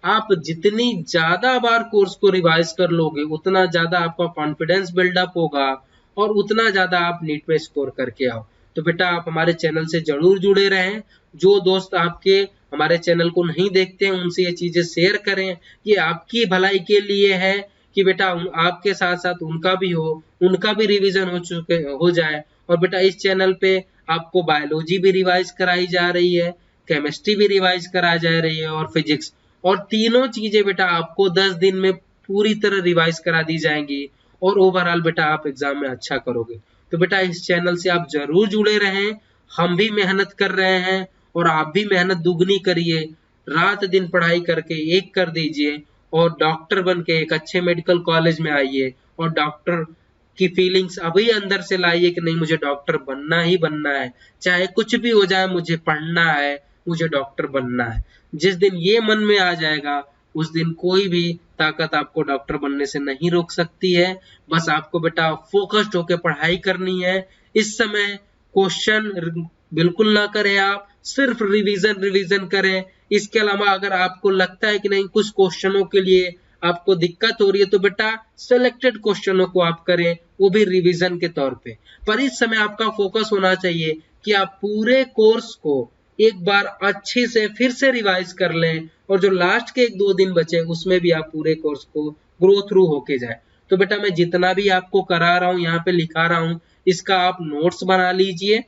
आप जितनी ज्यादा बार कोर्स को रिवाइज कर लोगे उतना ज्यादा आपका कॉन्फिडेंस बिल्डअप होगा और उतना ज्यादा आप नीट में स्कोर करके आओ। तो बेटा आप हमारे चैनल से जरूर जुड़े रहें। जो दोस्त आपके हमारे चैनल को नहीं देखते हैं उनसे ये चीजें शेयर करें, ये आपकी भलाई के लिए है कि बेटा आपके साथ साथ उनका भी हो, उनका भी रिवीजन हो जाए। और बेटा इस चैनल पे आपको बायोलॉजी भी रिवाइज कराई जा रही है, केमिस्ट्री भी रिवाइज कराई जा रही है और फिजिक्स, और तीनों चीजें बेटा आपको 10 दिन में पूरी तरह रिवाइज करा दी जाएंगी और ओवरऑल बेटा आप एग्जाम में अच्छा करोगे। तो बेटा इस चैनल से आप जरूर जुड़े रहें। हम भी मेहनत कर रहे हैं और आप भी मेहनत दुगनी करिए, रात दिन पढ़ाई करके एक कर दीजिए और डॉक्टर बन के एक अच्छे मेडिकल कॉलेज में आइए और डॉक्टर की फीलिंग्स अभी अंदर से लाइए कि नहीं मुझे डॉक्टर बनना ही बनना है, चाहे कुछ भी हो जाए मुझे पढ़ना है, मुझे डॉक्टर बनना है। जिस दिन ये मन में आ जाएगा उस दिन कोई भी ताकत आपको डॉक्टर बनने से नहीं रोक सकती है। बस आपको बेटा फोकस्ड होकर पढ़ाई करनी है। इस समय क्वेश्चन बिल्कुल ना करें, आप सिर्फ रिवीजन करें। इसके अलावा अगर आपको लगता है कि नहीं कुछ क्वेश्चनों के लिए आपको दिक्कत हो रही है तो बेटा सिलेक्टेड क्वेश्चनों को आप करें, वो भी रिवीजन के तौर पे। पर इस समय आपका फोकस होना चाहिए कि आप पूरे कोर्स को एक बार अच्छे से फिर से रिवाइज कर लें और जो लास्ट के 1-2 दिन बचे उसमें भी आप पूरे कोर्स को ग्रो थ्रू होके जाए। तो बेटा मैं जितना भी आपको करा रहा हूँ यहाँ पे लिखा रहा हूँ, इसका आप नोट्स बना लीजिए।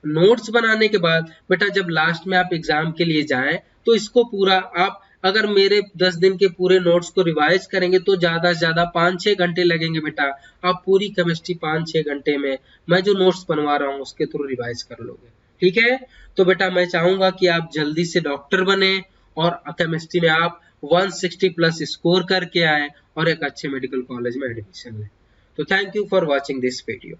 नोट्स बनाने के बाद बेटा जब लास्ट में आप एग्जाम के लिए जाएं तो इसको पूरा आप अगर मेरे 10 दिन के पूरे नोट्स को रिवाइज करेंगे तो ज्यादा से ज्यादा 5-6 घंटे लगेंगे बेटा। आप पूरी केमिस्ट्री 5-6 घंटे में मैं जो नोट्स बनवा रहा हूँ उसके थ्रू रिवाइज कर लोगे। ठीक है, तो बेटा मैं चाहूंगा कि आप जल्दी से डॉक्टर बने और केमिस्ट्री में आप 160+ स्कोर करके आए और एक अच्छे मेडिकल कॉलेज में एडमिशन लें। तो thank you for watching this video.